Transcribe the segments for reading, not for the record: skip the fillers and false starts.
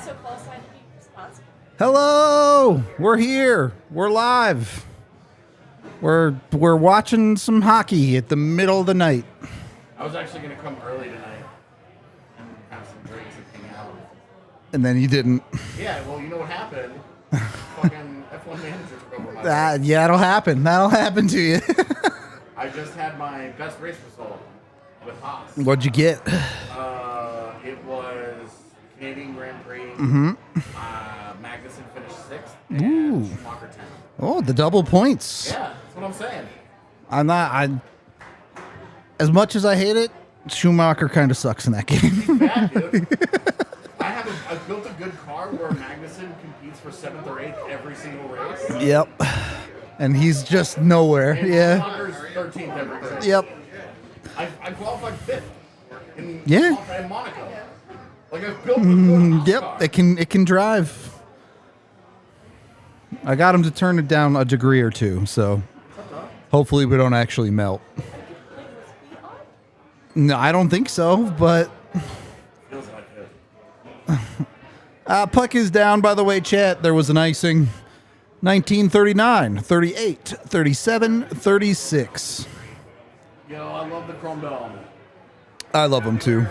so qualified to be responsible. Hello, we're here. We're live. We're watching some hockey at the middle of the night. I was actually going to come early tonight and have some drinks and hang out. And then you didn't. Yeah, well, you know what happened? Fucking F1 manager took over my life. Yeah, that'll happen. That'll happen to you. I just had my best race result with Haas. What'd you get? It was Canadian Grand Prix. Magnussen finished 6th and Schumacher 10th. Oh, the double points. Yeah, that's what I'm saying. As much as I hate it, Schumacher kind of sucks in that game. He's bad, dude. I built a good car where Magnussen competes for 7th or 8th every single race. Yep. And he's just nowhere. And Yeah. Schumacher's 13th every race. Yep. I qualified 5th in Monaco. Like I've built a good Yep. car. It can drive. I got him to turn it down a degree or two, so hopefully we don't actually melt. No, I don't think so, but Feels like it. puck is down, by the way, chat. There was an icing. 1939, 38, 37, 36. Yo, I love the Chrome Dome. I love him too.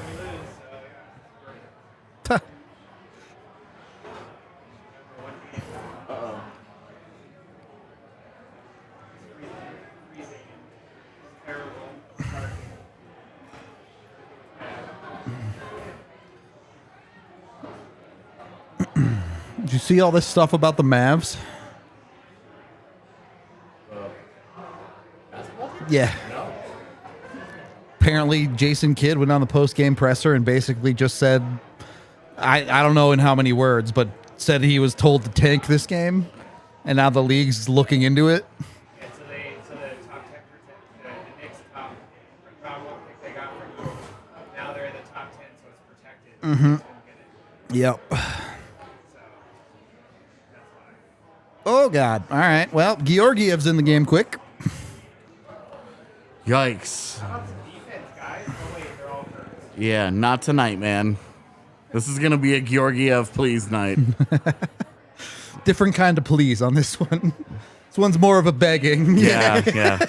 Did you see all this stuff about the Mavs? Yeah. No. Apparently, Jason Kidd went on the post-game presser and basically just said, I don't know in how many words, but said he was told to tank this game, and now the league's looking into it. Yeah, so the top 10, the Knicks top one pick they got from them, now they're in the top 10, so it's protected. Mm-hmm. Yep. So, that's why. Oh, God. All right. Well, Georgiev's in the game quick. Yikes. How about the defense, guys? Oh, wait, they're all hurt. Yeah, not tonight, man. This is going to be a Georgiev please night. Different kind of please on this one. This one's more of a begging. Yeah.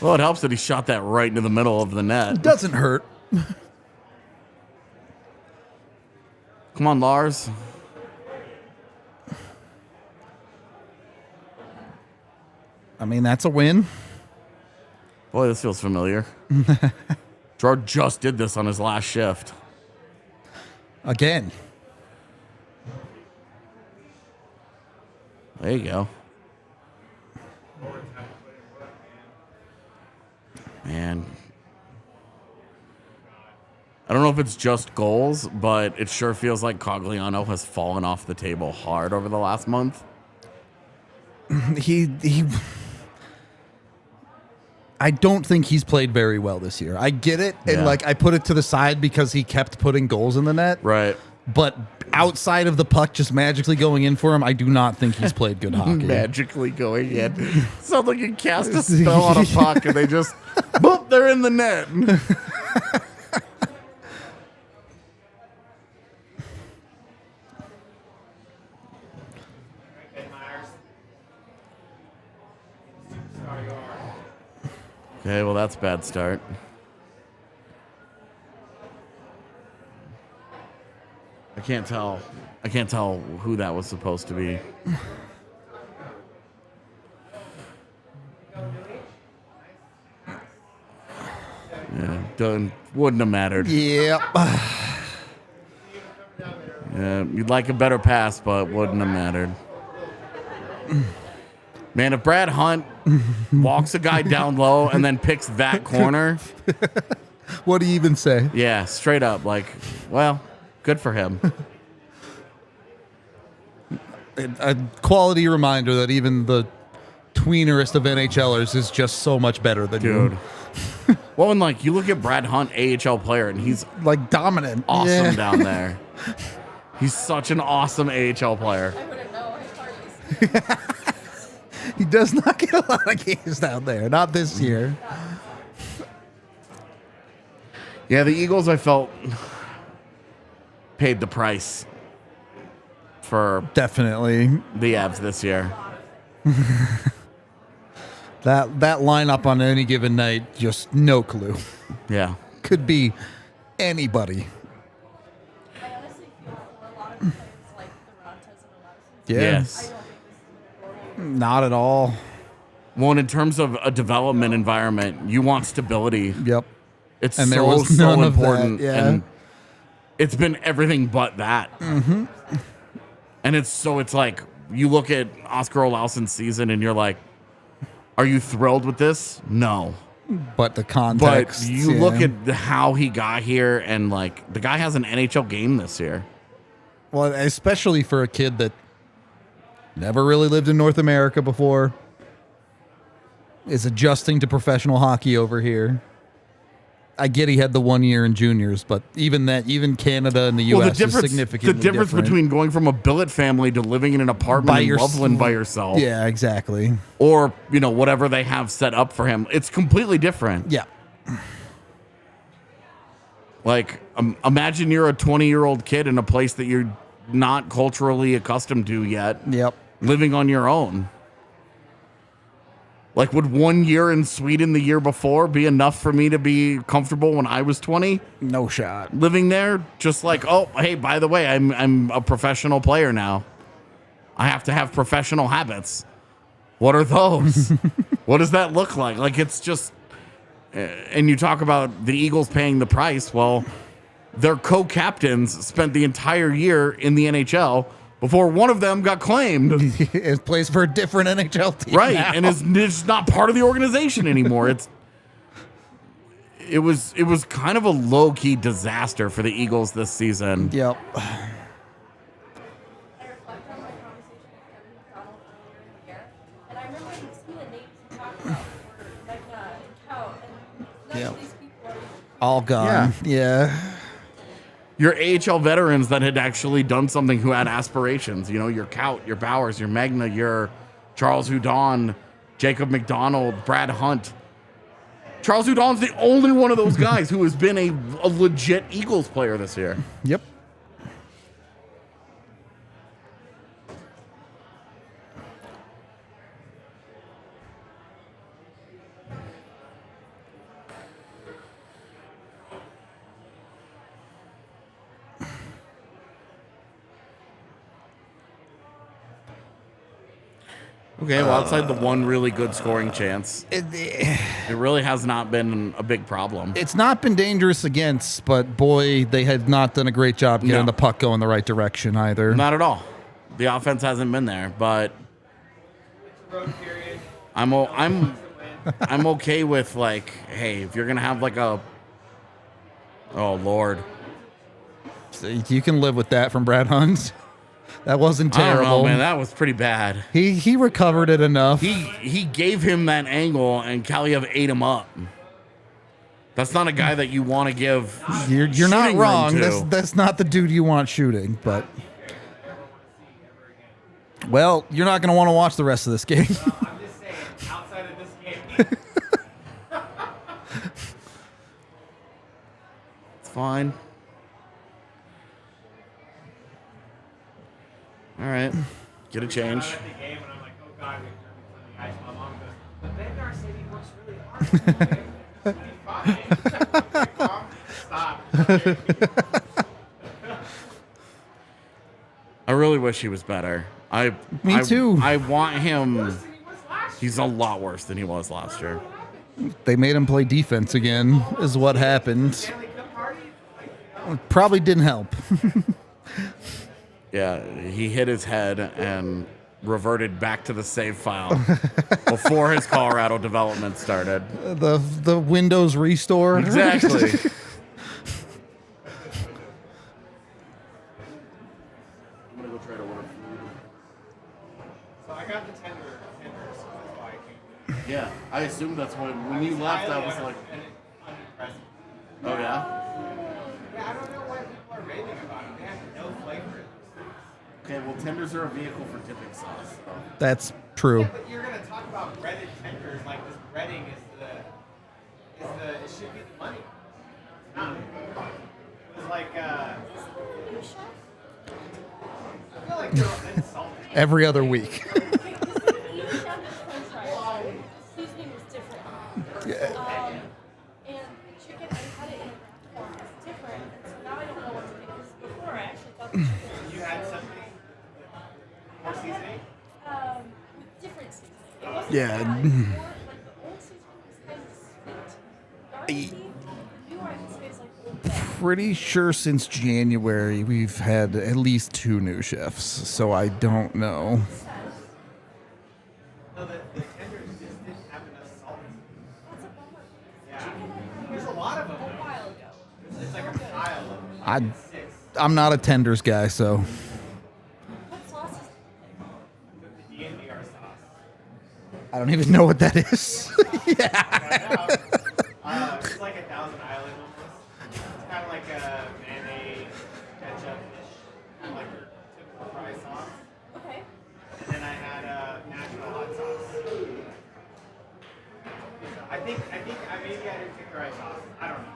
Well, it helps that he shot that right into the middle of the net. Doesn't hurt. Come on, Lars. I mean, that's a win. Boy, this feels familiar. Gerard just did this on his last shift. Again. There you go. Man. I don't know if it's just goals, but it sure feels like Cogliano has fallen off the table hard over the last month. I don't think he's played very well this year. I get it, and I put it to the side because he kept putting goals in the net. Right. But outside of the puck just magically going in for him, I do not think he's played good hockey. Magically going in. Sounds like you cast a spell on a puck and they just, boop, they're in the net. Okay, well, that's a bad start. I can't tell who that was supposed to be. Yeah, wouldn't have mattered. Yep. Yeah, you'd like a better pass, but wouldn't have mattered. Man, if Brad Hunt walks a guy down low and then picks that corner. What do you even say? Yeah, straight up. Like, well, good for him. A quality reminder that even the tweenerest of NHLers is just so much better than Dude. you. Well, and like, you look at Brad Hunt, AHL player, and he's Like dominant. awesome Yeah. down there. He's such an awesome AHL player. I wouldn't know his parties. He does not get a lot of games down there. Not this year. Yeah, the Eagles, I felt paid the price for Definitely. the Avs this year. That lineup on any given night, just no clue. Yeah. Could be anybody. I honestly feel for a lot of players like the Rontas and Alexis. Yeah. Yes. I don't think this is the normal. Not at all. Well, and in terms of a development environment, you want stability. Yep. It's And there so was none of that, important. yeah. And it's been everything but that. Mm-hmm. And it's like you look at Oscar Olaussen's season and you're like, are you thrilled with this? No. But the context. But you look at how he got here, and like the guy has an NHL game this year. Well, especially for a kid that never really lived in North America before, is adjusting to professional hockey over here. I get he had the 1 year in juniors, but even Canada and the U.S. is significantly the difference different. between going from a billet family to living in an apartment in Loveland by yourself, Yeah, exactly. or whatever they have set up for him, it's completely different. Yeah. Like, imagine you're a 20-year-old kid in a place that you're not culturally accustomed to yet, Yep. living on your own. Like, would 1 year in Sweden the year before be enough for me to be comfortable when I was 20? No shot. Living there, just like, oh, hey, by the way, I'm a professional player now. I have to have professional habits. What are those? What does that look like? Like, it's just, and you talk about the Eagles paying the price. Well, their co-captains spent the entire year in the NHL before one of them got claimed. It plays for a different NHL team. Right, now. and it's not part of the organization anymore. It was kind of a low-key disaster for the Eagles this season. Yep. I reflect on my conversation with Kevin McDonald earlier in the year, and I remember some of the names he talked about were Megna and Cow, and none Yep. of these people are All gone. Yeah. Your AHL veterans that had actually done something, who had aspirations. Your Kaut, your Bowers, your Magna, your Charles Hudon, Jacob McDonald, Brad Hunt. Charles Hudon's the only one of those guys who has been a legit Eagles player this year. Yep. Okay, well, outside the one really good scoring chance, it really has not been a big problem. It's not been dangerous against, but boy, they had not done a great job getting No. the puck going the right direction either. Not at all. The offense hasn't been there, but I'm okay with, like, hey, if you're gonna have like a, oh Lord, So you can live with that from Brad Hunt. That wasn't I don't terrible. know, man, that was pretty bad. He recovered it enough. He gave him that angle, and Kaliev ate him up. That's not a guy that you want to give. You're not shooting wrong. room to. That's not the dude you want shooting, but well, you're not going to want to watch the rest of this game. I'm just saying, outside of this game, It's fine. All right, get a change. I'm at the game and I'm like, oh God, we have to the ice. My mom goes, but Bednar said he works really hard. Like, Mom, stop. I really wish he was better. Me too. I want him. He was last He's a lot worse than he was last year. They made him play defense again, is what happened. Stanley Cup party. Probably didn't help. Yeah, he hit his head and reverted back to the save file before his Colorado development started. The Windows restore. Exactly. So I got the tenders, so that's why I came. Yeah, I assumed that's when you left, I was like, Unimpressive. oh yeah? Yeah, I don't know why people are raving about them. They have no flavor. Okay, well, tenders are a vehicle for dipping sauce. So. That's true. Yeah, but you're gonna talk about breaded tenders like this breading is it should be the money. It's not. It was like like they're insulting. every other week. Okay, because even down to french fries, the seasoning was different. And the chicken, I had it in a wrap form, it's different. And so now I don't know what to do. Because before I actually thought the chicken was You had something more seasoning? with different seasoning. It wasn't Yeah. bad, it was more, like the old seasoning was kind of sweet. Garlicky. The new one I would say is like Old Bay. Pretty sure since January we've had at least 2 new chefs, so I don't know. No, the tenders just didn't have enough salt. That's a bummer. Yeah. Chicken I There's a lot of a them. while ago. It's like a pile of them. I, 6. I'm not a tenders guy, so What sauces do The you DNVR sauce. I don't even know what that is. It's like 1,000 Island almost. It's kind of like a mayonnaise, ketchup-ish, kind of like your typical fry sauce. pick? Okay. And then I had a natural hot sauce. So I think maybe I didn't pick the right sauce. I don't know.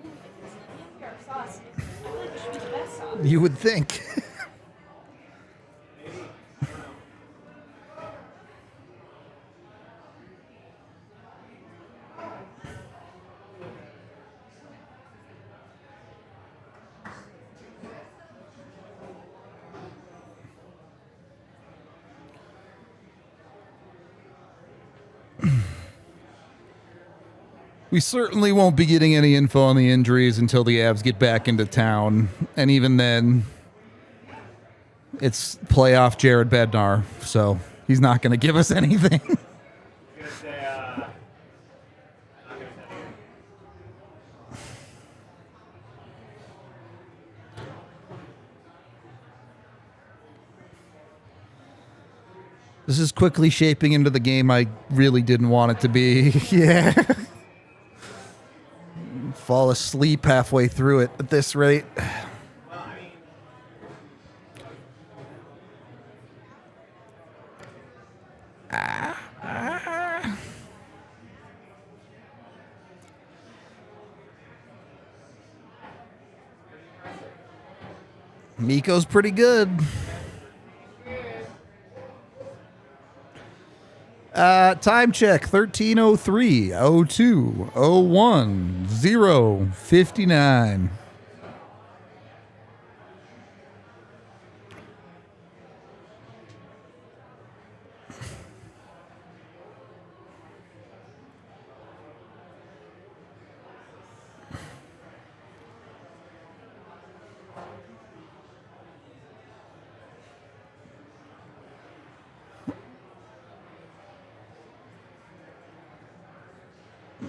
Because the DNVR sauce, I feel like it should be the best sauce. You would think. Maybe. I don't know. We certainly won't be getting any info on the injuries until the Avs get back into town. And even then, it's playoff Jared Bednar, so he's not going to give us anything. I'm gonna say, I'm not gonna tell you. This is quickly shaping into the game I really didn't want it to be. Yeah. Fall asleep halfway through it at this rate. Well, I mean, Miko's pretty good. Time check 13:03, 02, 01, 0, 59.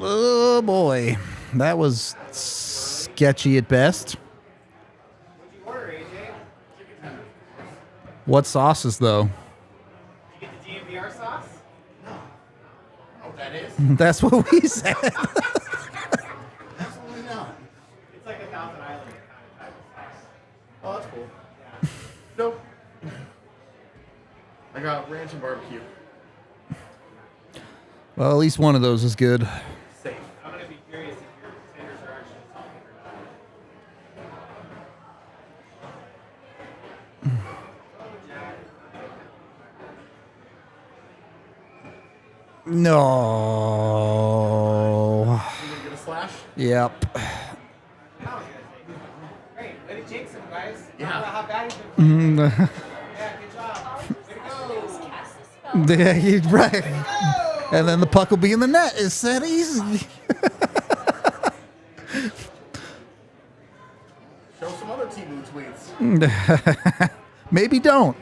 Oh boy, that was sketchy at best. what'd you order, AJ? What sauces though? Did you get the DNVR sauce? No. Oh, that is? That's what we said. Absolutely not. It's like 1,000 Island kind of type of sauce. Oh, that's cool. Yeah. Nope. I got ranch and barbecue. Well, at least one of those is good. Safe. I'm gonna be curious if your tenders are actually salty or not. No. You gonna get a slash? Yep. I was gonna say, great, way to jinx him, guys. Yeah. Talk about how bad he's been playing. Yeah, Yeah, good job. All I Way to just have to do go. is cast a spell. you're right. And then the puck will be in the net. It's that easy. Show some other Timu tweets. Maybe don't.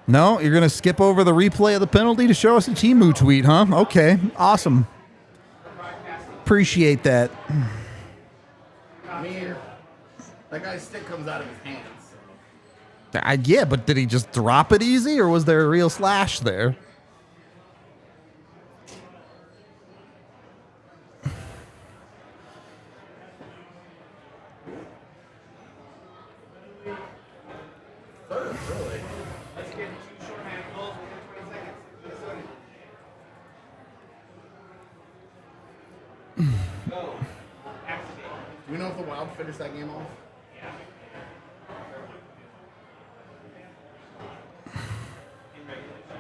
No, you're going to skip over the replay of the penalty to show us a Timu tweet, huh? Okay, awesome. Appreciate that. I mean, that guy's stick comes out of his hands. Yeah, but did he just drop it easy, or was there a real slash there? Really? Let's get 2 shorthanded goals within 20 seconds. Minnesota. Go. Activate. Do we know if the Wild finished that game off? Yeah. In regulation.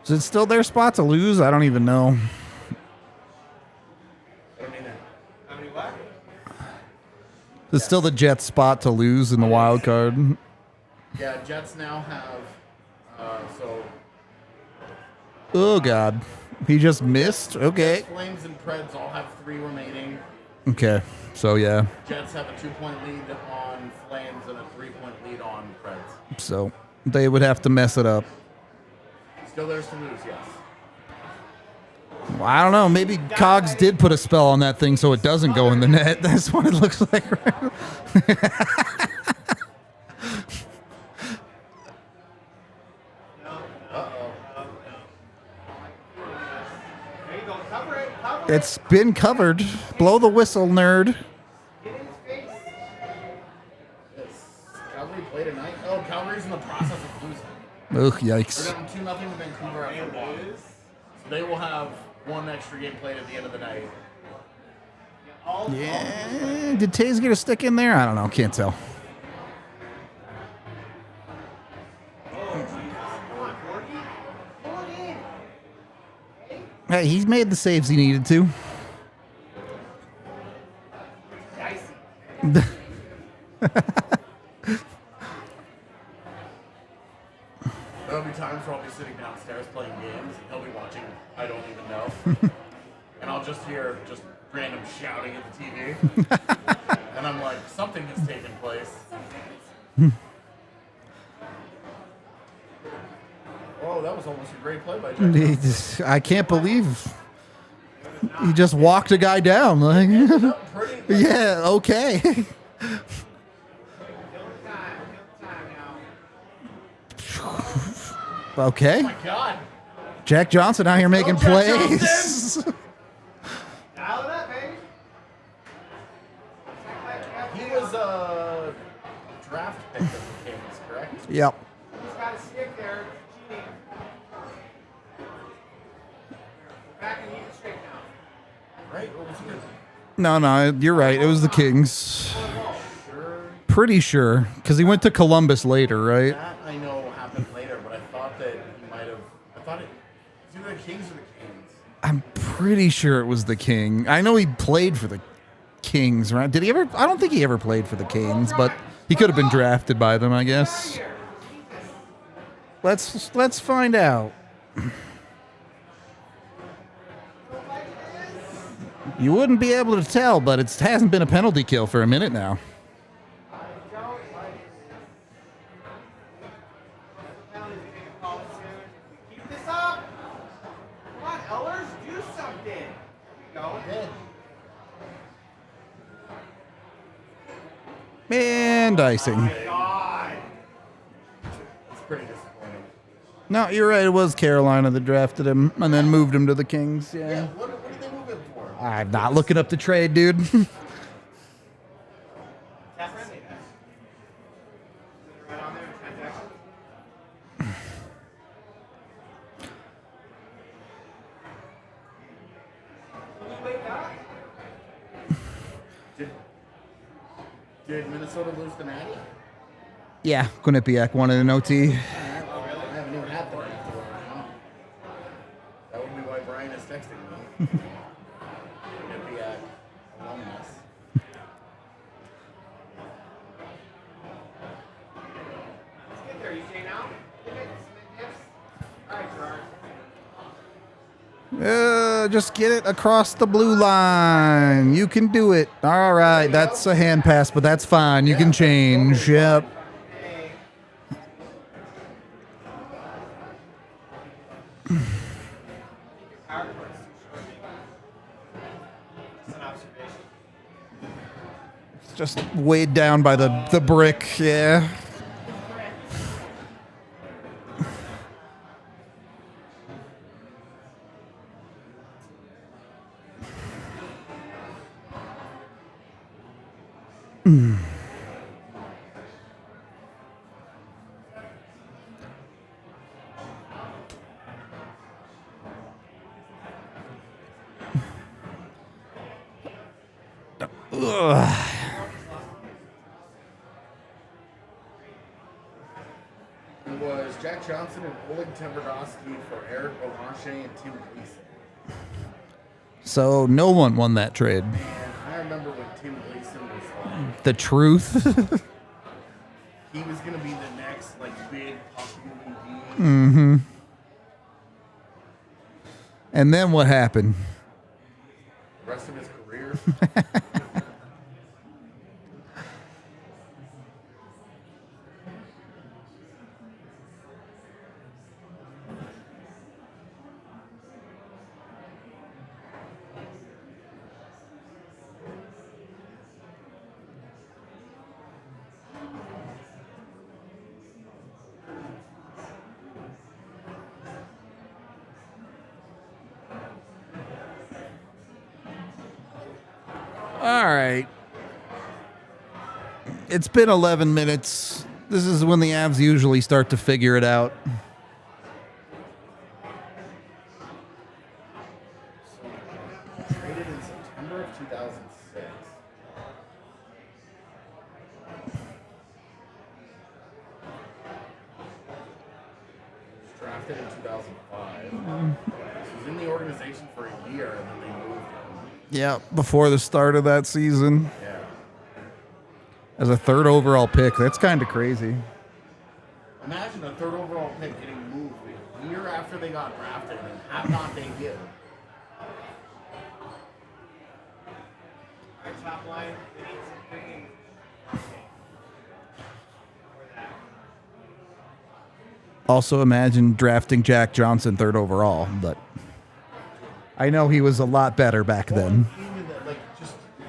Is it still their spot to lose? I don't even know. How many what? Is it still the Jets' spot to lose in the wild card? Yeah, Jets now have, so Oh, God. He just missed? Okay. Flames and Preds all have 3 remaining. Okay. So, yeah. Jets have a 2-point lead on Flames and a 3-point lead on Preds. So, they would have to mess it up. Still theirs to lose, yes. Well, I don't know. Maybe Cogs did put a spell on that thing so it doesn't go in the net. That's what it looks like. There you go. Cover it. Cover it. It's been covered. Blow the whistle, nerd. Get in his face. Calgary play tonight? Oh, Calgary's in the process of losing. Ugh, They're yikes. down 2-0 to Vancouver after one. So they will have one extra game played at the end of the night. Yeah. Did Taze get a stick in there? I don't know. Can't tell. Hey, he's made the saves he needed to. There'll be times where I'll be sitting downstairs playing games, and he'll be watching I don't even know. And I'll just hear just random shouting at the TV. And I'm like, something has taken place. Oh, that was almost a great play by Jack. I can't believe he just walked a guy down. Like, yeah, okay. Okay. Oh my God. Jack Johnson out here making Go, Jack plays. Dial it up, baby. He was a draft pick of the Kings, correct? Yep. He's got a stick there. Cheating. Back and even straight now. Right? Or was he No, you're right. It was the Kings. sure? Pretty sure. Because he went to Columbus later, right? That I know happened later, but I thought that he might have. I thought it was either the Kings or the Kings. I'm pretty sure it was the King. I know he played for the Kings, right? Did he ever? I don't think he ever played for the Kings, but he could have been drafted by them, I guess. Let's find out. You wouldn't be able to tell, but it hasn't been a penalty kill for a minute now. Keep this up. Come on, Elders, do something. Go. And icing. God. It's pretty disappointing. No, you're right. It was Carolina that drafted him and then moved him to the Kings. Yeah. What did they move him for? I'm not looking up the trade, dude. That's friendly, guys. Right on there, transaction. Will you wake up? Did Minnesota lose the Natty? Yeah, Quinnipiac wanted an OT. I haven't even had the Natty before. That would be why Brian is texting me. It'd be at alumnus. Let's get there, EJ, now. Get it, some gifts. All right, Gerard. Just get it across the blue line. You can do it. All right, that's a hand pass, but that's fine. You can change. Yep. Hey. Power course. Just an observation. It's just weighed down by the brick. Yeah. Ugh. It was Jack Johnson and Oleg Tverdovsky for Eric Avalanche and Tim Gleason. So no one won that trade. And I remember when Tim Gleason was like, The truth. he was going to be the next like big puck moving D. Mm-hmm. And then what happened? The rest of his career. All right. It's been 11 minutes. This is when the Avs usually start to figure it out. Traded in September of 2006. Was drafted in 2005. He was in the organization for a year and then they moved him. Yeah, before the start of that season. Yeah. As a third overall pick. That's kind of crazy. Imagine a third overall pick getting moved a year after they got drafted and have not debuted. Our top line, they need some freaking marketing for that. Also imagine drafting Jack Johnson third overall, but I know he was a lot better back then. Even that, like, just you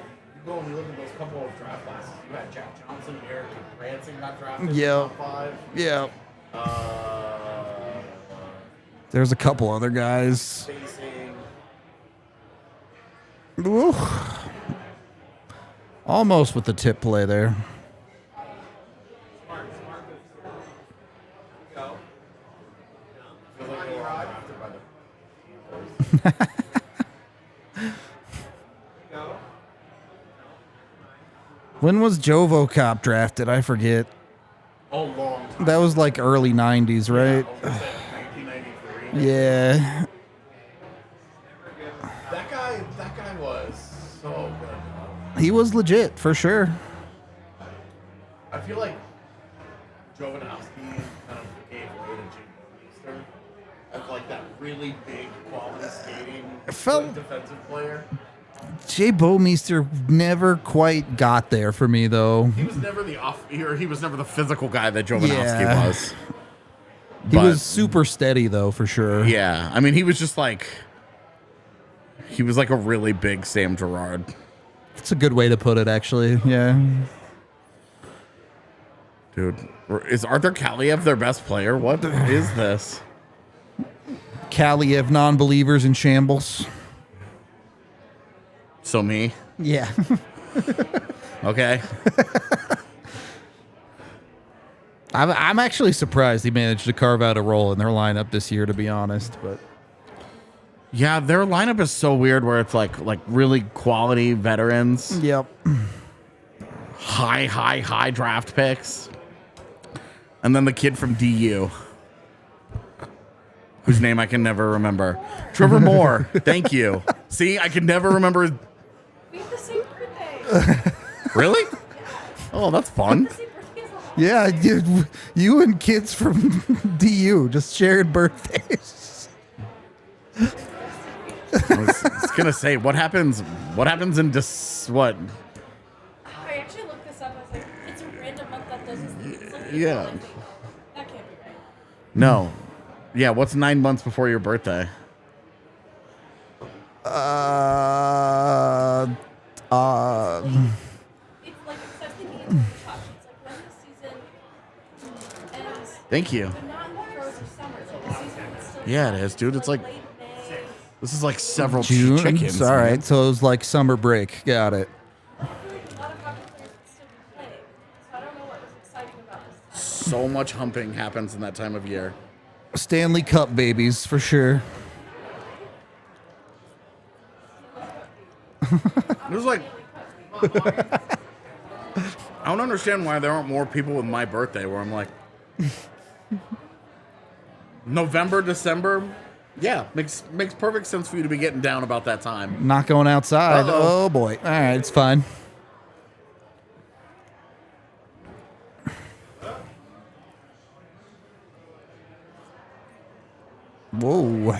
go and you look at those couple of draft classes. You had Jack Johnson, Eric Branson got drafted in the top 5. Yeah. Uh, There's a couple other guys. Spacing. Ooh. Almost with the tip play there. Smart go. Feels like they were all drafted by the Panthers. Go. When was Jovo Cop drafted? I forget. Oh, long time. That was like early 90s, right? Yeah, 1993. Yeah. That guy was so good. He was legit, for sure. I feel like Jovanovski kind of gave way to Jim Bouwmeester as like that really big quality skating felt- good defensive player. Jay Bouwmeester never quite got there for me, though. He was never he was never the physical guy that Jovanovski Yeah. was. He But- was super steady, though, for sure. Yeah, I mean, he was just like he was like a really big Sam Girard. That's a good way to put it, actually. Yeah. Dude, is Arthur Kaliev their best player? What is this? Kaliev non-believers in shambles. So me? Yeah. Okay. I'm actually surprised he managed to carve out a role in their lineup this year, to be honest. But Yeah, their lineup is so weird where it's like really quality veterans, yep. high draft picks. And then the kid from DU, whose name I can never remember. Trevor Moore. Thank you. See, I can never remember. We have the same birthday. Really? Oh, that's fun. The same birthday as well. Yeah, dude, you and kids from DU just shared birthdays. I was gonna say, what happens in I actually looked this up. I was like, it's a random month that does this. It's like April, Yeah. I think. That can't be right. No. Yeah, what's 9 months before your birthday? It's like, because I was thinking it's like tough. It's like when the season ends, Thank you. but not in the throes of summer. Like the season would still Yeah, it start is, dude. It's like late May. this is like several June. chickens. All man. right, so it was like summer break. Got it. I feel like a lot of hockey players would still be playing. So I don't know what was exciting about this. So much humping happens in that time of year. Stanley Cup babies, for sure. There's like I don't understand why there aren't more people with my birthday where I'm like, November, December. Yeah, makes perfect sense for you to be getting down about that time. Not going outside. Uh-oh. Oh boy. All right, it's fine. Whoa.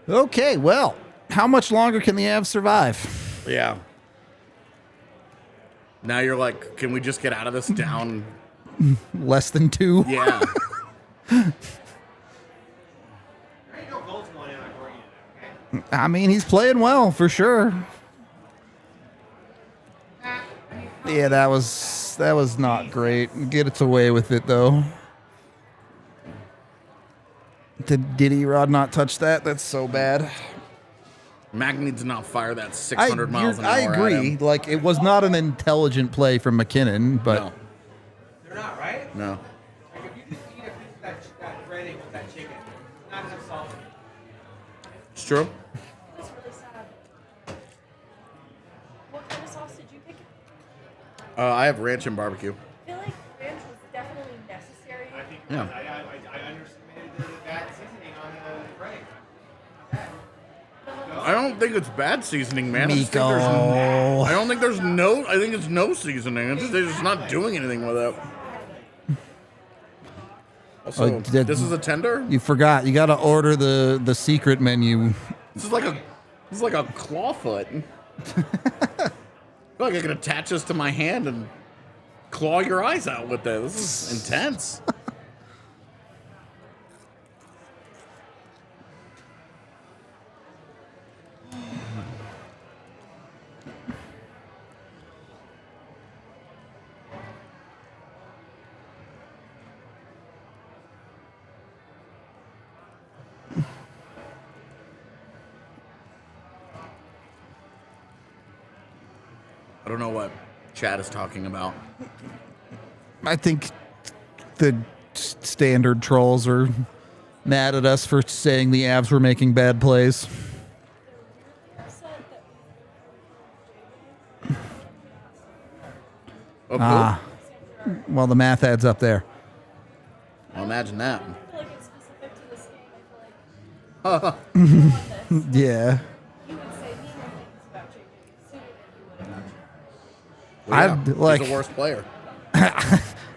Okay, well, how much longer can the Avs survive? Yeah. Now you're like, can we just get out of this down? Less than 2? Yeah. There ain't no goals going in on Gordon, okay? I mean, he's playing well for sure. Yeah, that was not great. Get it away with it though. Did Rod not touch that? That's so bad. Mac needs to not fire that 600 miles an hour. I at agree. him. Like, it was not an intelligent play from McKinnon, but No. They're not, right? No. Like, if you just eat a piece of that breading with that chicken, not enough salt. It's true. That's really sad. What kind of sauce did you pick? I have ranch and barbecue. I feel like ranch was definitely necessary. I think Yeah. I underestimated the bad seasoning on the breading. I don't think it's bad seasoning, man. I just think Miko. I don't think there's no. I think it's no seasoning. It's just, they're just not doing anything with it. Also, this is a tender. you forgot. You got to order the secret menu. This is like a clawfoot. I feel like I can attach this to my hand and claw your eyes out with it. This is intense. I don't know what Chad is talking about. I think the standard trolls are mad at us for saying the Avs were making bad plays. Oh, Ah. Well, the math adds up there. well, imagine that. I feel like it's specific to this game. I feel like on this, Yeah. you would say meaner things about JJ sooner than you would about you. Well, yeah, I'd like- he's the worst player.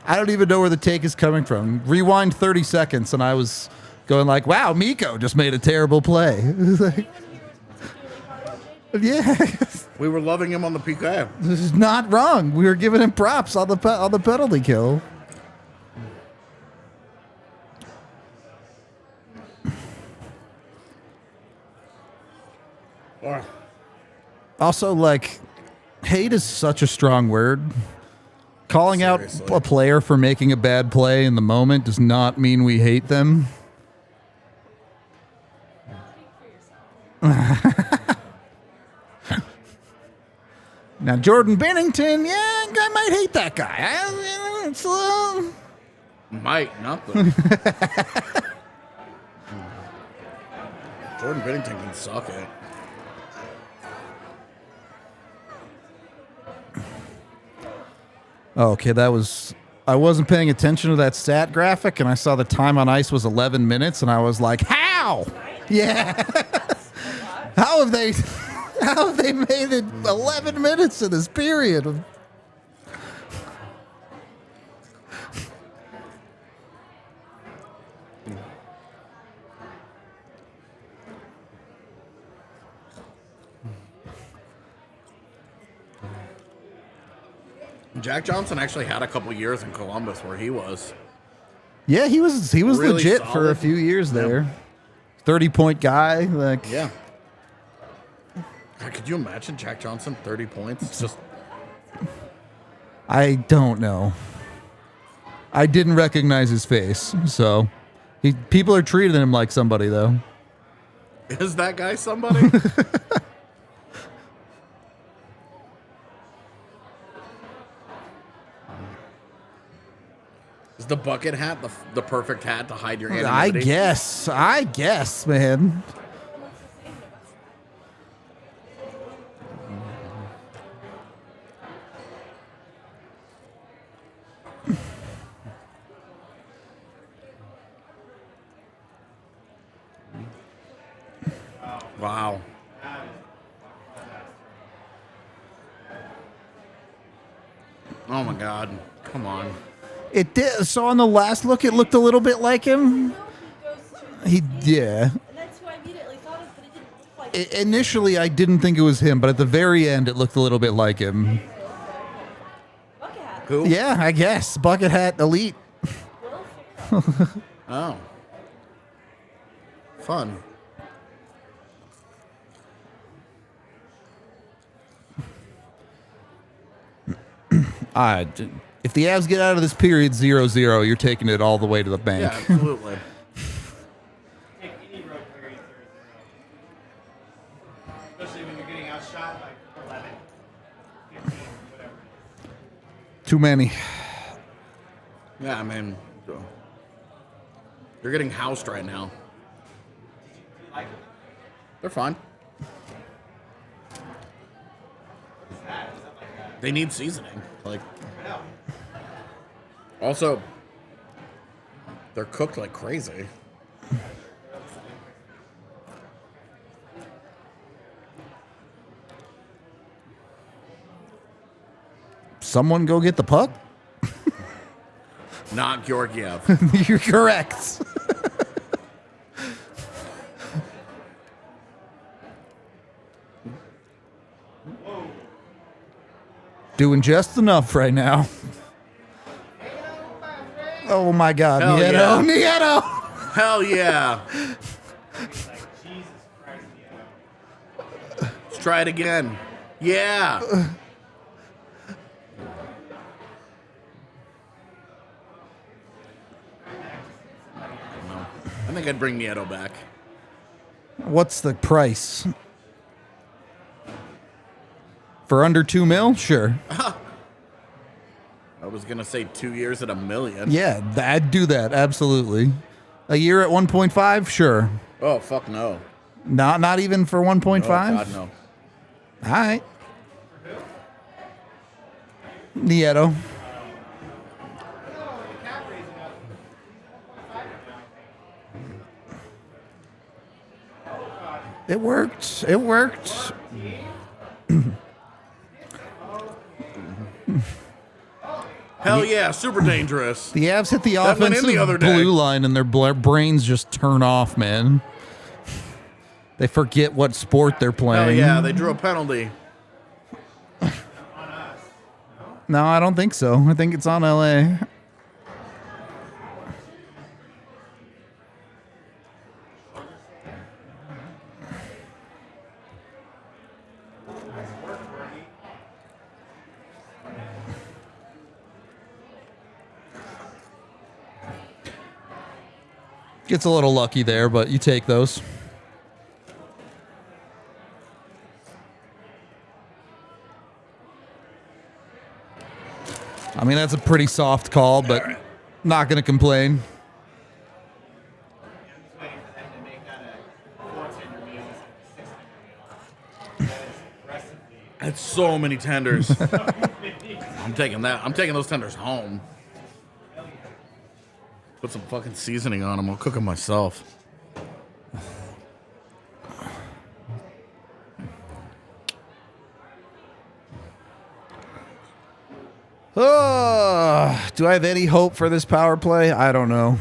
I don't even know where the take is coming from. Rewind 30 seconds, and I was going like, wow, Miko just made a terrible play. Like, Anyone here was particularly hard on JJ? yeah. We were loving him on the PK. This is not wrong. We were giving him props on the penalty kill. Oh, Also, like, hate is such a strong word. Calling Seriously. out a player for making a bad play in the moment does not mean we hate them. Now, Jordan Bennington, yeah, I might hate that guy. It's a little... might, nothing. Jordan Bennington can suck it. Oh, okay, that was... I wasn't paying attention to that stat graphic, and I saw the time on ice was 11 minutes, and I was like, how? Yeah. How have they made it 11 minutes in this period? Jack Johnson actually had a couple years in Columbus where he was. Yeah, he was Really legit for a solid. few years Yeah. there. 30-point guy, like Yeah. God, could you imagine Jack Johnson 30 points? It's just I don't know. I didn't recognize his face, so people are treating him like somebody though. is that guy somebody? Is the bucket hat the perfect hat to hide your anonymity? I guess, man. Wow. Oh my God. Come on. It did. So on the last look, it looked a little bit like him. No, he goes to Yeah. and that's who I immediately thought of, but it didn't look like Initially, I didn't think it was him, but at the very end, it looked a little bit like him. Bucket hat. Who? Yeah, I guess. Bucket Hat Elite. Will Ferrell. Oh. Fun. If the Avs get out of this period 0-0, you're taking it all the way to the bank. Yeah, absolutely. Take any road period 0-0. Especially when you're getting outshot by 11, 15, whatever. Too many. Yeah, I mean, you're getting housed right now. Like it? They're fine. What's that? Is that like a... They need seasoning. Like, I know. also, they're cooked like crazy. Someone go get the puck? Not Georgiev. You're correct. Doing just enough right now. Oh my God, Hell Nieto, yeah. Nieto. Hell yeah. Like, Jesus Christ, yeah. Let's try it again. Yeah. I think I'd bring Nieto back. What's the price? For under $2 million? Sure. I was going to say 2 years at $1 million. Yeah, I'd do that. Absolutely. A year at 1.5? Sure. Oh, fuck no. Not even for 1.5? Oh, God, no. All right. Nieto. It worked. It worked. Hell yeah, super dangerous. The Avs hit the That went in offensive the other day. blue line and their brains just turn off, man. They forget what sport they're Hell playing. yeah, they drew a penalty. No, I don't think so. I think it's on LA. Gets a little lucky there, but you take those. I mean, that's a pretty soft call, but not going to complain. I'm just waiting for them to make that a 4-tender meal instead of a 6-tender meal. That is aggressively. That's so many tenders. I'm taking that. I'm taking those tenders home. Put some fucking seasoning on them. I'll cook them myself. Do I have any hope for this power play? I don't know.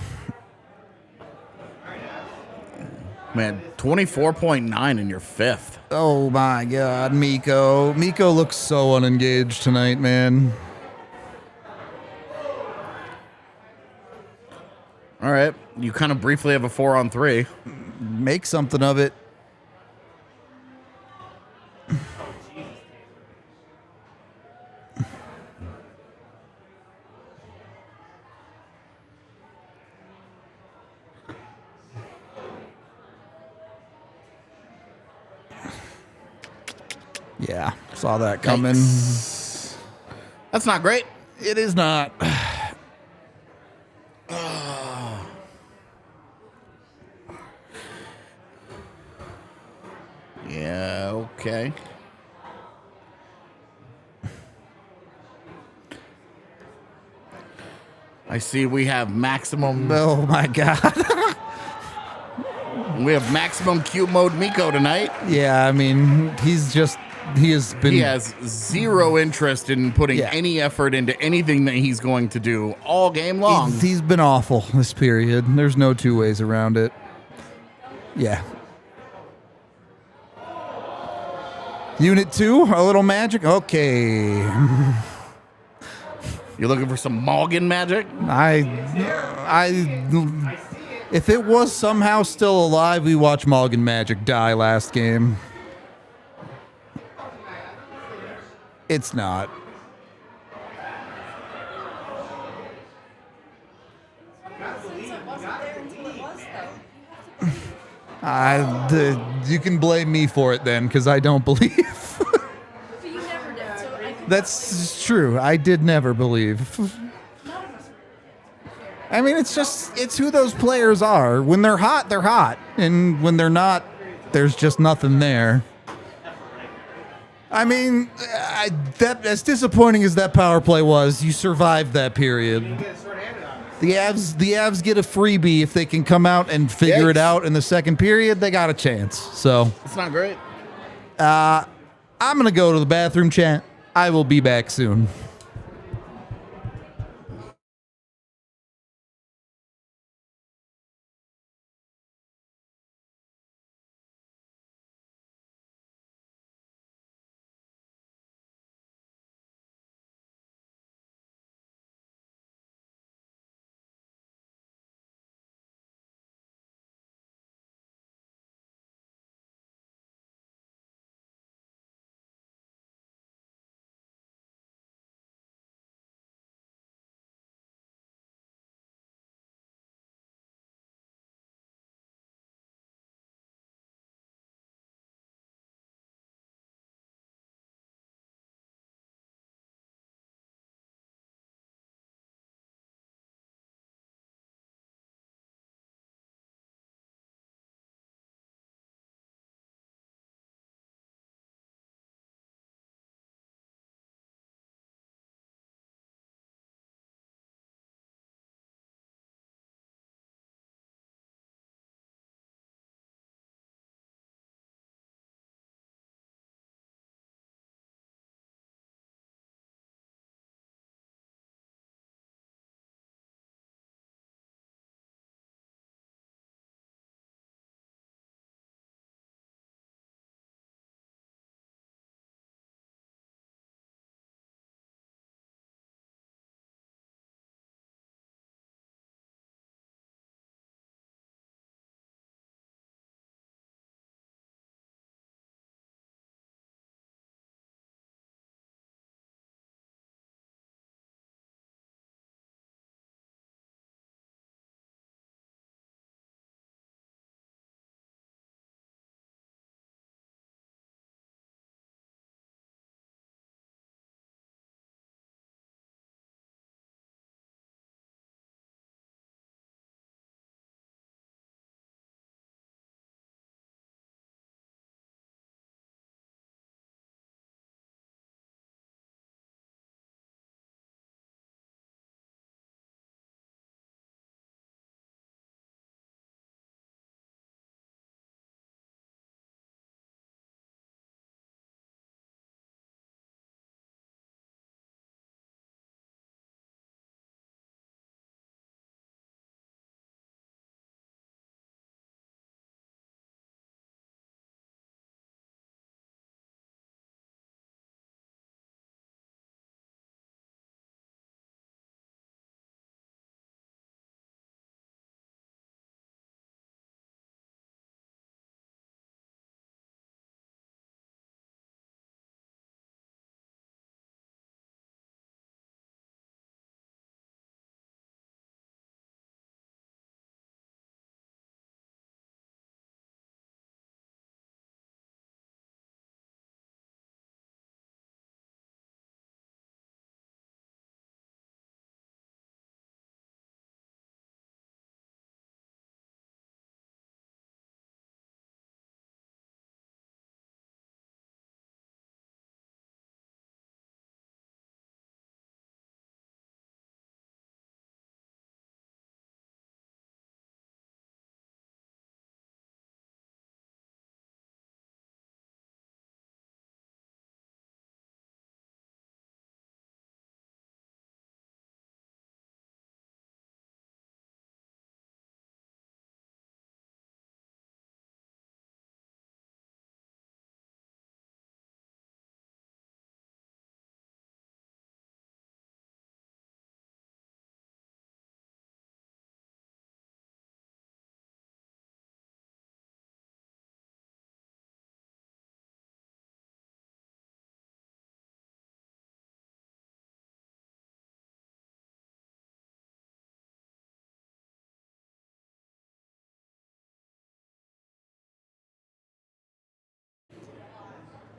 Man, 24.9 in your fifth. Oh my God, Mikko. Mikko looks so unengaged tonight, man. All right. You kind of briefly have a 4-on-3. Make something of it. Yeah, saw that coming. Yikes. That's not great. It is not. Yeah, okay. I see we have maximum. Oh my God. We have maximum cute mode Miko tonight. Yeah, I mean, he has been. He has zero interest in putting Yeah. any effort into anything that he's going to do all game long. He's been awful this period. There's no two ways around it. Yeah. Unit 2, a little magic. Okay. You're looking for some Morgan magic? If it was somehow still alive, we watched Mulligan Magic die last game. It's not. Since it wasn't there until it was, though. You can blame me for it then, because I don't believe. But you never did, so I could That's true. I did never believe. none of us were. I mean, it's who those players are. When they're hot, they're hot. And when they're not, there's just nothing there. I mean, that as disappointing as that power play was, you survived that period. The Avs get a freebie if they can come out and figure it out in the second period. They got a chance. So It's not great. I'm gonna go to the bathroom, chat. I will be back soon.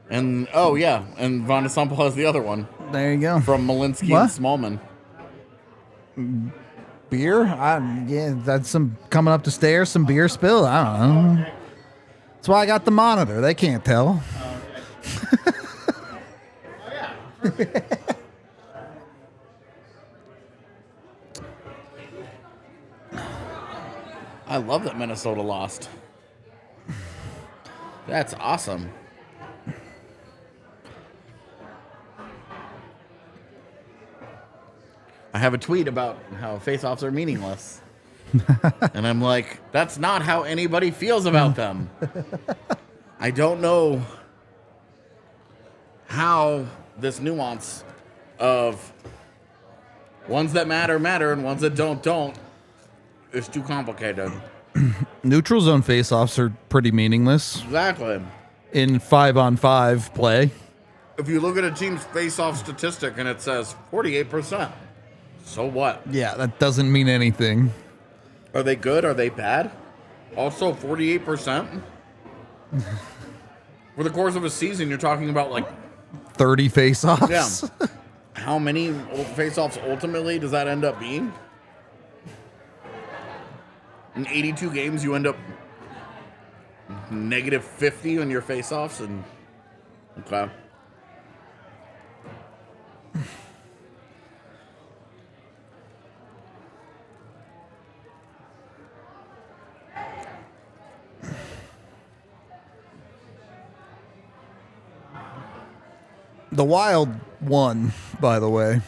And and Von de Sample has the other one There you go. from Malinsky What? and Smallman. Beer? Yeah, that's some coming up the stairs, some beer spill. I don't know. That's why I got the monitor. They can't tell. I love that Minnesota lost. That's awesome. I have a tweet about how face-offs are meaningless. And I'm like, that's not how anybody feels about them. I don't know how this nuance of ones that matter and ones that don't is too complicated. Neutral zone face-offs are pretty meaningless Exactly. in 5-on-5 play. If you look at a team's face-off statistic and it says 48%, so what? Yeah, that doesn't mean anything. Are they good? Are they bad? Also, 48%? For the course of a season, you're talking about like 30 face-offs. Yeah. How many face-offs ultimately does that end up being? In 82 games, you end up negative 50 on your face-offs, and okay. The Wild won, by the way.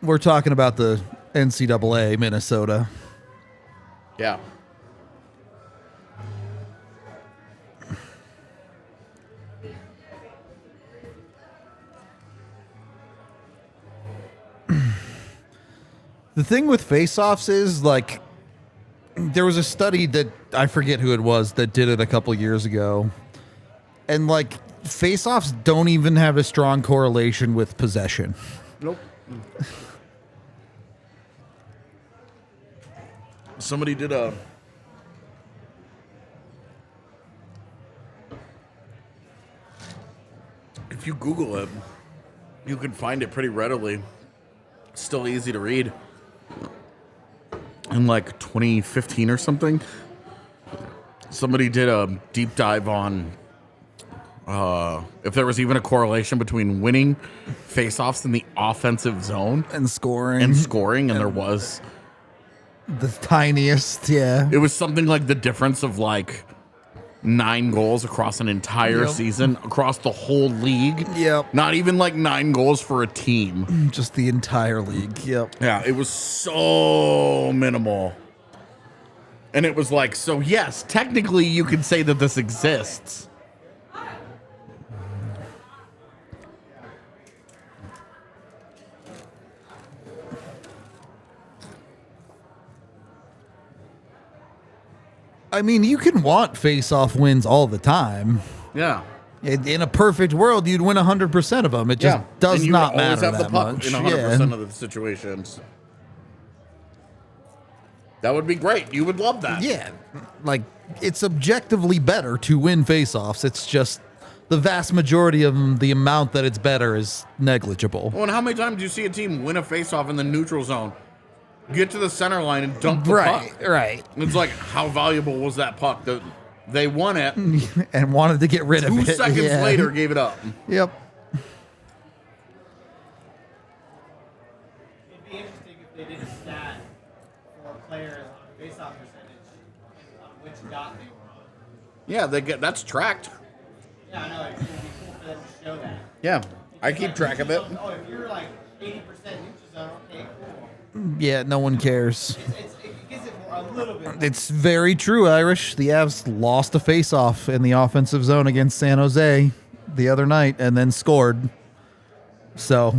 We're talking about the NCAA Minnesota. Yeah. The thing with face-offs is, like, there was a study that, I forget who it was, that did it a couple years ago. And, like, face-offs don't even have a strong correlation with possession. Nope. Somebody did a... If you Google it, you can find it pretty readily. It's still easy to read. In like 2015 or something, somebody did a deep dive on if there was even a correlation between winning face-offs in the offensive zone And scoring. and there was. The tiniest, yeah. It was something like the difference of like 9 goals across an entire season, across the whole league. Yep. Not even like 9 goals for a team. Just the entire league, yep. Yeah, it was so minimal. And it was like, so yes, technically you could say that this exists. I mean, you can want face-off wins all the time. Yeah. In a perfect world, you'd win 100% of them. It just does and you not would always matter have the that puck much. in 100% of the situations. That would be great. You would love that. Yeah, like, it's objectively better to win face-offs. It's just the vast majority of them, the amount that it's better is negligible. Well, and how many times do you see a team win a face-off in the neutral zone, get to the center line, and dump the puck? Right. And it's like, how valuable was that puck? That they won it. And wanted to get rid of 2 it. seconds Yeah. later, gave it up. Yep. It'd be interesting if they did a stat for players on face-off percentage and on which dot they were on. Yeah, that's tracked. Yeah, I know. It would be cool for them to show that. Yeah, I keep track of it. Oh, if you're like 80% neutral zone, okay, cool. Yeah, no one cares. It gives it a little bit. It's very true, Irish. The Avs lost a face-off in the offensive zone against San Jose the other night and then scored. So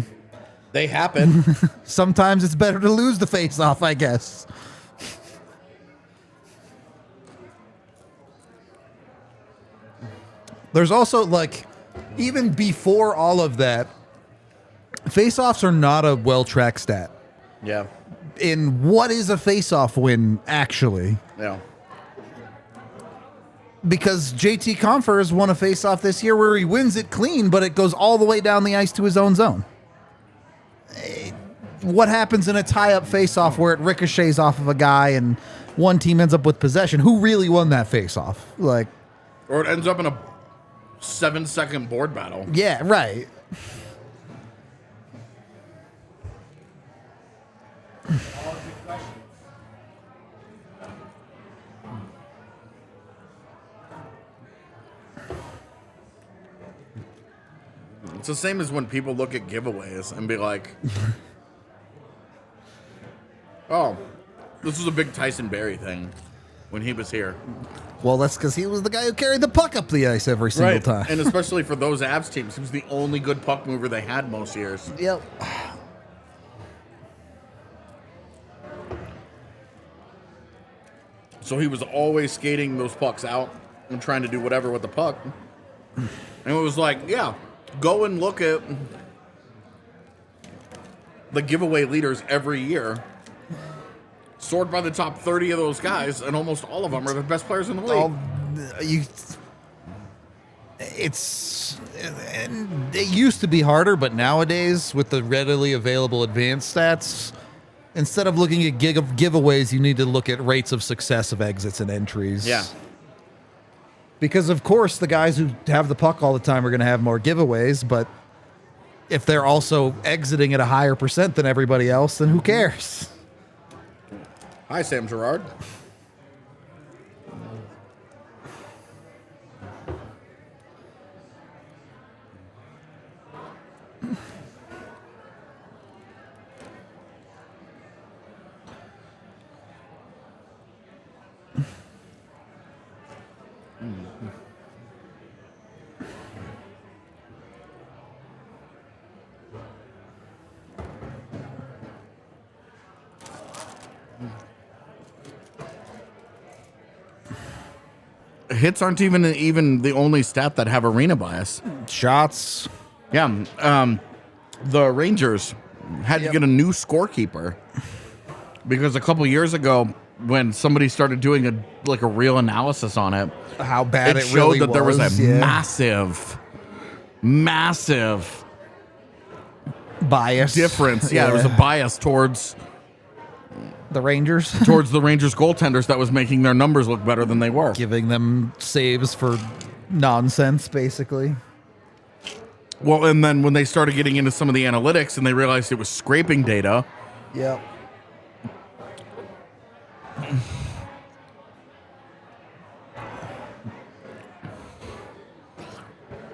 They happen. sometimes it's better to lose the face-off, I guess. There's also, like, even before all of that, face-offs are not a well-tracked stat. Yeah. In what is a face-off win, actually? Yeah. because JT Confer has won a face-off this year where he wins it clean, but it goes all the way down the ice to his own zone. What happens in a tie-up face-off where it ricochets off of a guy and one team ends up with possession? Who really won that face-off? Like, or it ends up in a 7-second board battle. yeah, right. All good questions. It's the same as when people look at giveaways and be like, oh, this was a big Tyson Berry thing when he was here. Well, that's because he was the guy who carried the puck up the ice every single time. And especially for those Avs teams, he was the only good puck mover they had most years. Yep. So he was always skating those pucks out and trying to do whatever with the puck. And it was like, yeah, go and look at the giveaway leaders every year. Sort by the top 30 of those guys, and almost all of them are the best players in the league. It used to be harder, but nowadays, with the readily available advanced stats, instead of looking at giveaways, you need to look at rates of success of exits and entries. Yeah. Because, of course, the guys who have the puck all the time are going to have more giveaways, but if they're also exiting at a higher percent than everybody else, then who cares? Hi, Sam Gerard. Hits aren't even the only stat that have arena bias. Shots. Yeah, the Rangers had to get a new scorekeeper because a couple years ago, when somebody started doing a real analysis on it, How bad it showed really that there was a yeah. massive bias difference. Yeah, there was a bias towards the Rangers, towards the Rangers goaltenders that was making their numbers look better than they were. giving them saves for nonsense, basically. Well, and then when they started getting into some of the analytics and they realized it was scraping data, Yep.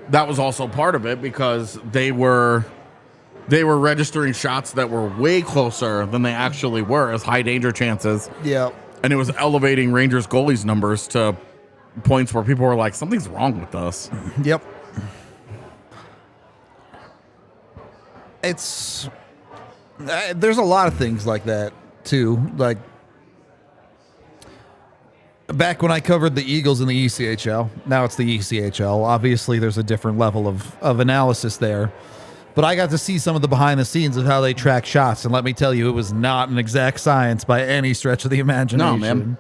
that was also part of it because they were registering shots that were way closer than they actually were as high danger chances. Yep. And it was elevating Rangers goalies numbers to points where people were like, something's wrong with this. Yep. It's there's a lot of things like that too. Like back when I covered the Eagles in the ECHL, now it's the ECHL. Obviously, there's a different level of analysis there. But I got to see some of the behind the scenes of how they track shots, and let me tell you, it was not an exact science by any stretch of the imagination. No, man.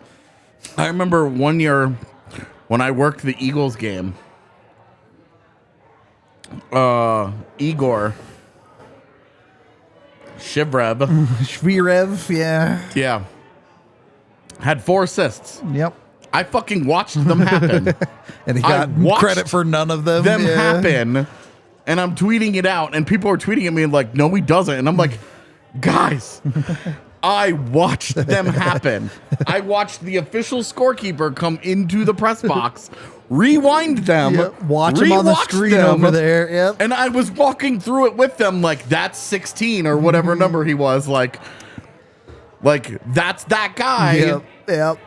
I remember one year when I worked the Eagles game, Igor Shvirev, yeah, had 4 assists. Yep. I fucking watched them happen. And he I got watched credit for none of them. Them happen, and I'm tweeting it out, and people are tweeting at me like, no, he doesn't. And I'm like, guys, I watched them happen. I watched the official scorekeeper come into the press box, rewind them, Yep. Watch them on the rewatch screen them, over there. Yep. and I was walking through it with them like, that's 16 or whatever number he was, like that's that guy. Yep. Yep.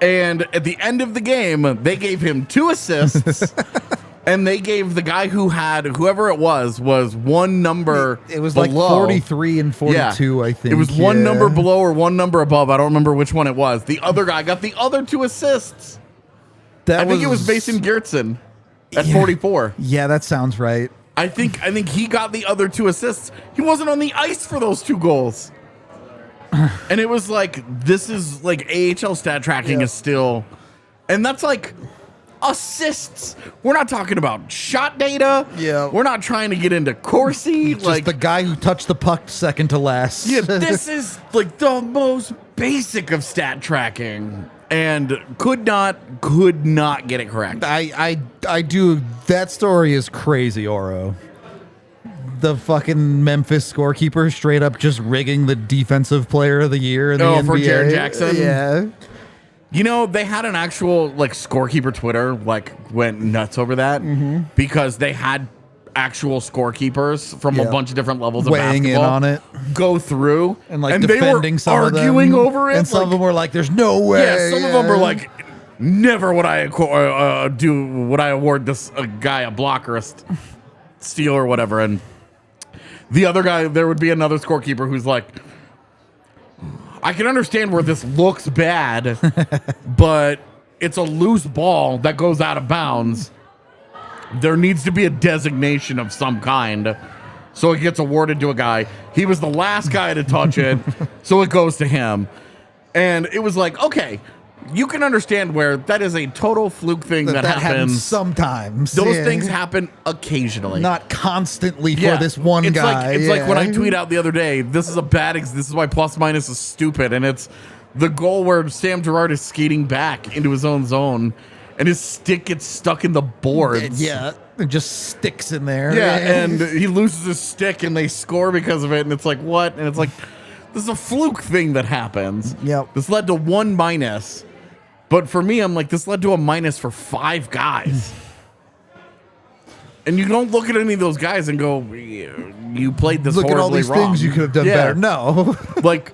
And at the end of the game, they gave him 2 assists. And they gave the guy who had, whoever it was one number It was below. like 43 and 42, I think. It was one number below or one number above. I don't remember which one it was. The other guy got the other 2 assists. I think it was Mason Geertsen at 44. Yeah, that sounds right. I think he got the other 2 assists. He wasn't on the ice for those 2 goals. And it was like, this is like AHL stat tracking is still, and that's like, assists. We're not talking about shot data. Yeah. We're not trying to get into Corsi. Just the guy who touched the puck second to last. Yeah, this is like the most basic of stat tracking, and could not get it correct. I do. That story is crazy, Oro. The fucking Memphis scorekeeper straight up just rigging the defensive player of the year in the NBA. For Jared Jackson? Yeah. You know, they had an actual like scorekeeper Twitter like went nuts over that because they had actual scorekeepers from a bunch of different levels of weighing in basketball on it go through and like they defending were some arguing of them, over it, and some of them were like, "There's no way." Yeah, some of them were like, "Never would I award this guy a block or a steal or whatever." And the other guy, there would be another scorekeeper who's like, I can understand where this looks bad, but it's a loose ball that goes out of bounds. There needs to be a designation of some kind, so it gets awarded to a guy. He was the last guy to touch it, so it goes to him. And it was like, okay, you can understand where that is a total fluke thing that happens sometimes. Those things happen occasionally, not constantly for this one guy. It's like when I tweet out the other day, this is a bad. This is why plus minus is stupid, and it's the goal where Sam Girard is skating back into his own zone, and his stick gets stuck in the boards. Yeah, it just sticks in there. Yeah, and he loses his stick, and they score because of it, and it's like what? And it's like this is a fluke thing that happens. Yep. This led to 1 minus. But for me, I'm like, this led to a minus for 5 guys. And you don't look at any of those guys and go, you played this look horribly at all these wrong. things you could have done better. No. Like,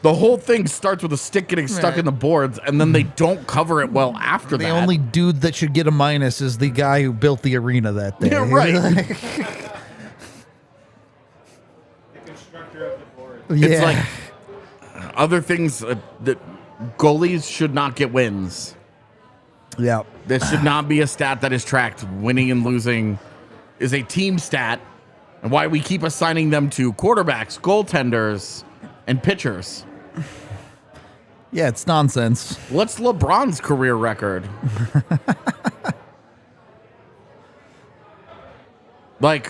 the whole thing starts with a stick getting stuck in the boards, and then they don't cover it well after that. The only dude that should get a minus is the guy who built the arena that day. Yeah, right. The constructor of the board. It's like other things that goalies should not get wins. Yeah. This should not be a stat that is tracked. Winning and losing is a team stat, and why we keep assigning them to quarterbacks, goaltenders, and pitchers. Yeah, it's nonsense. What's LeBron's career record? Like,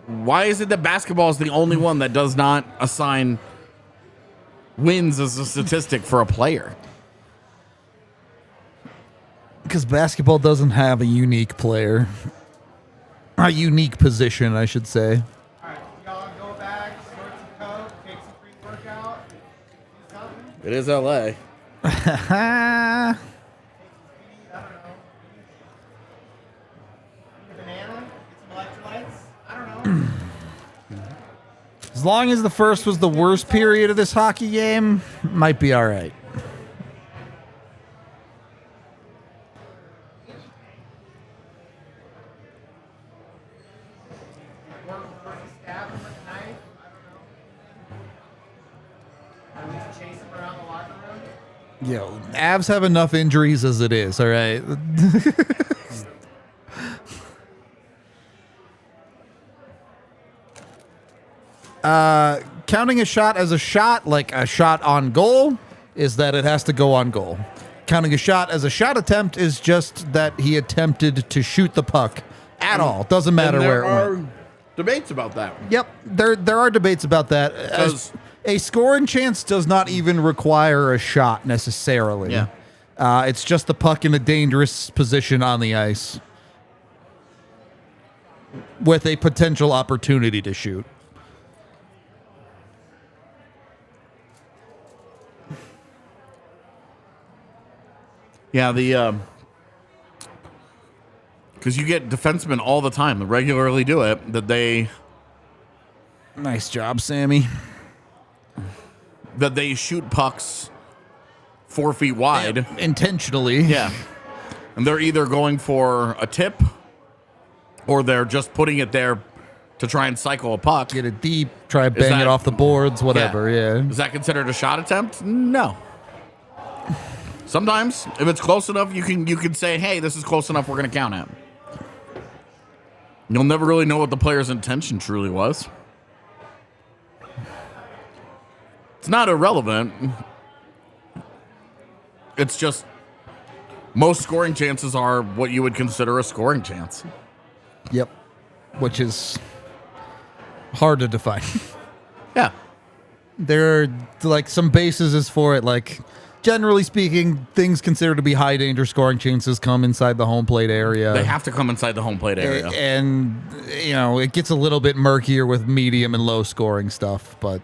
why is it that basketball is the only one that does not assign wins as a statistic for a player? Because basketball doesn't have a unique player. A unique position, I should say. All right, y'all go back, snort some coke, take some pre-workout, do something. It is LA. I don't know. Eat a banana, get some electrolytes. I don't know. As long as the first was the worst period of this hockey game, might be all right. Stab him with a knife. I don't know. At least chase him around the locker room. Yo, Avs have enough injuries as it is, all right? Counting a shot as a shot, like a shot on goal, is that it has to go on goal. Counting a shot as a shot attempt is just that he attempted to shoot the puck at all. Doesn't matter where it went. Debates about that. Yep, there are debates about that. A scoring chance does not even require a shot necessarily. Yeah. It's just the puck in a dangerous position on the ice with a potential opportunity to shoot. Yeah, because you get defensemen all the time that regularly do it, that they Nice job, Sammy. shoot pucks 4 feet wide. Intentionally. Yeah. And they're either going for a tip or they're just putting it there to try and cycle a puck. Get it deep, try bang that- it off the boards, whatever, yeah. Is that considered a shot attempt? No. Sometimes, if it's close enough, you can say, hey, this is close enough, we're going to count it. You'll never really know what the player's intention truly was. It's not irrelevant. It's just Most scoring chances are what you would consider a scoring chance. Yep. Which is hard to define. Yeah. There are like some bases for it. Like generally speaking, things considered to be high danger scoring chances come inside the home plate area. They have to come inside the home plate area. And you know, it gets a little bit murkier with medium and low scoring stuff, but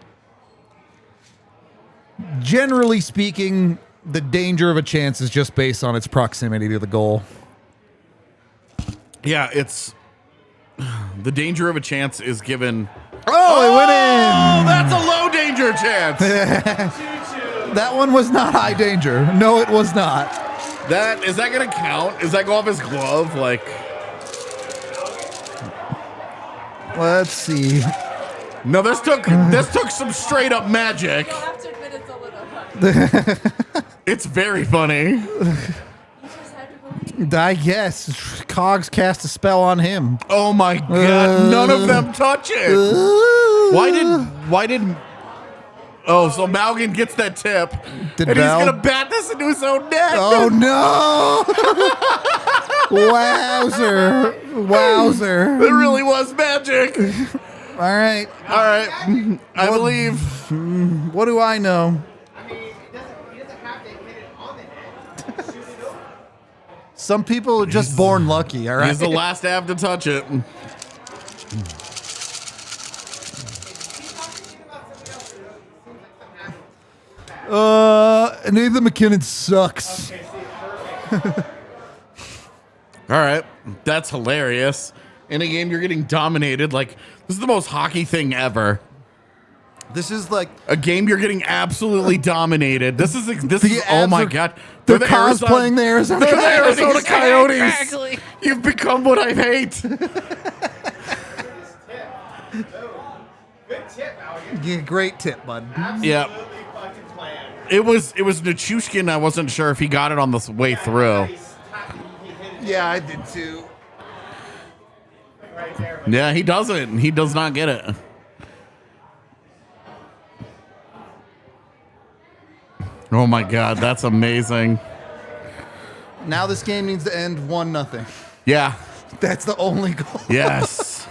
generally speaking, the danger of a chance is just based on its proximity to the goal. Yeah, it's the danger of a chance is given. Oh, it went in. That's a low danger chance. That one was not high danger. No, it was not. That is that gonna count? Is that go off his glove? Like, Let's see. no, this took some straight up magic. You'll have to admit it's a little funny. It's very funny. You just had to believe. I guess Cogs cast a spell on him. Oh my god, none of them touch it. Why did Oh, so Malgin gets that tip. Did and Val? he's gonna bat this into his own net. Oh no! Wowzer. It really was magic. All right. I believe. What do I know? I mean, he doesn't have to hit it on the net. Just shoot it over. Some people are just born lucky, all right? He's the last Av to touch it. Nathan McKinnon sucks. All right. That's hilarious. In a game, you're getting dominated. Like, this is the most hockey thing ever. This is like A game you're getting absolutely dominated. This is oh my god. they're cosplaying the Arizona They're the Arizona Coyotes. Exactly. You've become what I hate. Good tip, Malgin. Yeah, great tip, bud. Yeah. Absolutely fucking planned. It was Nichushkin. I wasn't sure if he got it on the way through. Nice. He hit it Yeah, I did too. right there. Yeah, he doesn't. He does not get it. Oh my god, that's amazing. Now this game needs to end 1-0. Yeah. That's the only goal. Yes.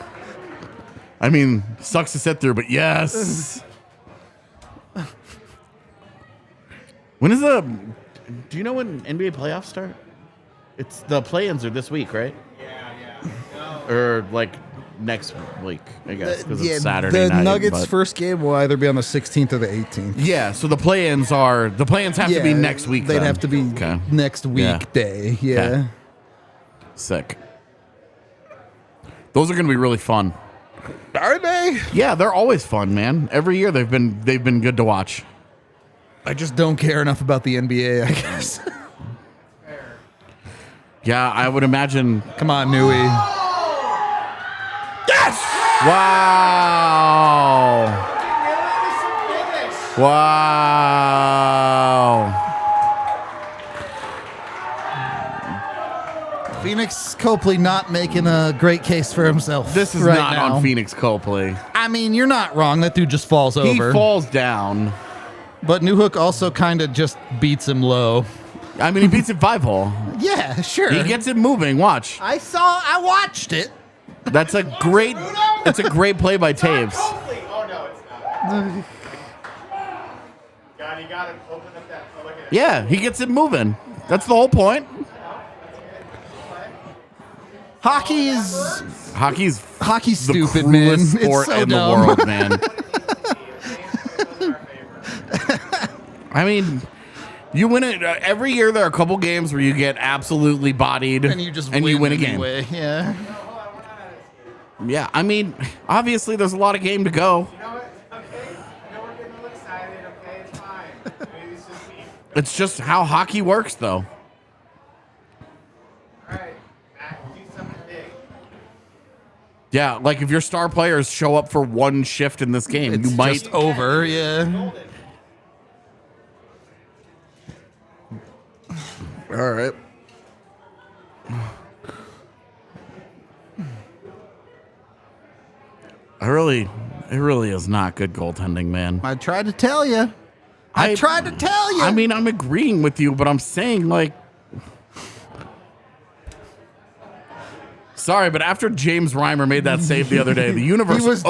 I mean, sucks to sit through, but yes. When is the? Do you know when NBA playoffs start? It's the play-ins are this week, right? Yeah. Or like next week, I guess, because it's Saturday the night. Nuggets' but- first game will either be on the 16th or the 18th. Yeah, so the play-ins have to be next week. They'd then. have to be Okay. next weekday. Yeah. Okay. Sick. Those are going to be really fun. Are they? Yeah, they're always fun, man. Every year they've been good to watch. I just don't care enough about the NBA, I guess. Yeah, I would imagine. Come on, Nui. Yes! Wow! Wow! Phoenix Copley not making a great case for himself. This is right not now. on Phoenix Copley. I mean, you're not wrong. That dude just falls He over. falls down. But Newhook also kind of just beats him low. I mean, he beats it 5-hole. Yeah, sure. He gets it moving. Watch. I watched it. That's a great. It's a great play by Taves. Copley. Oh no, it's not. God, you gotta open up that. Oh, look at it. Yeah, he gets it moving. That's the whole point. Hockey's stupid, the man. coolest sport It's so in dumb. the world, man. I mean, you win it every year. There are a couple games where you get absolutely bodied, And you just you win a game. anyway. Yeah. Yeah, I mean, obviously there's a lot of game to go. You know what? Okay. You know we're getting a little excited. Okay, it's fine. Maybe it's just me. It's just how hockey works, though. All right, Matt, do something big. Yeah, like if your star players show up for one shift in this game, It's you might. just over. Yeah. Golden. All right. It really is not good goaltending, man. I tried to tell you. I tried to tell you. I mean, I'm agreeing with you, but I'm saying like Sorry, but after James Reimer made that save the other day, the universe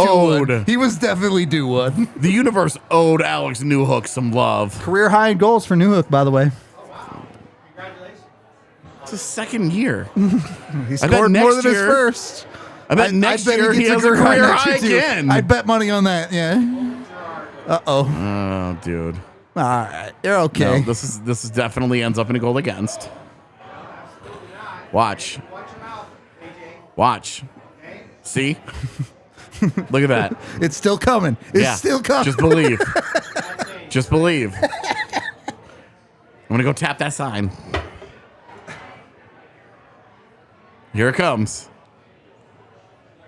He was definitely due one. the universe owed Alex Newhook some love. Career high in goals for Newhook, by the way. Congratulations. It's his second year. He scored more than his first. I bet next year he has a career career next high year, too. again. I'd bet money on that. Yeah. Uh-oh. Oh, dude. All right, you're okay. No, this is definitely ends up in a goal against. Watch. Watch. See? Look at that. It's still coming. It's still coming. Just believe. Just believe. I'm gonna go tap that sign. Here it comes.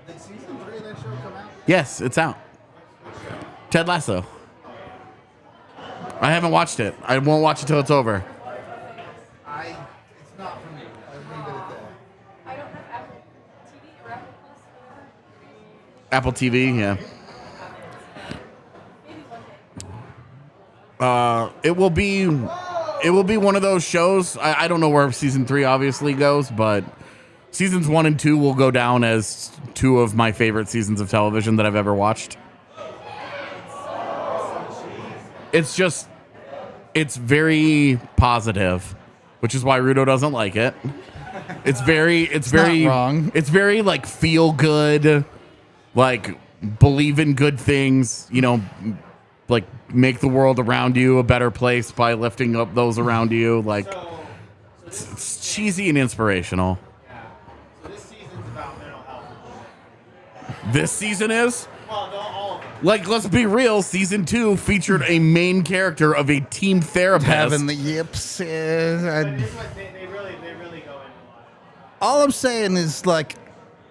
Did season 3 of that show come out? Yes, it's out. Ted Lasso. I haven't watched it. I won't watch it till it's over. It's not for me. I'll leave it at that. I don't have Apple TV or Apple Plus. Apple TV, yeah. It will be one of those shows. I don't know where season 3 obviously goes, but seasons 1 and 2 will go down as 2 of my favorite seasons of television that I've ever watched. It's very positive, which is why Rudo doesn't like it. It's very not wrong. It's very like feel good, like believe in good things, you know, like make the world around you a better place by lifting up those around you. Like it's cheesy and inspirational. So this season's about mental health. This season is? Well, no, all of them. Like, let's be real, season 2 featured a main character of a team therapist. Having the yips. But this one, they really go into a lot. All I'm saying is, like,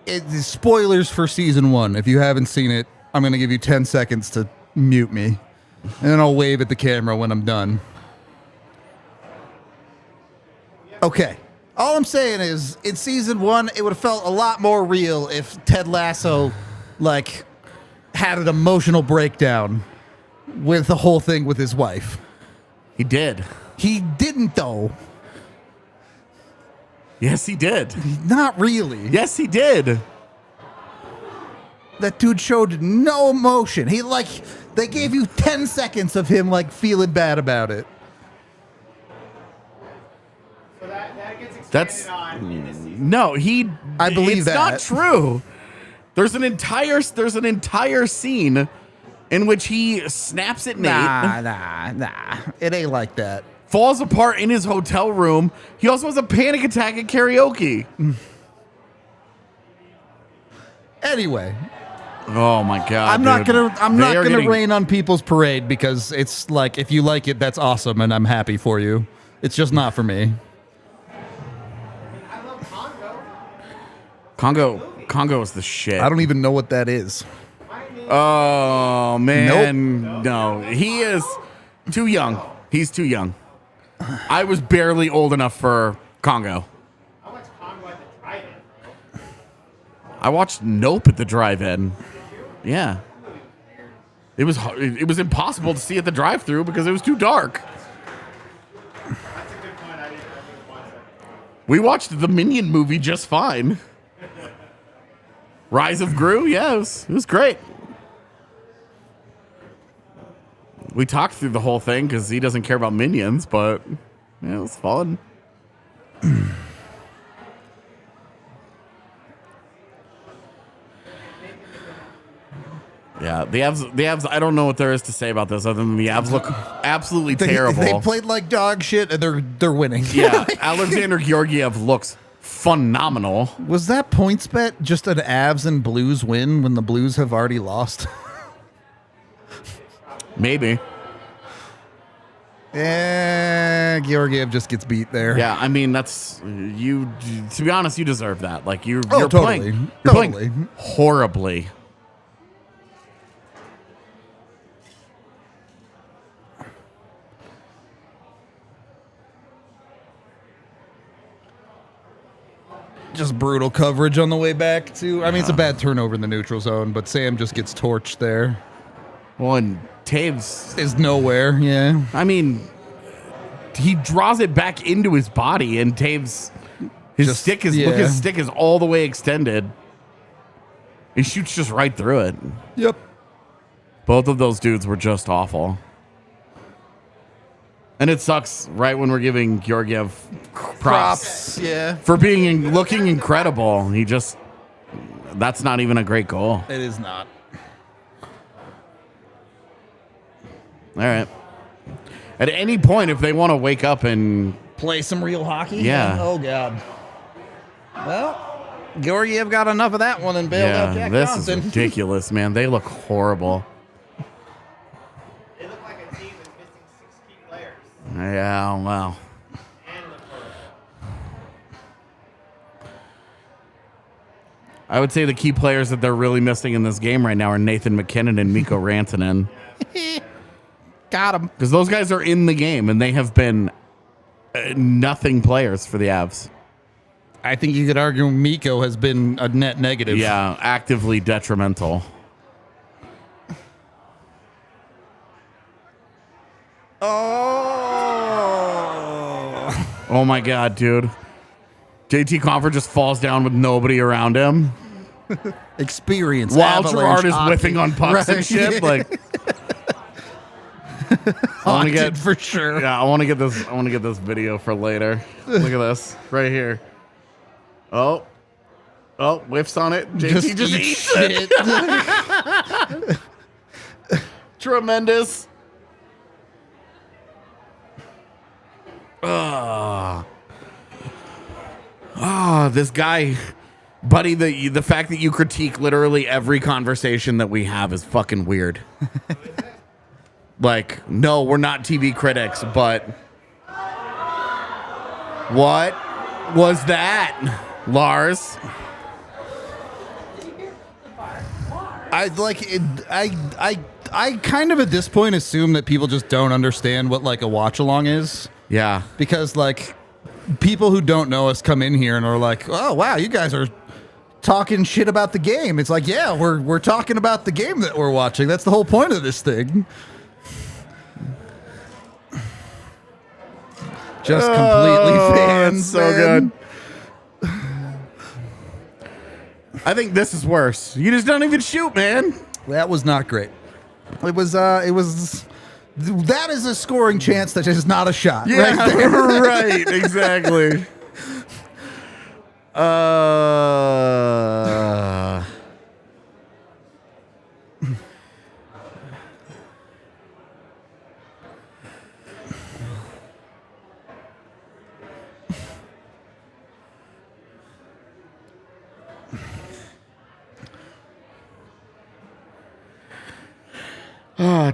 it's spoilers for season 1. If you haven't seen it, I'm going to give you 10 seconds to mute me. And then I'll wave at the camera when I'm done. Okay. All I'm saying is, in season 1, it would have felt a lot more real if Ted Lasso, like, had an emotional breakdown with the whole thing with his wife. He did. He didn't, though. Yes, he did. Not really. Yes, he did. That dude showed no emotion. They gave you 10 seconds of him, like, feeling bad about it. So that gets expanded That's on in this season. no. I believe it's that. not true. There's an entire scene in which he snaps at Nate, Nah. It ain't like that. falls apart in his hotel room. He also has a panic attack at karaoke. Anyway, Oh my god! I'm not dude. gonna rain on people's parade because it's like, if you like it, that's awesome, and I'm happy for you. It's just not for me. I love Congo. Congo is the shit. I don't even know what that is. Oh man, no, he is too young. He's too young. I was barely old enough for Congo. I watched Congo at the drive-in. I watched Nope at the drive-in. Yeah, it was impossible to see at the drive-thru because it was too dark. That's a good point. I didn't watch that. We watched the Minion movie just fine. Rise of Gru, yeah, it was great. We talked through the whole thing because he doesn't care about Minions, but yeah, it was fun. Yeah, the Avs. I don't know what there is to say about this other than the Avs look absolutely terrible. They played like dog shit, and they're winning. Yeah, Alexander Georgiev looks phenomenal. Was that points bet just an Avs and Blues win when the Blues have already lost? Maybe. Yeah, Georgiev just gets beat there. Yeah, I mean that's you. To be honest, you deserve that. Like you're totally. playing horribly. Just brutal coverage on the way back too. I mean, it's a bad turnover in the neutral zone, but Sam just gets torched there. Well, and Taves Is nowhere. Yeah. I mean, he draws it back into his body, and Taves His stick is look. His stick is all the way extended. He shoots just right through it. Yep. Both of those dudes were just awful. And it sucks right when we're giving Georgiev props Yeah. for being looking incredible. That's not even a great goal. It is not. All right. At any point, if they want to wake up and Play some real hockey? Yeah. Oh, God. Well, Georgiev got enough of that one and bailed out Jack this Johnson. is ridiculous, man. They look horrible. They look like a team that's missing 6 key players. Yeah, wow. And the first. I would say the key players that they're really missing in this game right now are Nathan McKinnon and Mikko Rantanen. Got him. Because those guys are in the game, and they have been nothing players for the Avs. I think you could argue Mikko has been a net negative. Yeah, actively detrimental. Oh my God, dude. JT Compher just falls down with nobody around him. Experience. While Avalanche Gerard is hockey. whiffing on pucks and shit. Like, I want to get for sure. Yeah, I want to get this. I want to get this video for later. Look at this right here. Oh, whiffs on it. JT just eats it. Tremendous. This guy, buddy. The fact that you critique literally every conversation that we have is fucking weird. Like, no, we're not TV critics, but what was that, Lars? I kind of at this point assume that people just don't understand what like a watch-along is. Yeah. Because like people who don't know us come in here and are like, oh wow, you guys are talking shit about the game. It's like, yeah, we're talking about the game that we're watching. That's the whole point of this thing. Just completely fans. So good. I think this is worse. You just don't even shoot, man. That was not great. It was that is a scoring chance that is not a shot. Yeah, Right there. right, exactly.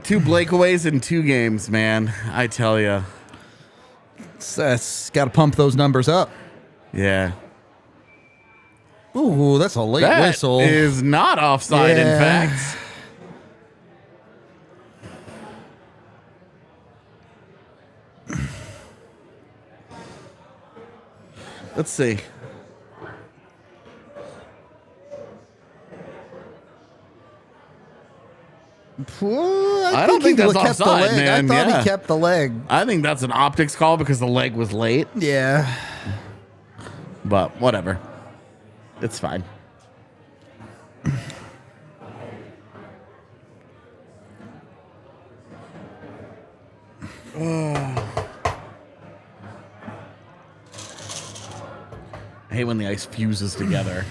Two breakaways in 2 games, man. I tell you. That's got to pump those numbers up. Yeah. Ooh, that's a late That whistle. is not offside, in Yeah. fact. Let's see. I don't think that's kept the offside, leg. man. I thought Yeah. he kept the leg. I think that's an optics call because the leg was late, Yeah. but whatever. It's fine. I hate when the ice fuses together.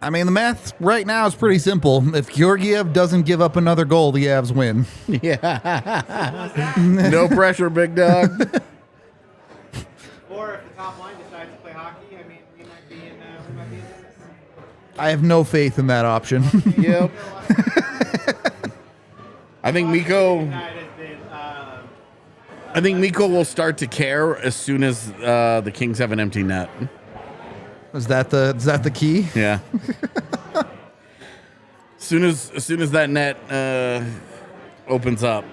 I mean, the math right now is pretty simple. If Georgiev doesn't give up another goal, the Avs win. No pressure, big dog. Or if the top line decides to play hockey, I mean, we might be in business. I have no faith in that option. Yep. I think Mikko. I think Mikko will start to care as soon as the Kings have an empty net. Is that the key? Yeah. As soon as that net opens up,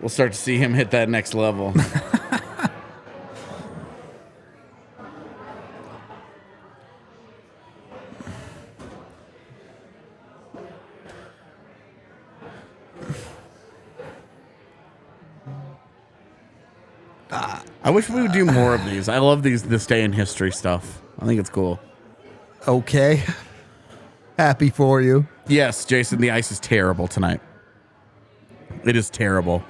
we'll start to see him hit that next level. I wish we would do more of these. I love this day in history stuff. I think it's cool. Okay. Happy for you. Yes, Jason, the ice is terrible tonight. It is terrible.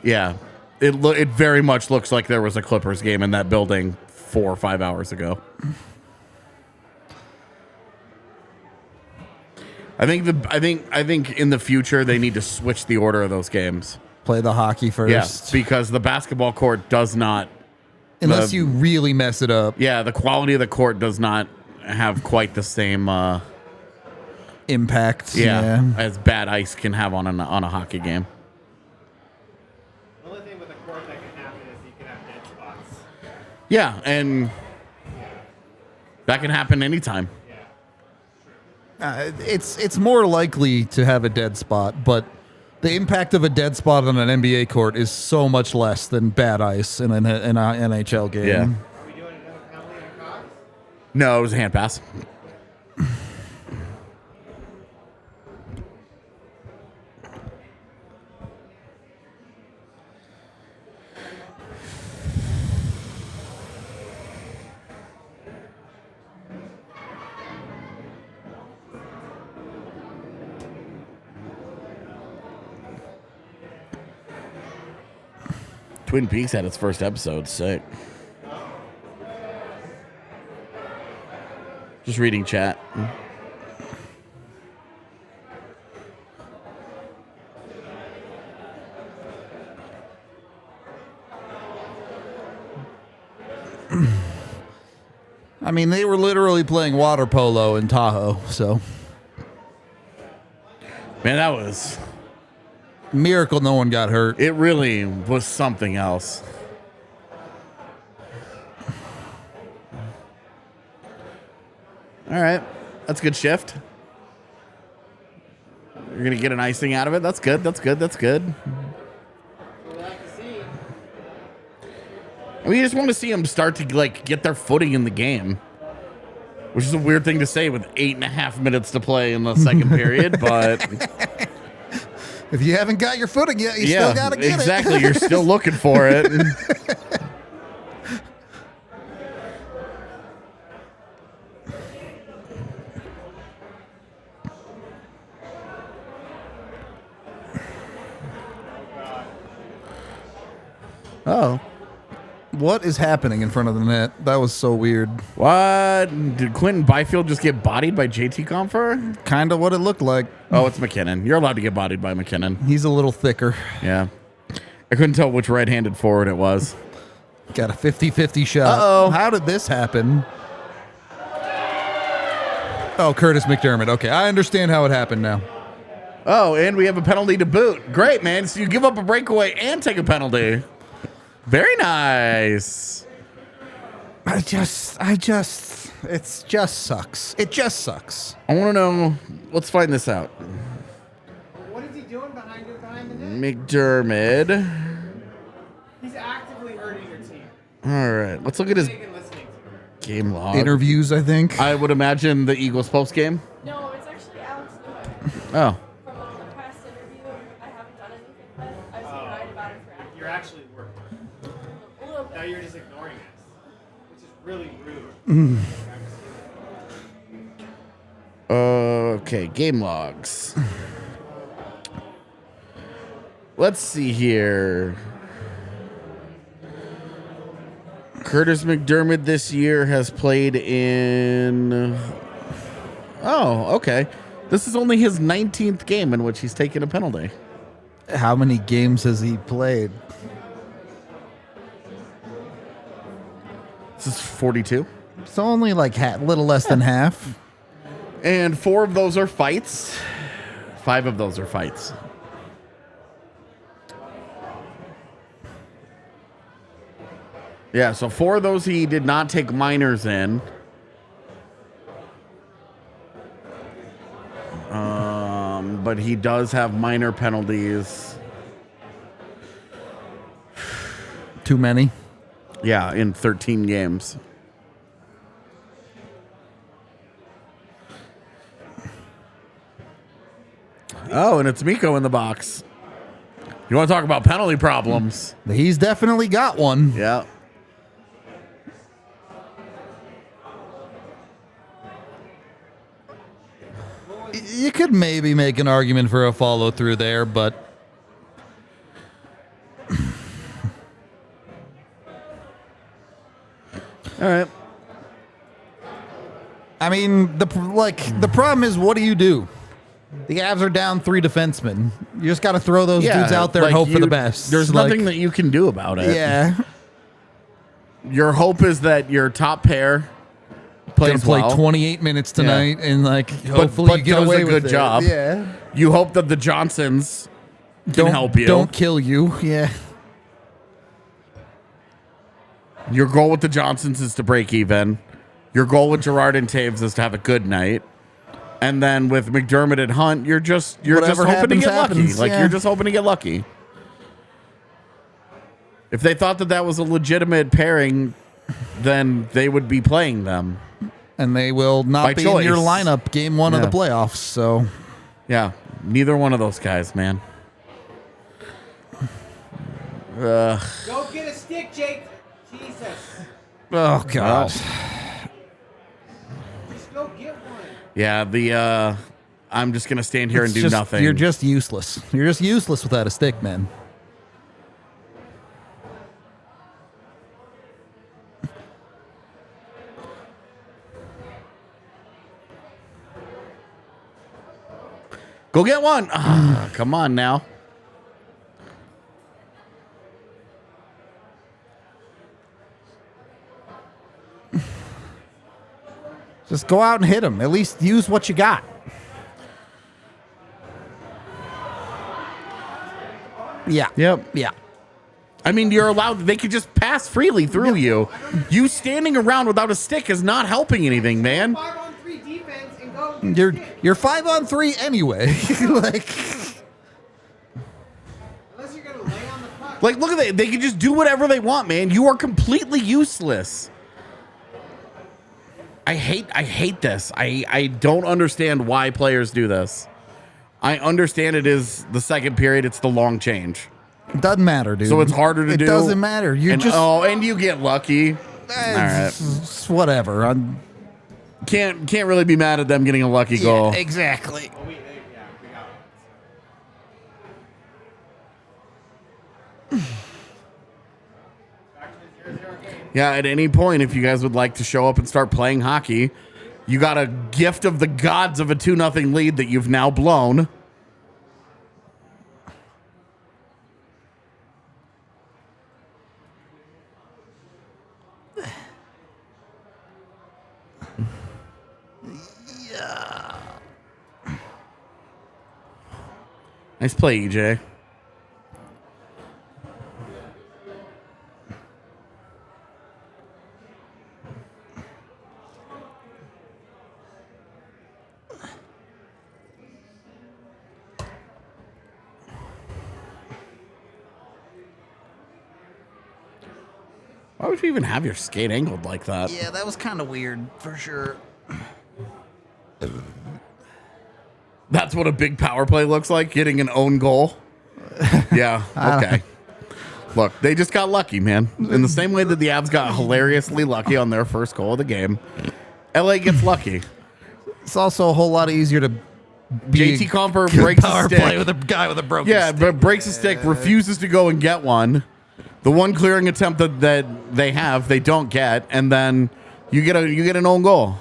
Yeah. It very much looks like there was a Clippers game in that building 4 or 5 hours ago. I think in the future they need to switch the order of those games. Play the hockey first. Yes, because the basketball court does not. Unless you really mess it up. Yeah, the quality of the court does not have quite the same impact. As bad ice can have on a hockey game. The only thing with a court that can happen is you can have dead spots. Yeah, and that can happen anytime. It's more likely to have a dead spot, but the impact of a dead spot on an NBA court is so much less than bad ice in an NHL game. Yeah. Are we doing another penalty in a Cox? No, it was a hand pass. Twin Peaks had its first episode. Sick. Just reading chat. I mean, they were literally playing water polo in Tahoe, so. Man, that was... Miracle no one got hurt. It really was something else. All right. That's a good shift. You're going to get an icing out of it. That's good. That's good. That's good. We'll have to see. I mean, you just want to see them start to get their footing in the game, which is a weird thing to say with 8.5 minutes to play in the second period, but... If you haven't got your footing yet, you still got to get exactly. it. You're still looking for it. Oh. What is happening in front of the net? That was so weird. What? Did Quentin Byfield just get bodied by JT Compher? Kind of what it looked like. Oh, it's McKinnon. You're allowed to get bodied by McKinnon. He's a little thicker. Yeah. I couldn't tell which right-handed forward it was. Got a 50-50 shot. Uh-oh. How did this happen? Oh, Curtis McDermott. Okay, I understand how it happened now. Oh, and we have a penalty to boot. Great, man. So you give up a breakaway and take a penalty. Very nice. It just sucks. It just sucks. I want to know. Let's find this out. What is he doing behind the net? McDermott. He's actively hurting your team. All right. Let's look at his Taking listening to him. game log. Interviews, I think. I would imagine the Eagles post game. No, it's actually Alex Newman. Oh. From the past interview, I haven't done anything with. I was gonna write about it for Active. You're actually working. A little Now bit. you're just ignoring us, which is really rude. Okay, game logs. Let's see here. Curtis McDermott this year has played in... Oh, okay. This is only his 19th game in which he's taken a penalty. How many games has he played? This is 42. It's only like little less than half. And 4 of those are fights. 5 of those are fights. Yeah, so 4 of those he did not take minors in. but he does have minor penalties. Too many. Yeah, in 13 games. Oh, and it's Miko in the box. You want to talk about penalty problems? He's definitely got one. Yeah. You could maybe make an argument for a follow through there, but All right. I mean, the problem is, what do you do? The Avs are down 3 defensemen. You just got to throw those dudes out there and hope for the best. There's nothing that you can do about it. Yeah. Your hope is that your top pair Gonna plays play well. 28 minutes tonight, and hopefully but you get does away a with good it. job. Yeah. You hope that the Johnsons can help you. Don't kill you. Yeah. Your goal with the Johnsons is to break even. Your goal with Gerard and Taves is to have a good night. And then with McDermott and Hunt, you're just Whatever hoping to happens, get lucky. happens, Like yeah. you're just hoping to get lucky. If they thought that was a legitimate pairing, then they would be playing them. And they will not By be choice. in your lineup game 1 of Yeah. the playoffs. So Yeah, neither one of those guys, man. Go get a stick, Jake. Jesus. oh god. Wow. Just go get one. Yeah, I'm just gonna stand here and It's do just- nothing. You're just useless. You're just useless without a stick, man. Go get one. Ah, come on now. Just go out and hit him. At least use what you got. Yeah. Yep. Yeah. I mean, you're allowed. They could just pass freely through you. You standing around without a stick is not helping anything, man. 5-on-3 defense and go get a stick. You're 5-on-3 anyway. like Unless you're gonna lay on the puck. Like, look at that. They can just do whatever they want, man. You are completely useless. I hate this. I don't understand why players do this. I understand it is the second period. It's the long change. doesn't matter, dude. So it's harder to do. It doesn't matter. You're and, just and you get lucky. it's whatever. Can't really be mad at them getting a lucky goal. Exactly. Oh, we got back to the 0-0 game. Yeah, at any point, if you guys would like to show up and start playing hockey, you got a gift of the gods of a 2-0 lead that you've now blown. Nice play, EJ. Why would you even have your skate angled like that? Yeah, that was kind of weird for sure. That's what a big power play looks like, getting an own goal. Yeah, okay. Look, they just got lucky, man. In the same way that the Avs got hilariously lucky on their first goal of the game, LA gets lucky. It's also a whole lot easier to be JT Comper good breaks power a stick. play with a guy with a broken Yeah, stick. but breaks a stick, refuses to go and get one. The one clearing attempt that they have, they don't get, and then you get an own goal.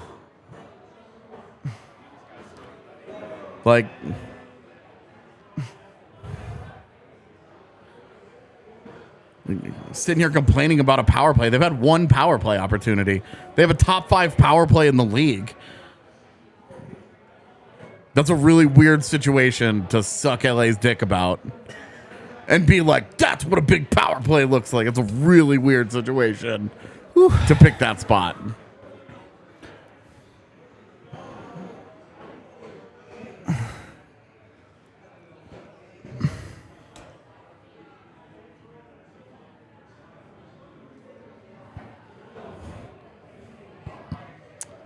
Like, sitting here complaining about a power play. They've had one power play opportunity. They have a top 5 power play in the league. That's a really weird situation to suck LA's dick about and be like, that's what a big power play looks like. It's a really weird situation to pick that spot.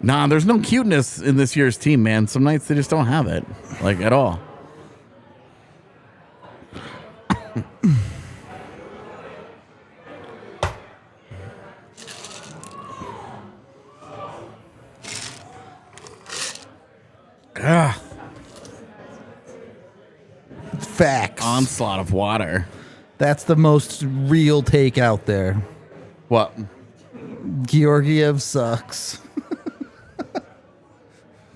Nah, there's no cuteness in this year's team, man. Some nights they just don't have it, like, at all. Facts. Onslaught of water. That's the most real take out there. What? Georgiev sucks.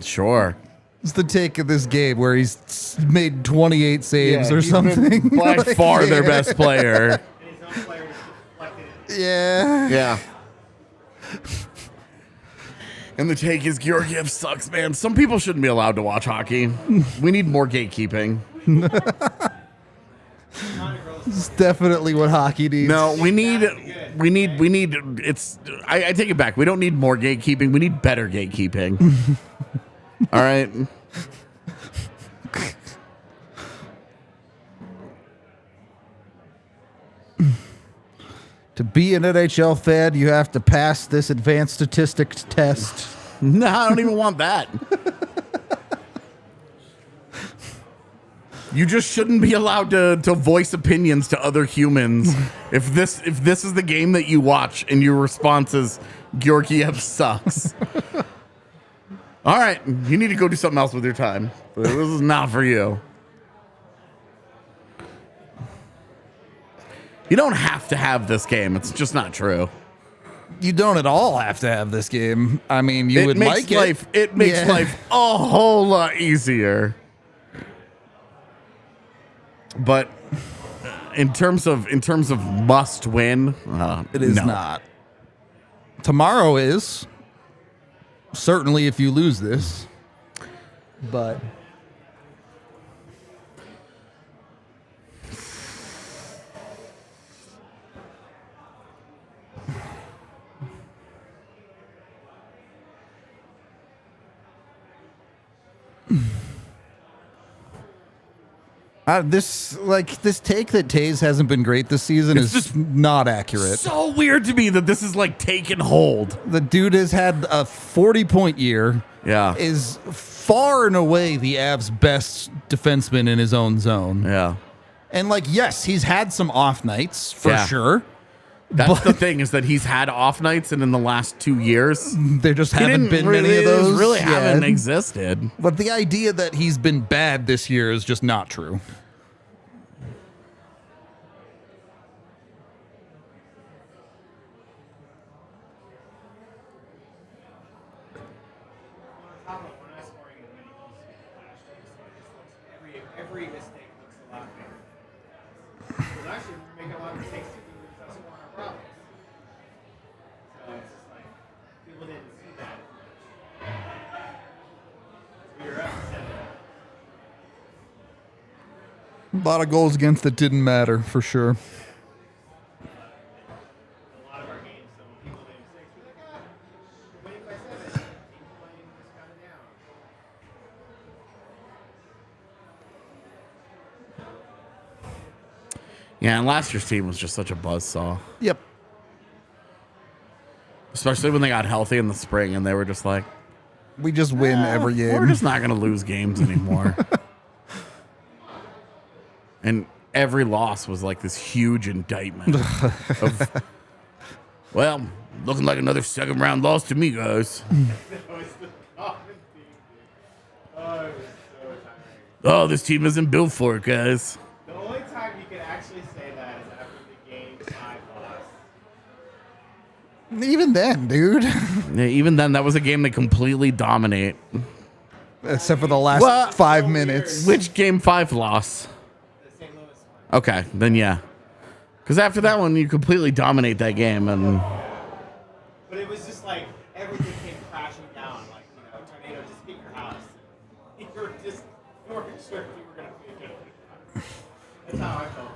Sure. It's the take of this game where he's made 28 saves or he's been something. by Like, far their yeah. best player. And his own players deflected it. Yeah. Yeah. And the take is Georgiev sucks, man. Some people shouldn't be allowed to watch hockey. We need more gatekeeping. It's definitely what hockey needs. No, we need, it's, I take it back. We don't need more gatekeeping. We need better gatekeeping. All right. To be an NHL fan, you have to pass this advanced statistics test. No, I don't even want that. You just shouldn't be allowed to voice opinions to other humans. If this is the game that you watch and your response is Georgiev sucks. All right, you need to go do something else with your time. This is not for you. You don't have to have this game. It's just not true. You don't at all have to have this game. I mean, you would like it. It makes Yeah. life a whole lot easier. But in terms of must win, It is no. not. Tomorrow is. Certainly if you lose this. But this take that Taze hasn't been great this season It's is just not accurate. So weird to me that this is like taken hold. The dude has had a 40-point year. Yeah. Is far and away the Avs' best defenseman in his own zone. Yeah. And like, yes, he's had some off nights for Yeah. sure. That's the thing, is that he's had off nights, and in the last 2 years, There just he haven't didn't been really, many of those. really Yeah. haven't existed. But the idea that he's been bad this year is just not true. We're not scoring as many goals as last year, so every mistake looks a lot bigger. Because last year we were making a lot of mistakes too. We were just scoring our problems. So it's just like people didn't see that. We were up 7. A lot of goals against that didn't matter for sure. A lot of our games, so when people made mistakes, we're like, we're winning by 7. Team's playing just kind of down. Yeah, and last year's team was just such a buzzsaw. Yep. Especially when they got healthy in the spring, and they were just like, We just win every game. we're just not going to lose games anymore. And every loss was like this huge indictment of, well, looking like another second round loss to me, guys. That was the common theme. Oh, it was so tiring. Oh, this team isn't built for it, guys. The only time you could actually say that is after the game 5 loss. Even then, dude. Yeah, even then, that was a game they completely dominate. Except for the last What? 5 minutes. Which game 5 loss? The St. Louis one. Okay, then yeah. Because after that one, you completely dominate that game, and But it was just like everything came crashing down. Like, tornado just hit your house. You weren't sure if you were going to be good. That's how I felt.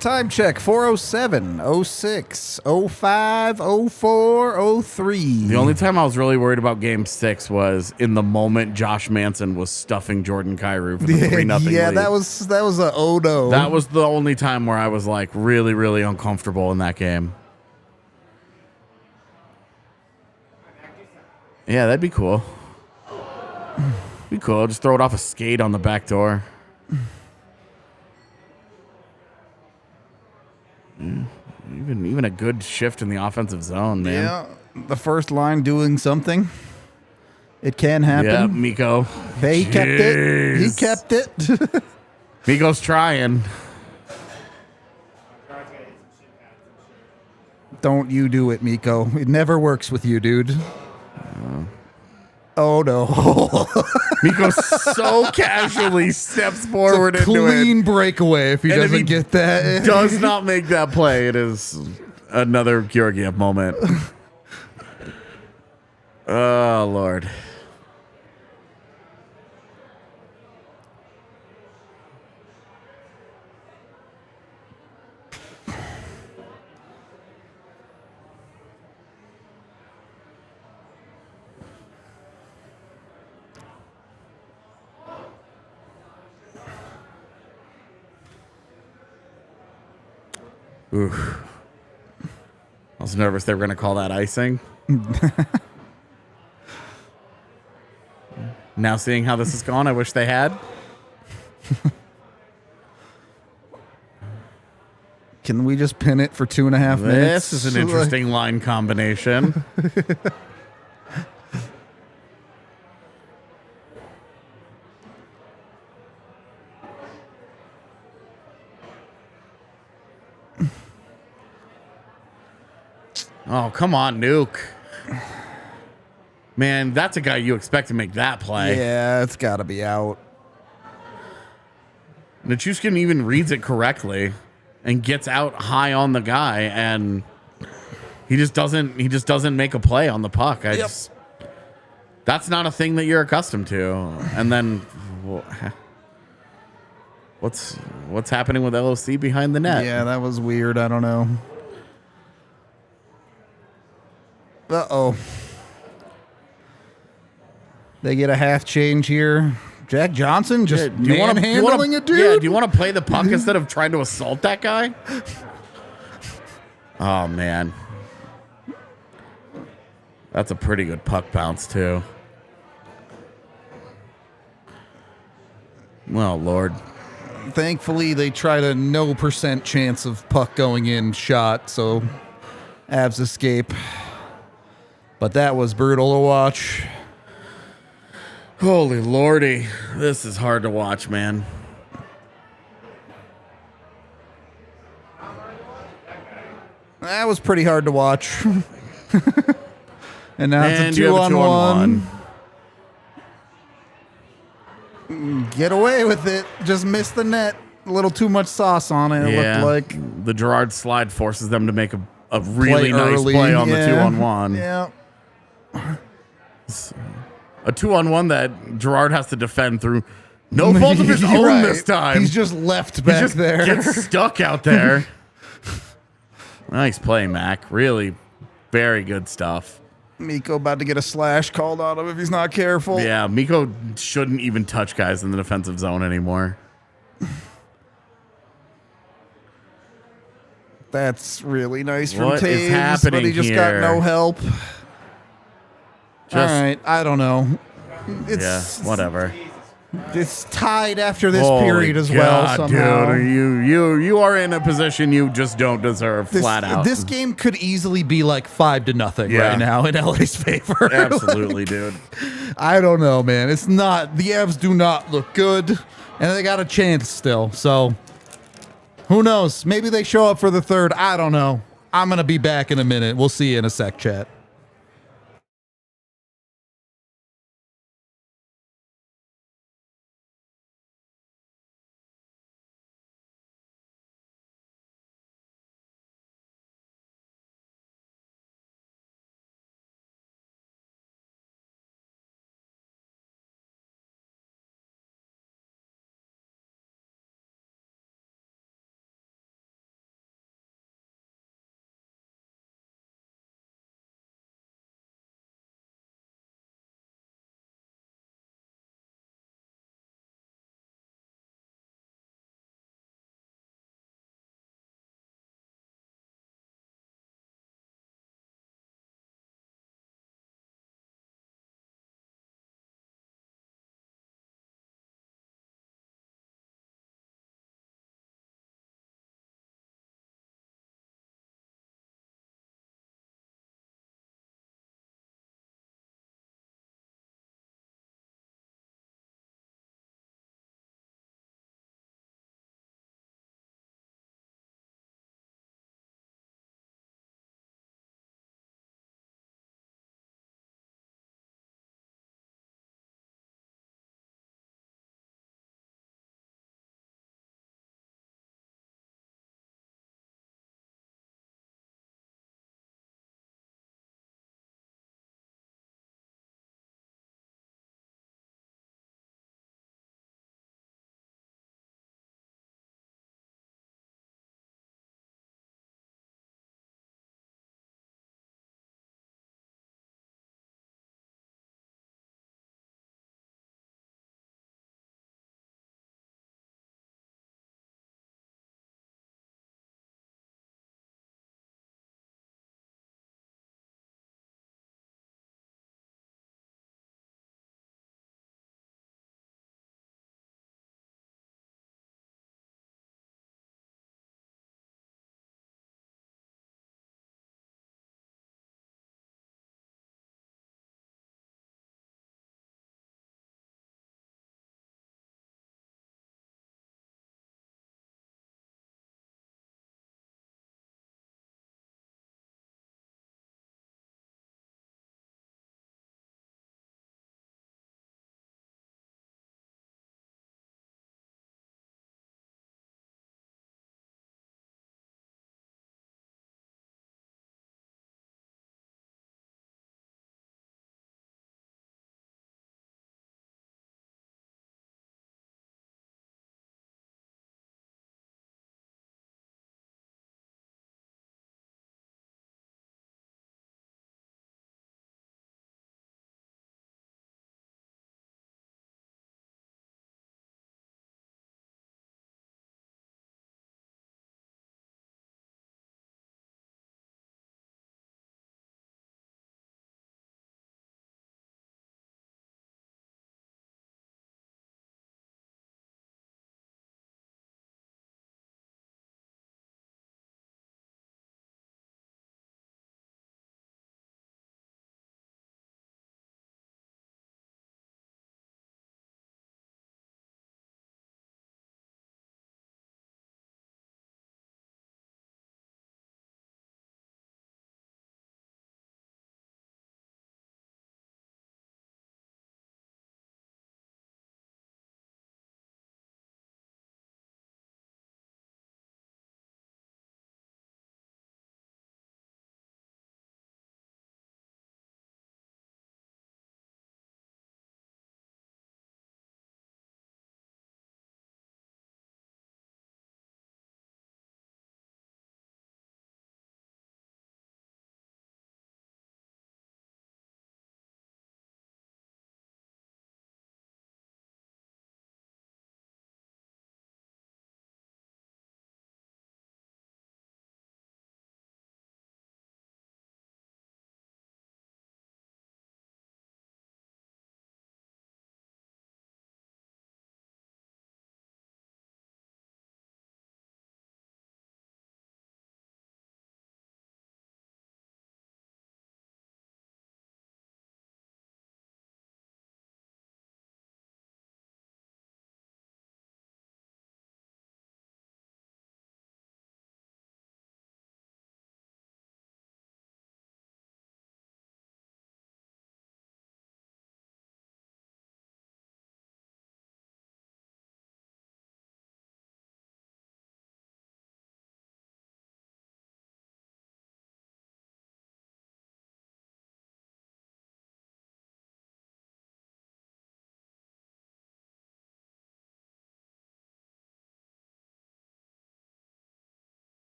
Time check 407, 06, 05, 04, 03. the only time I was really worried about Game 6 was in the moment Josh Manson was stuffing Jordan Kyrou for the 3-0 yeah, lead. that was a oh no. That was the only time where I was like really, really uncomfortable in that game. Yeah, that'd be cool. Be cool. Just throw it off a skate on the back door. Even a good shift in the offensive zone, man. Yeah, the first line doing something. It can happen. Yeah, Miko. Hey, he kept it. He Jeez. kept it. Miko's trying. Don't you do it, Miko. It never works with you, dude. Oh, no. Miko so casually steps forward It's a into it. clean breakaway if he And if doesn't he get that. Does not make that play. It is another Georgiev moment. Oh, Lord. Oof. I was nervous they were going to call that icing. Now seeing how this has gone, I wish they had. Can we just pin it for 2.5 minutes? This is an interesting line combination. Oh, come on, Nuke. Man, that's a guy you expect to make that play. Yeah, it's got to be out. Nichushkin even reads it correctly and gets out high on the guy, and he just doesn't make a play on the puck. That's not a thing that you're accustomed to. And then what's happening with LOC behind the net? Yeah, that was weird. I don't know. Uh-oh. They get a half change here. Jack Johnson just manhandling a dude? Yeah, do you want to play the puck instead of trying to assault that guy? Oh, man. That's a pretty good puck bounce, too. Well, Lord. Thankfully, they tried a no % chance of puck going in shot, so Avs escape. But that was brutal to watch. Holy Lordy. This is hard to watch, man. That was pretty hard to watch. And now And it's a you have a 2-on-1. 2-on-1. Get away with it. Just missed the net. A little too much sauce on it, it looked like. The Gerard slide forces them to make a really nice early. play on the Yeah. 2-on-1. Yeah. A 2-on-1 that Gerard has to defend through no fault of his own Right. this time. He's just left back just there. gets stuck out there. Nice play, Mac. Really very good stuff. Miko about to get a slash called on him if he's not careful. Yeah, Miko shouldn't even touch guys in the defensive zone anymore. That's really nice from What is Taves, happening but he just here? got no help. All right, I don't know. Yeah, whatever. It's tied after this Holy period as well God, somehow. Dude, you are in a position you just don't deserve, flat out. This game could easily be like 5-0 Yeah. right now in LA's favor. Absolutely, dude. I don't know, man. It's not. The Avs do not look good, and they got a chance still. So who knows? Maybe they show up for the third. I don't know. I'm gonna be back in a minute. We'll see you in a sec, chat.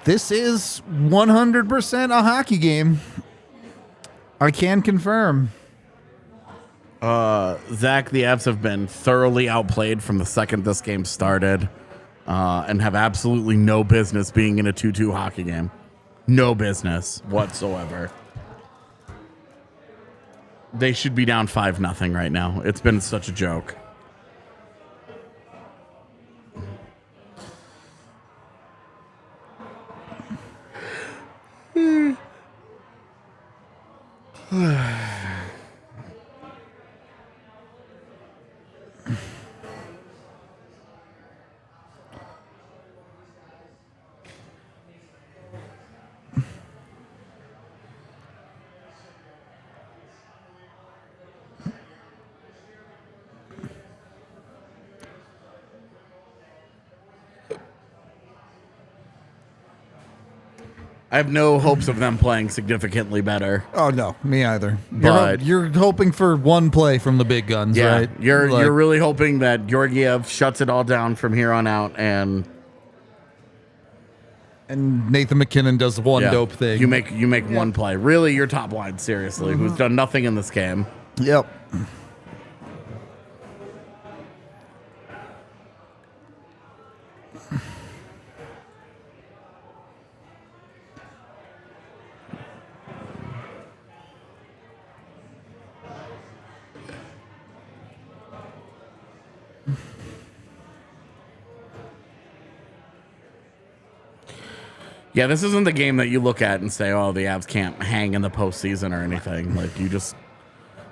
This is 100% a hockey game. I can confirm. Zach, the Avs have been thoroughly outplayed from the second this game started, and have absolutely no business being in a 2-2 hockey game. No business whatsoever. They should be down 5-0 right now. It's been such a joke. I have no hopes of them playing significantly better. Oh, no, me either. But- You're hoping for one play from the big guns, Yeah, right? you're really hoping that Georgiev shuts it all down from here on out, and Nathan McKinnon does one yeah, dope thing. You make one play. Really, your top line, seriously, who's done nothing in this game. Yep. Yeah, this isn't the game that you look at and say, "Oh, the Avs can't hang in the postseason or anything." Like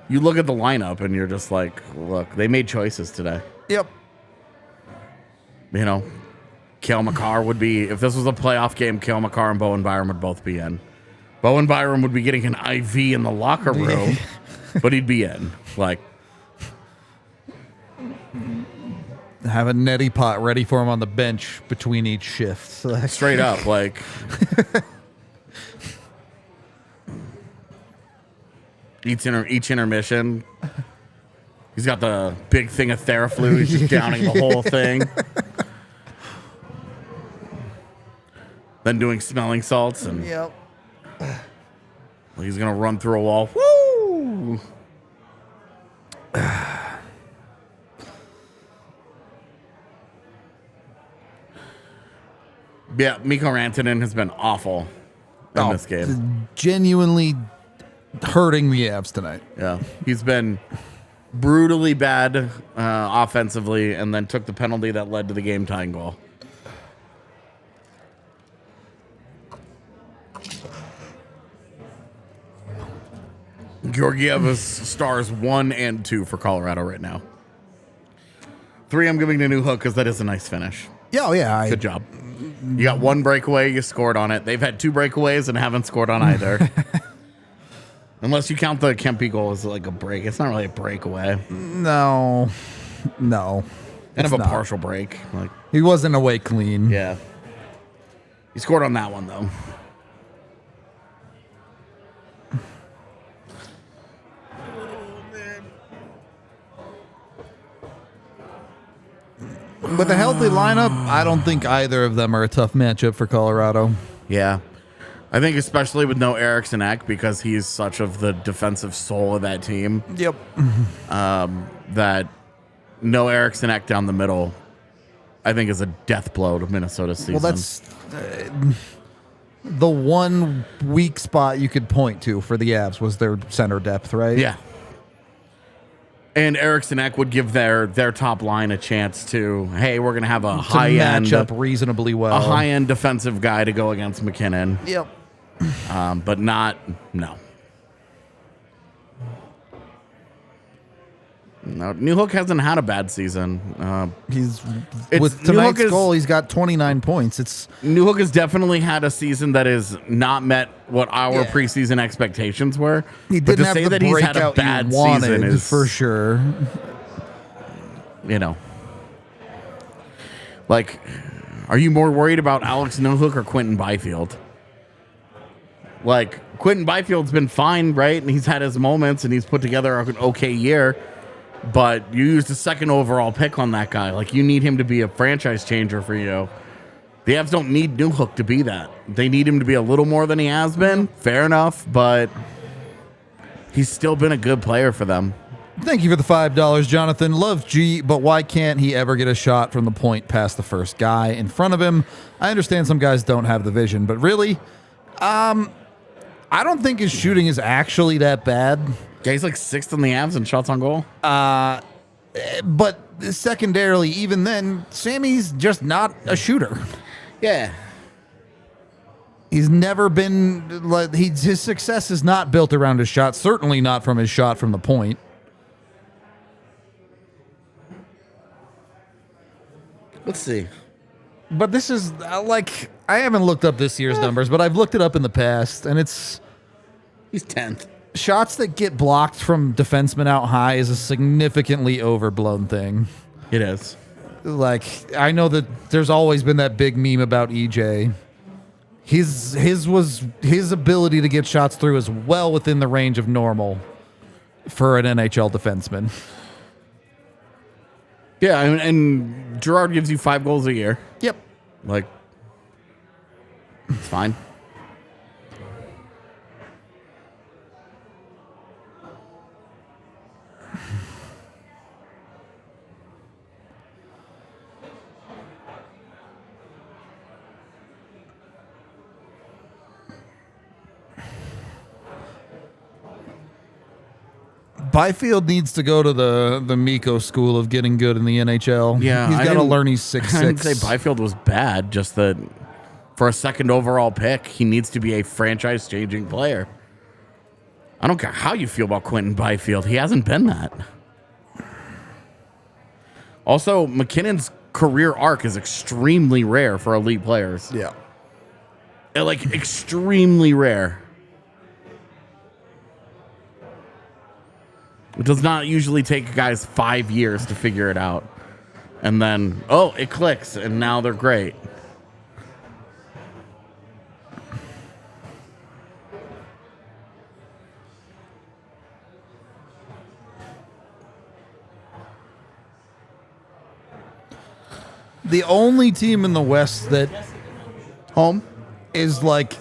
you look at the lineup and you're just like, "Look, they made choices today." Yep. You know, Cale Makar would be, if this was a playoff game, Cale Makar and Bowen Byram would both be in. Bowen Byram would be getting an IV in the locker room, but he'd be in. Like, Have a neti pot ready for him on the bench between each shift. So that's straight up, like. Each intermission, he's got the big thing of Theraflu. He's just downing the whole thing. Then doing smelling salts, and Yep. he's gonna run through a wall. Woo! Yeah, Mikko Rantanen has been awful in this game. Genuinely hurting the Avs tonight. Yeah, he's been brutally bad offensively, and then took the penalty that led to the game-tying goal. Georgiev is stars 1 and 2 for Colorado right now. 3 I'm giving to New Hook because that is a nice finish. Yeah, oh yeah. Good job. You got 1 breakaway, you scored on it. They've had 2 breakaways and haven't scored on either. Unless you count the Kempe goal as like a break. It's not really a breakaway. No. Kind it's of a not. partial break. Like, He wasn't away clean. yeah. He scored on that one, though. With a healthy lineup, I don't think either of them are a tough matchup for Colorado. Yeah. I think especially with no Eriksson Ek, because he's such of the defensive soul of that team, Yep. that no Eriksson Ek down the middle, I think, is a death blow to Minnesota's season. Well, that's the one weak spot you could point to for the Avs was their center depth, right? Yeah. And Eriksson Ek would give their top line a chance to, hey, we're going to have a high-end, match up reasonably well. a high-end defensive guy to go against McKinnon. Yep. But not, no. No, New Hook hasn't had a bad season. He's It's- with New Hook tonight's is- goal, he's got 29 points. It's New Hook has definitely had a season that has not met what our Yeah. preseason expectations were. he But didn't to have say the that he's had a breakout bad you wanted season is, for sure. you know, like, are you more worried about Alex Newhook or Quentin Byfield? Like, Quentin Byfield's been fine, right? And he's had his moments, and he's put together an okay year. But you used a second overall pick on that guy. Like, you need him to be a franchise changer for you. The Avs don't need Newhook to be that. They need him to be a little more than he has been. Fair enough, but he's still been a good player for them. Thank you for the $5, Jonathan. Love G, but why can't he ever get a shot from the point past the first guy in front of him? I understand some guys don't have the vision, but really, I don't think his shooting is actually that bad. Yeah, he's like 6th in the Avs in shots on goal. But secondarily, even then, Sammy's just not a shooter. Yeah. He's never been like his success is not built around his shot. Certainly not from his shot from the point. Let's see. But this is like I haven't looked up this year's numbers, but I've looked it up in the past, and it's He's 10th. shots that get blocked from defensemen out high is a significantly overblown thing. It is. Like, I know that there's always been that big meme about EJ. His ability to get shots through is well within the range of normal for an NHL defenseman. Yeah, and Gerard gives you 5 goals a year. Yep. Like, it's fine. Byfield needs to go to the Miko school of getting good in the NHL. Yeah, he's I got to didn't- learn he's 6'6". I didn't say Byfield was bad, just that for a second overall pick, he needs to be a franchise-changing player. I don't care how you feel about Quentin Byfield. He hasn't been that. Also, McKinnon's career arc is extremely rare for elite players. Yeah. Like, extremely rare. It does not usually take guys 5 years to figure it out. And then, oh, it clicks, and now they're great. The only team in the West that Home? is like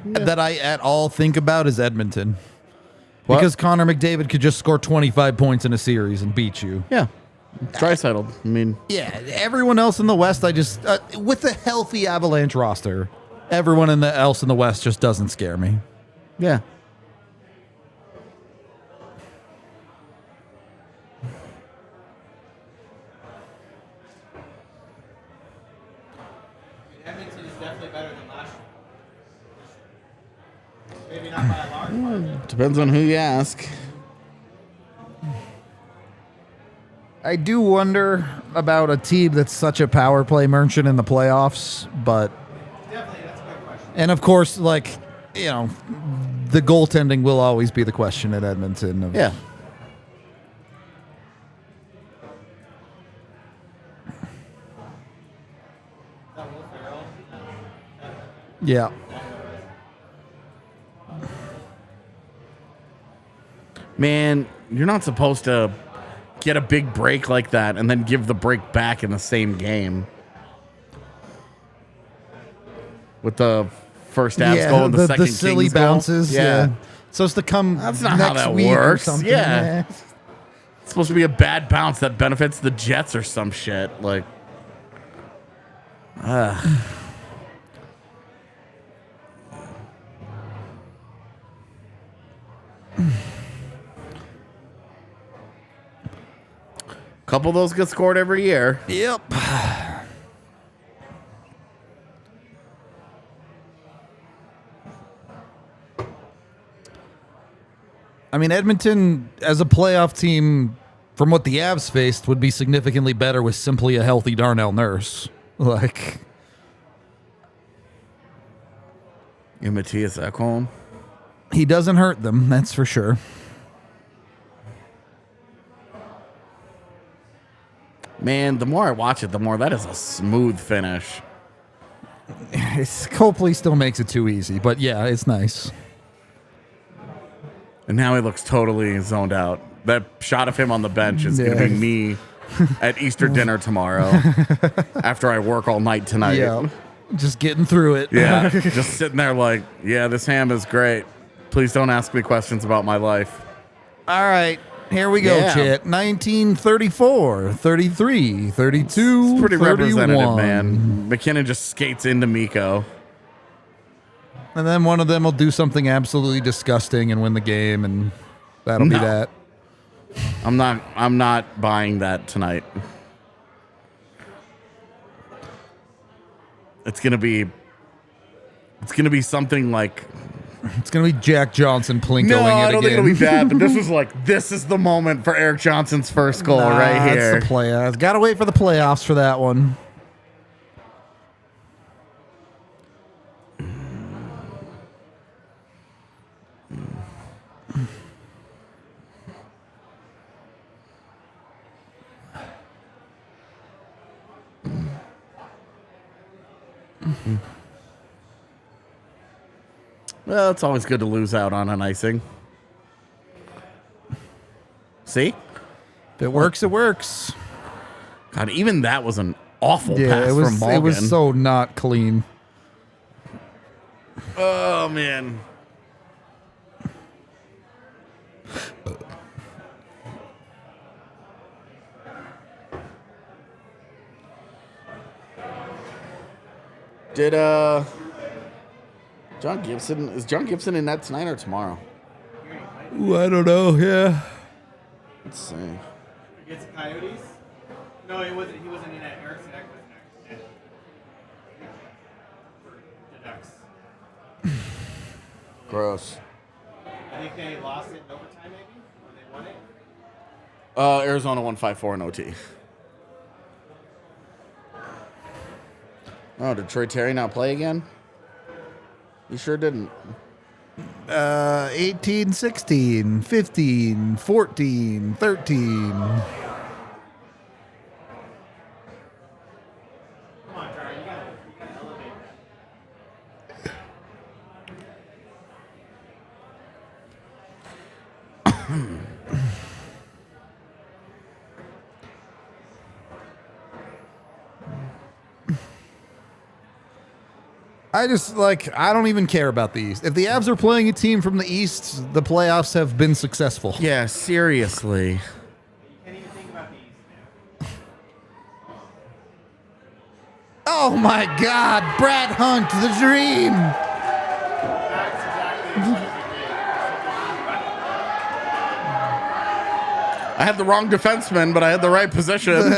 that I at all think about is Edmonton. Because Connor McDavid could just score 25 points in a series and beat you. Yeah. Dry-settled. I mean, Yeah, everyone else in the West, I just with a healthy Avalanche roster, everyone else in the West just doesn't scare me. yeah. Edmonton is definitely better than last year. Maybe not by a large margin. Depends on who you ask. I do wonder about a team that's such a power play merchant in the playoffs, but Definitely, that's a good question. and of course, like, you know, the goaltending will always be the question at Edmonton. Yeah. Is that Will Ferrell? Yeah. Man, you're not supposed to get a big break like that and then give the break back in the same game. With the first Avs goal and the second silly Kings goal. bounces. Yeah. Supposed to come That's not how next that week or works. something. Yeah. It's supposed to be a bad bounce that benefits the Jets or some shit. Like, couple of those get scored every year. Yep. I mean, Edmonton, as a playoff team, from what the Avs faced, would be significantly better with simply a healthy Darnell Nurse. Like, And Matthias Ekholm. he doesn't hurt them, that's for sure. Man, the more I watch it, the more that is a smooth finish. Copley still makes it too easy, but yeah, it's nice. And now he looks totally zoned out. That shot of him on the bench is going to be me at Easter dinner tomorrow after I work all night tonight. Yeah. Just getting through it. Yeah. Just sitting there like, yeah, this ham is great. Please don't ask me questions about my life. All right. Here we go, Yeah. Chet. 1934, 33, 32, It's pretty 31. representative, man. McKinnon just skates into Mikko. And then one of them will do something absolutely disgusting and win the game, and that'll be No. that. I'm not buying that tonight. It's gonna be something like It's going to be Jack Johnson plinkoing no, it I don't think again. it'll be bad, but this is the moment for Eric Johnson's first goal right here. That's the playoffs. Got to wait for the playoffs for that one. Well, it's always good to lose out on an icing. See? If it works, it works. God, even that was an awful Yeah, pass from Morgan. it was so not clean. Oh, man. Did John Gibson in that tonight or tomorrow? Ooh, I don't know. Yeah. Let's see. Against the Coyotes? No, he wasn't in that. Eric Sedek was next. For the Ducks. Gross. I think they lost it in overtime, maybe? Or they won it? Arizona 154 in OT. Oh, did Troy Terry not play again? He sure didn't. 18, 16, 15, 14, 13. Come on, Tara, you gotta elevate that. I don't even care about the East. If the Avs are playing a team from the East, the playoffs have been successful. Yeah, seriously. You can't even think about these, man. Oh my God, Brad Hunt, the dream. That's exactly what I had the wrong defenseman, but I had the right position.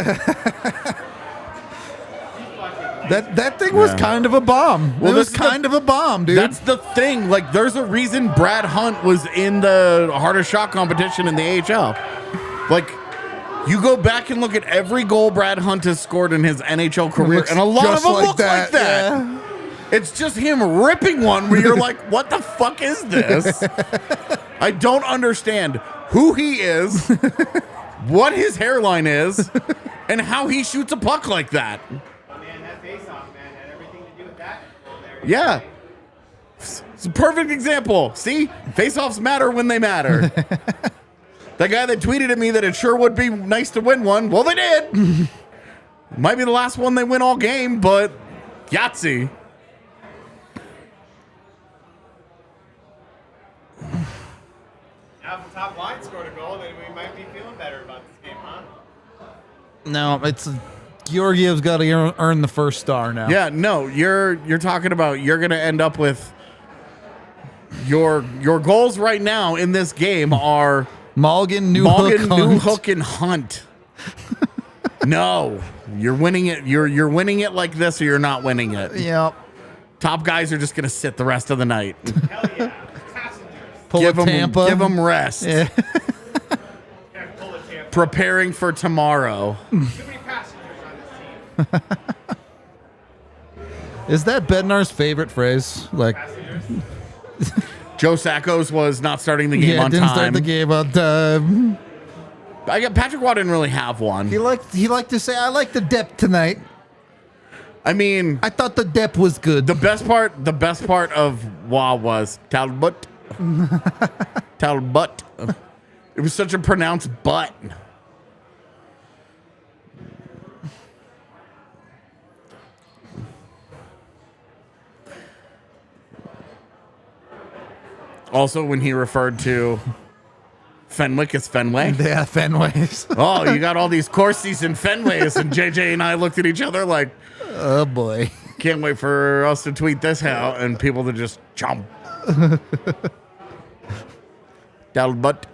That thing was kind of a bomb. Well, it was this is the- kind of a bomb, dude. That's the thing. Like, there's a reason Brad Hunt was in the hardest shot competition in the AHL. Like, you go back and look at every goal Brad Hunt has scored in his NHL career, looks and a lot of just them like look like that, that. yeah. It's just him ripping one where you're like, what the fuck is this? I don't understand who he is, what his hairline is, and how he shoots a puck like that. Man, that face-off, man, had everything to do with that. There. Yeah. It's a perfect example. See? Face-offs matter when they matter. That guy that tweeted at me that it sure would be nice to win one. Well, they did. Might be the last one they win all game, but Yahtzee. Now, if the top line scored a goal, then we might be feeling better about this game, huh? No, it's Georgiev's got to earn the first star now. Yeah, no, you're talking about you're going to end up with your goals right now in this game are Mulligan, Newhook, and Hunt. No, you're winning it. You're winning it like this, or you're not winning it. Yep. Top guys are just going to sit the rest of the night. Hell yeah. Passengers. Pull give a Tampa. Give them rest. Yeah. Yeah, pull a Tampa. Preparing for tomorrow. Too many passengers on this team. Is that Bednar's favorite phrase? Like, Passengers. Joe Sackos was not starting the game yeah, on didn't time. start the game on time. I got Patrick Waugh didn't really have one. He liked to say, "I like the depth tonight. I mean, I thought the depth was good." the best part of Waugh was Talbot. Talbot. It was such a pronounced butt. Also, when he referred to Fenwick as Fenway. Yeah, Fenways. Oh, you got all these Corsies and Fenways. And JJ and I looked at each other like, Oh, boy. can't wait for us to tweet this out and people to just chomp. Talbot.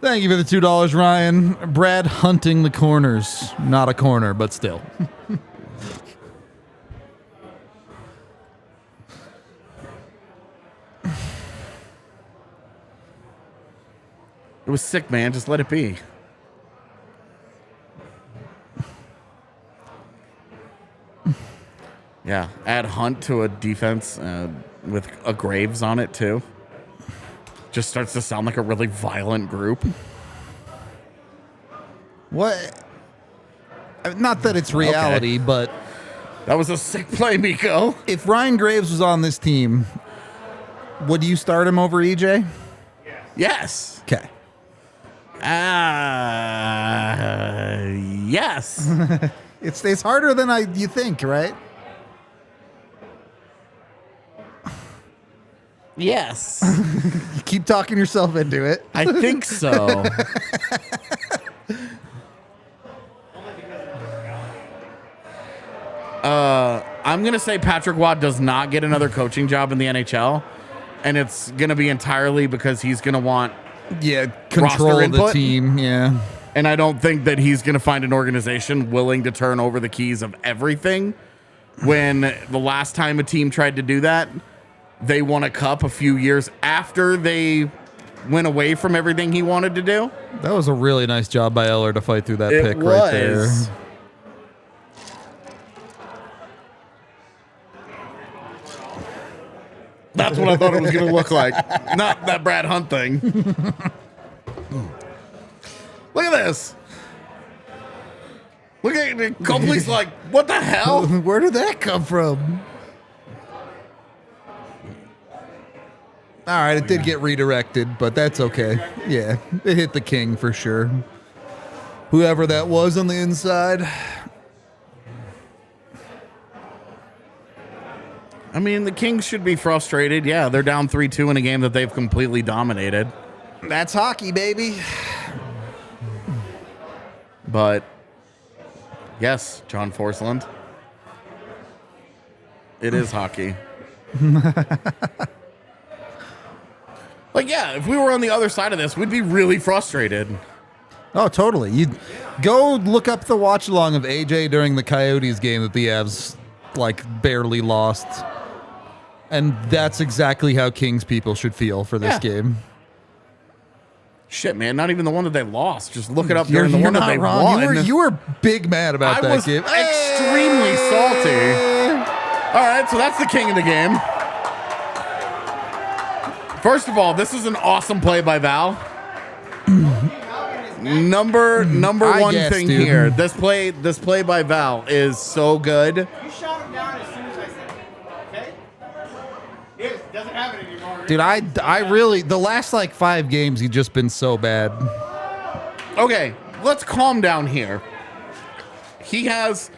Thank you for the $2, Ryan. Brad hunting the corners. Not a corner, but still. It was sick, man. Just let it be. Yeah, add Hunt to a defense with a Graves on it, too. Just starts to sound like a really violent group. What? Not that it's reality, but That was a sick play, Miko. if Ryan Graves was on this team, would you start him over EJ? Yes. Okay. Yes. It's harder than you think, right? Yes. You keep talking yourself into it. I think so. I'm going to say Patrick Watt does not get another coaching job in the NHL, and it's going to be entirely because he's going to want, Yeah, control Roster the input? team. Yeah. and I don't think that he's going to find an organization willing to turn over the keys of everything. When the last time a team tried to do that, they won a cup a few years after they went away from everything he wanted to do. That was a really nice job by Eller to fight through that pick right there. That's what I thought it was going to look like. Not that Brad Hunt thing. Look at this. Look at it. Copley's like, what the hell? Where did that come from? All right, it did get redirected, but that's okay. Yeah, it hit the king for sure. Whoever that was on the inside. I mean, the Kings should be frustrated. Yeah, they're down 3-2 in a game that they've completely dominated. That's hockey, baby. But, yes, John Forsland. It is hockey. Like, yeah, if we were on the other side of this, we'd be really frustrated. Oh, totally. You go look up the watch along of AJ during the Coyotes game that the Avs like barely lost. And that's exactly how Kings people should feel for this game. Shit, man, not even the one that they lost. Just look it up during the one that they won. You were big mad about that game. Extremely salty. All right, so that's the king of the game. First of all, this is an awesome play by Val. Number one guess, thing dude. here. This play by Val is so good. You shot him down as soon as I said it. Okay? He doesn't have it anymore. Dude, I really, the last like 5 games, he's just been so bad. Okay, let's calm down here. He has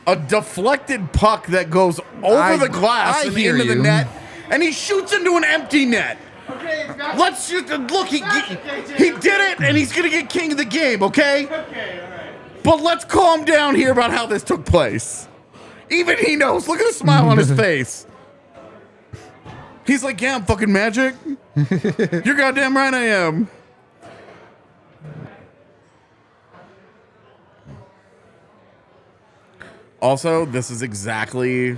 a deflected puck that goes over the glass I and hear into the you. net, and he shoots into an empty net. Okay, guys. Let's just look. He did it, and he's gonna get king of the game. Okay. Okay, all right. But let's calm down here about how this took place. Even he knows. Look at the smile on his face. He's like, yeah, I'm fucking Magic. You're goddamn right I am. Also, this is exactly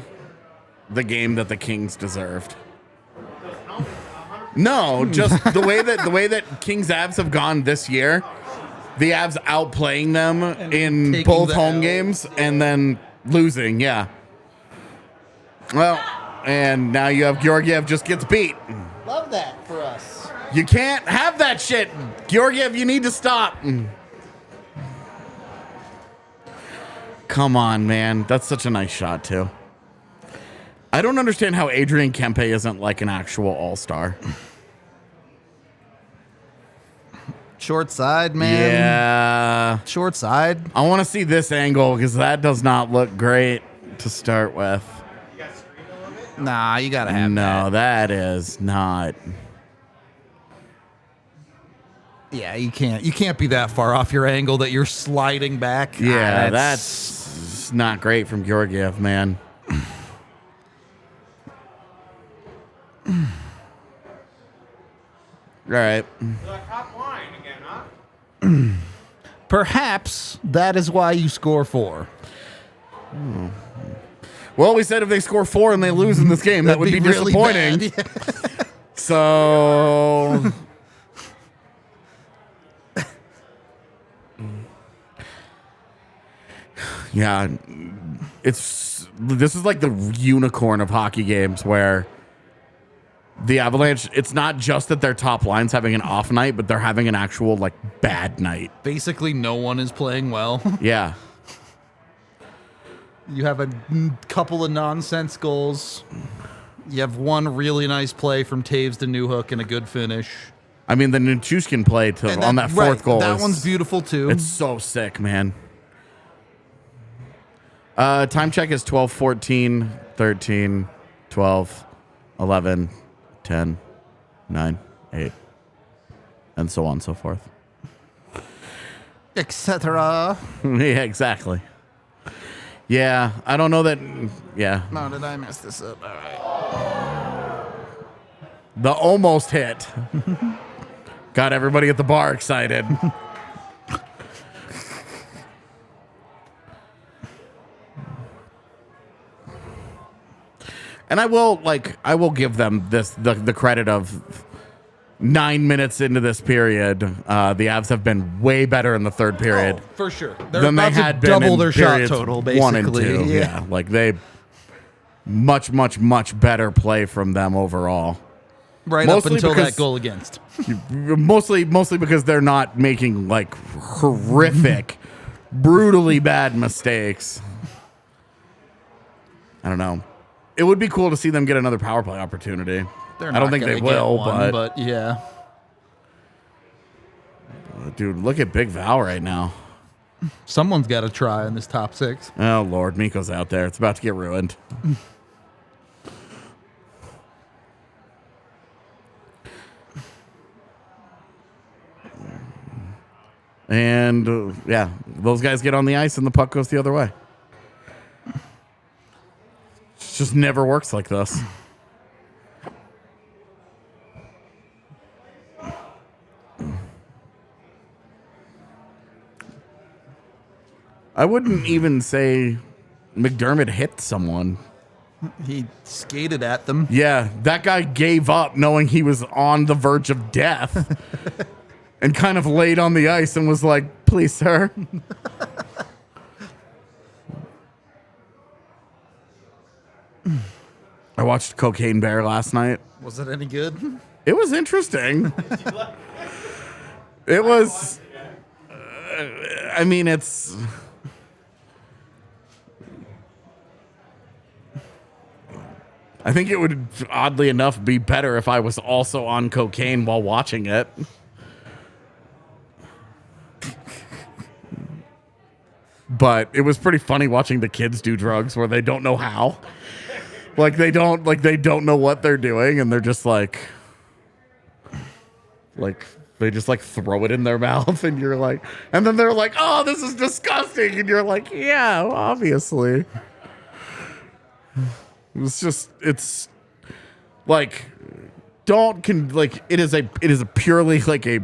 the game that the Kings deserved. No, just the way that Kings Avs have gone this year. The Avs outplaying them in taking both the home L. games and then losing, yeah. Well, and now you have Georgiev just gets beat. Love that for us. You can't have that shit. Georgiev, you need to stop. Come on, man. That's such a nice shot, too. I don't understand how Adrian Kempe isn't like an actual all-star. Short side, man. Yeah. Short side. I want to see this angle because that does not look great to start with. You got screened a little bit? Nah, you gotta have No, that. that is not. Yeah, you can't be that far off your angle that you're sliding back. Yeah, Ah, that's not great from Georgiev, man. All right. The top line again, huh? perhaps that is why you score 4. Well, we said if they score 4 and they lose in this game, that would be really disappointing. bad. So, yeah, this is like the unicorn of hockey games where the Avalanche, it's not just that their top line's having an off night, but they're having an actual like bad night. Basically, no one is playing well. Yeah. You have a couple of nonsense goals. You have one really nice play from Taves to Newhook and a good finish. I mean, the Nichushkin play on that fourth goal. That one's beautiful too. It's so sick, man. Time check is 12, 14, 13, 12, 11, 10, 9, 8, and so on and so forth. Etc. Yeah, exactly. Yeah, I don't know that. Yeah, No, did I mess this up? All right. the almost hit got everybody at the bar excited. And I will give them the credit of 9 minutes into this period, the Avs have been way better in the third period For sure. than they had been double in their shot periods total, 1 and basically. 2. Yeah, like they much better play from them overall. Right Mostly up until because- that goal against. Mostly because they're not making like horrific, brutally bad mistakes. I don't know. It would be cool to see them get another power play opportunity. They're I not don't think gonna they get will, one, but yeah. dude, look at Big Val right now. Someone's got to try in this top 6. Oh Lord, Mikko's out there. It's about to get ruined. And yeah, those guys get on the ice and the puck goes the other way. It just never works like this. I wouldn't even say McDermott hit someone. He skated at them. Yeah, that guy gave up knowing he was on the verge of death and kind of laid on the ice and was like, please, sir. I watched Cocaine Bear last night. Was it any good? It was interesting. It was. I mean, it's. I think it would, oddly enough, be better if I was also on cocaine while watching it. But it was pretty funny watching the kids do drugs where they don't know how. They don't know what they're doing, and they're just like they just like throw it in their mouth, and you're like, and then they're like, oh, this is disgusting, and you're like, yeah, obviously. It's like, it is a purely like a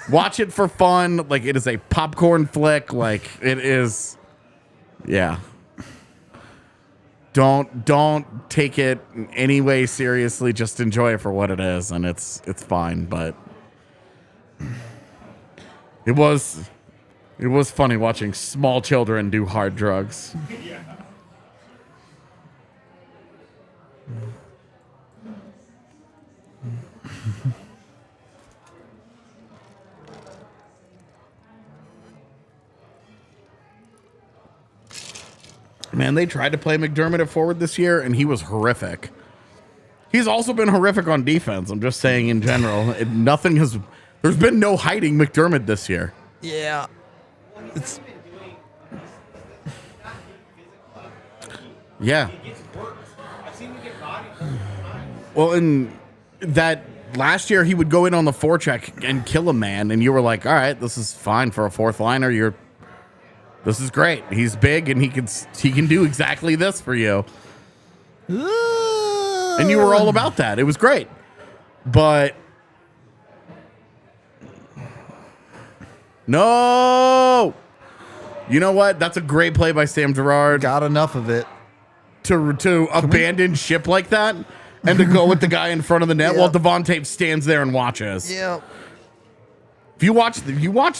watch it for fun, like it is a popcorn flick, like it is, yeah. Don't take it in any way seriously. Just enjoy it for what it is, and it's fine. But it was funny watching small children do hard drugs. Man, they tried to play McDermott at forward this year, and he was horrific. He's also been horrific on defense. I'm just saying in general. There's been no hiding McDermott this year. Yeah. It's Yeah. He gets worked. I've seen him get bodied. Well, in that last year, he would go in on the forecheck and kill a man, and you were like, all right, this is fine for a fourth liner. This is great. He's big, and he can do exactly this for you. And you were all about that. It was great. But no. You know what? That's a great play by Sam Girard. got enough of it. To abandon ship like that and to go with the guy in front of the net while Devontae stands there and watches. Yeah. If you watch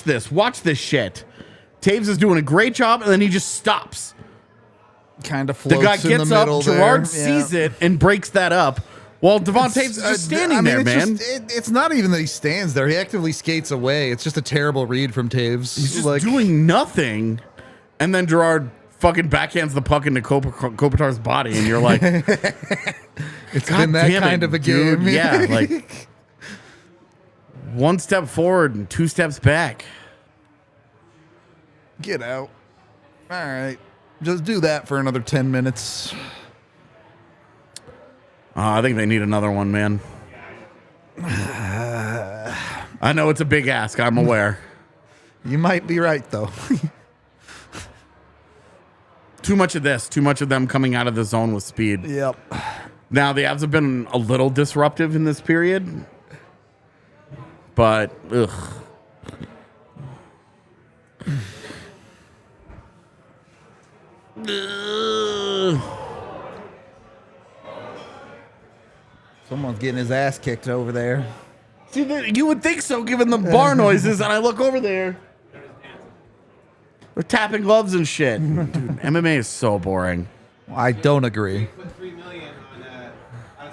this shit. Taves is doing a great job, and then he just stops. Kind of The floats guy in the gets up, middle Girard there. sees it and breaks that up, while Devontae is just standing there, it's man. It's not even that he stands there. He actively skates away. It's just a terrible read from Taves. He's just doing nothing, and then Girard fucking backhands the puck into Kopitar's body, and you're like, it's God been that damn kind it, of a dude. game. Yeah, like one step forward and two steps back. Get out. All right. Just do that for another 10 minutes. I think they need another one, man. I know it's a big ask. I'm aware. You might be right, though. Too much of this. Too much of them coming out of the zone with speed. Yep. Now, the Avs have been a little disruptive in this period. But, ugh. Someone's getting his ass kicked over there. See, you would think so, given the bar noises, and I look over there. They're tapping gloves and shit. Dude, MMA is so boring. I don't agree. Put $3 million on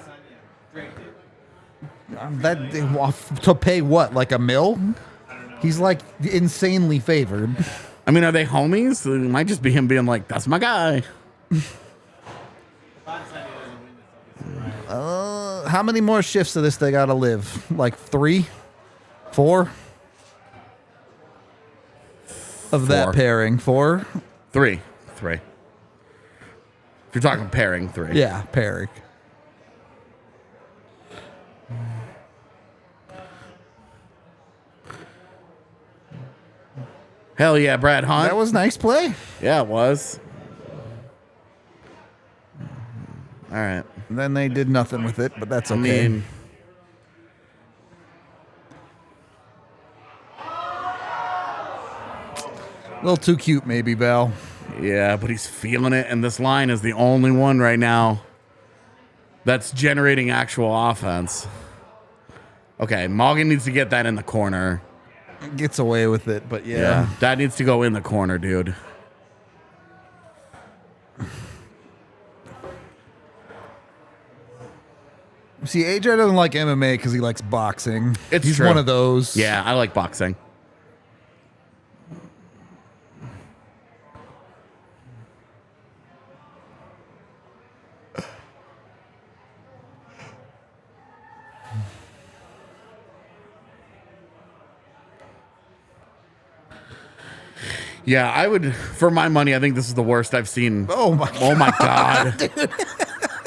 Adesanya. To pay what, like $1 million? He's like insanely favored. I mean, are they homies? It might just be him being like, that's my guy. How many more shifts of this they gotta live? Like 3? 4? Of that 4. pairing. 4? 3. If you're talking pairing, 3. Yeah, pairing. Hell yeah, Brad Hunt. That was nice play. Yeah, it was. All right. Then they did nothing with it, but that's I okay. mean, a little too cute, maybe, Val. yeah, but he's feeling it, and this line is the only one right now that's generating actual offense. Okay, Morgan needs to get that in the corner. Gets away with it, but yeah. That needs to go in the corner, dude. See, AJ doesn't like MMA because he likes boxing. He's true. one of those. Yeah, I like boxing. Yeah, I would, for my money, I think this is the worst I've seen. Oh my God.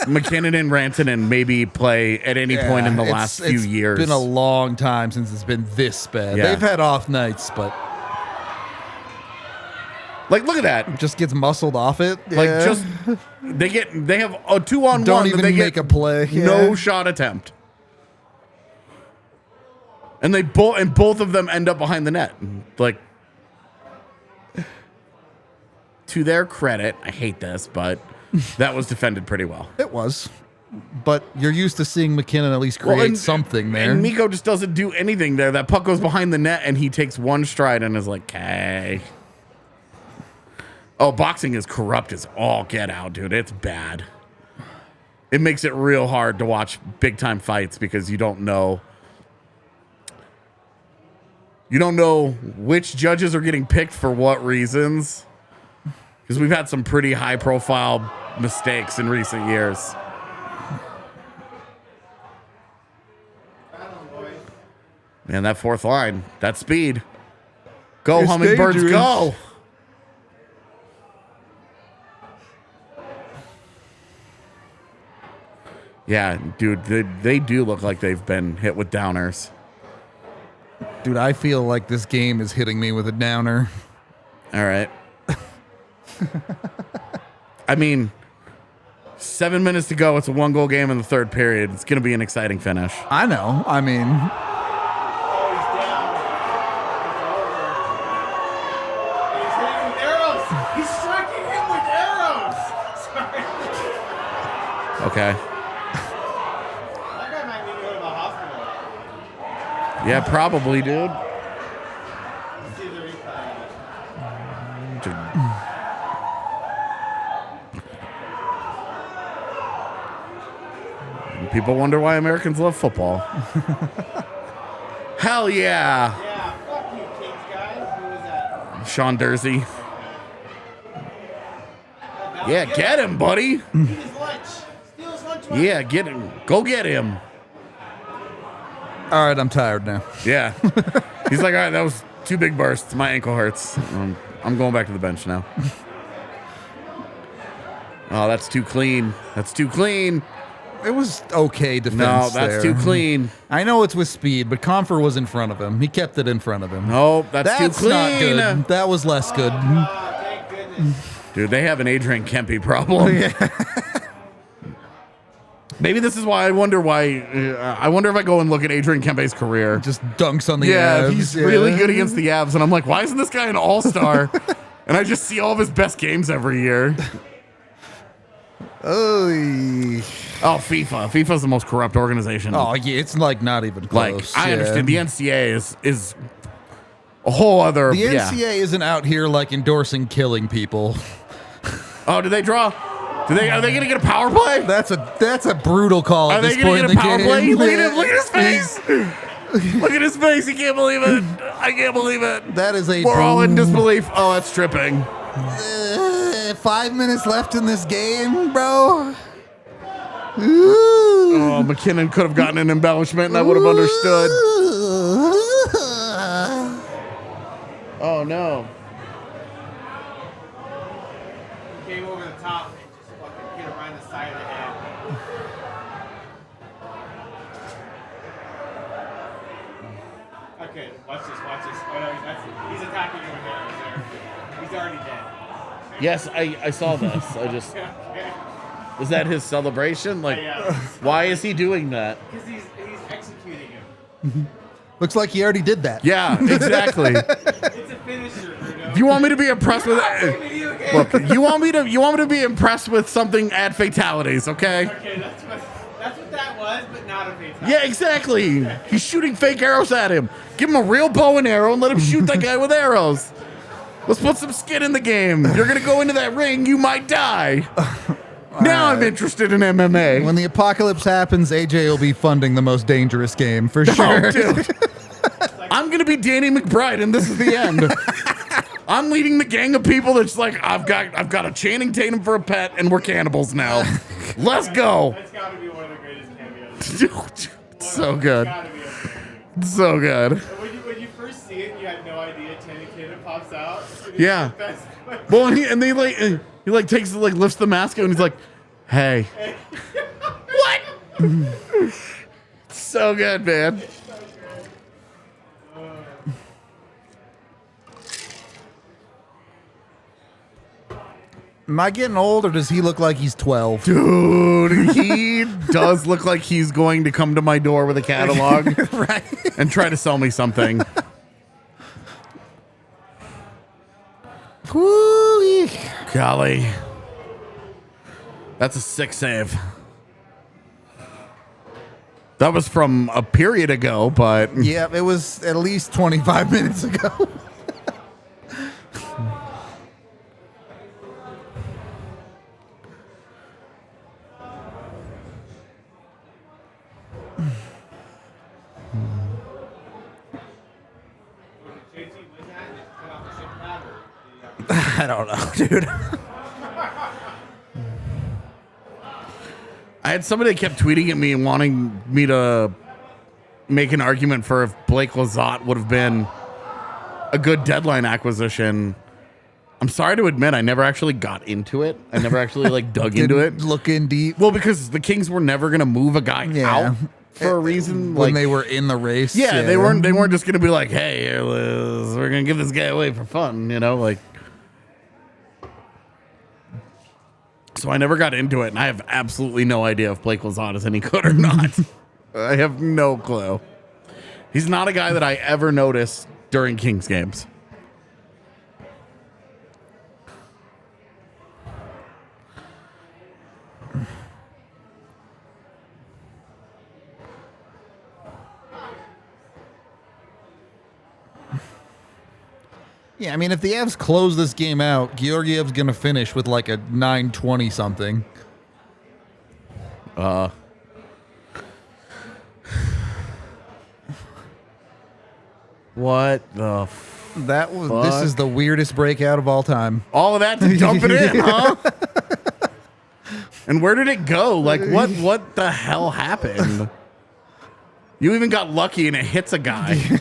McKinnon and Rantanen maybe play at any point in the last few years. It's been a long time since it's been this bad. Yeah. They've had off nights, but like, look at that. just gets muscled off it. Like, Yeah. just they have a 2-on-1. Don't that even they make get a play. No Yeah. shot attempt. And both of them end up behind the net. Like, to their credit, I hate this, but that was defended pretty well. It was. But you're used to seeing McKinnon at least create something there. And Mikko just doesn't do anything there. That puck goes behind the net, and he takes one stride and is like, okay. Oh, boxing is corrupt as all get out, dude. It's bad. It makes it real hard to watch big-time fights because you don't know. You don't know which judges are getting picked for what reasons. because we've had some pretty high-profile mistakes in recent years. Man, that fourth line, that speed. Go, It's Hummingbirds, dangerous. go. Yeah, dude, they do look like they've been hit with downers. Dude, I feel like this game is hitting me with a downer. All right. I mean, 7 minutes to go. It's a 1-goal game in the third period. It's going to be an exciting finish. I know. I mean, Oh, he's down. It's over. He's hitting with arrows. He's striking him with arrows. Sorry. Okay. That guy might need to go to the hospital. Yeah, probably, dude. Let's see the replay. People wonder why Americans love football. Hell yeah. Yeah, fuck you, Kings guy. Who was that? Sean Dursey. Yeah, get him, buddy. Eat his lunch. Steal his lunch money. Yeah, get him. Go get him. all right, I'm tired now. Yeah. He's like, all right, that was 2 big bursts. My ankle hurts. I'm going back to the bench now. Oh, that's too clean. That's too clean. It was okay defense. No, that's there. too clean. I know it's with speed, but Confer was in front of him. He kept it in front of him. No, that's too clean. not good. That was less good. Oh, thank goodness. Dude, they have an Adrian Kempe problem. Maybe this is why I wonder why. I wonder if I go and look at Adrian Kempe's career. Just dunks on the Yeah, Avs. he's really good against the Avs, and I'm like, why isn't this guy an all-star? And I just see all of his best games every year. Oh, FIFA. FIFA's the most corrupt organization. oh yeah, it's like not even close. I yeah. understand the NCAA is a whole other. The yeah. NCAA isn't out here like endorsing killing people. Oh, did they draw? Are they gonna get a power play? That's a brutal call Are at they this gonna point get in a the power game. play? Look at him! Look at his face! Look at his face! He can't believe it! I can't believe it! That is a. We're all in disbelief. Oh, that's tripping. 5 minutes left in this game, bro. Ooh. Oh, McKinnon could have gotten an embellishment, and I would have understood. Oh no! Came over the top and just fucking hit him right in the side of the head. Okay, watch this. Oh no, he's attacking him with arrows there. He's already dead. Yes, I saw this. I just Okay. is that his celebration? Like, Yeah. why is he doing that? Because he's executing him. Looks like he already did that. Yeah, exactly. It's a finisher, Bruno. You want me to be impressed with Video game. Look, you want me to be impressed with something at fatalities, okay? Okay, that's what that was, but not a fatality. Yeah, exactly. He's shooting fake arrows at him. Give him a real bow and arrow and let him shoot that guy with arrows. Let's put some skin in the game. You're gonna go into that ring, you might die. Now I'm interested in MMA. When the apocalypse happens, AJ will be funding the most dangerous game for sure. Oh, dude. I'm gonna be Danny McBride, and this is the end. I'm leading the gang of people that's like, I've got a Channing Tatum for a pet, and we're cannibals now. Let's go. That's gotta be one of the greatest cameos. Dude, it's so good. Gotta be a cameo. It's so good. When you first see it, you had no idea Channing Tatum pops out. It's Yeah. the best. Well, and he takes lifts the mask out, and he's like, "Hey, what?" So good, man. Am I getting old, or does he look like he's 12? Dude, he does look like he's going to come to my door with a catalog Right. and try to sell me something. Woo-wee. Golly. That's a sick save. That was from a period ago, but Yeah, it was at least 25 minutes ago. JT win that and cut off the ship pad, or did he have I don't know, dude. I had somebody that kept tweeting at me and wanting me to make an argument for if Blake Lizotte would have been a good deadline acquisition. I'm sorry to admit, I never actually got into it. I never actually like dug into it. Look in deep. Well, because the Kings were never going to move a guy out for a reason. When like, they were in the race. yeah, they weren't just going to be like, hey, here, Liz, we're going to give this guy away for fun, you know, like. So I never got into it, and I have absolutely no idea if Blake Lizotte is any good or not. I have no clue. He's not a guy that I ever notice during Kings games. Yeah, I mean, if the Avs close this game out, Georgiev's going to finish with like a 920 something. What the This is the weirdest breakout of all time. all of that to dump it in, huh? And where did it go? Like, what the hell happened? You even got lucky and it hits a guy.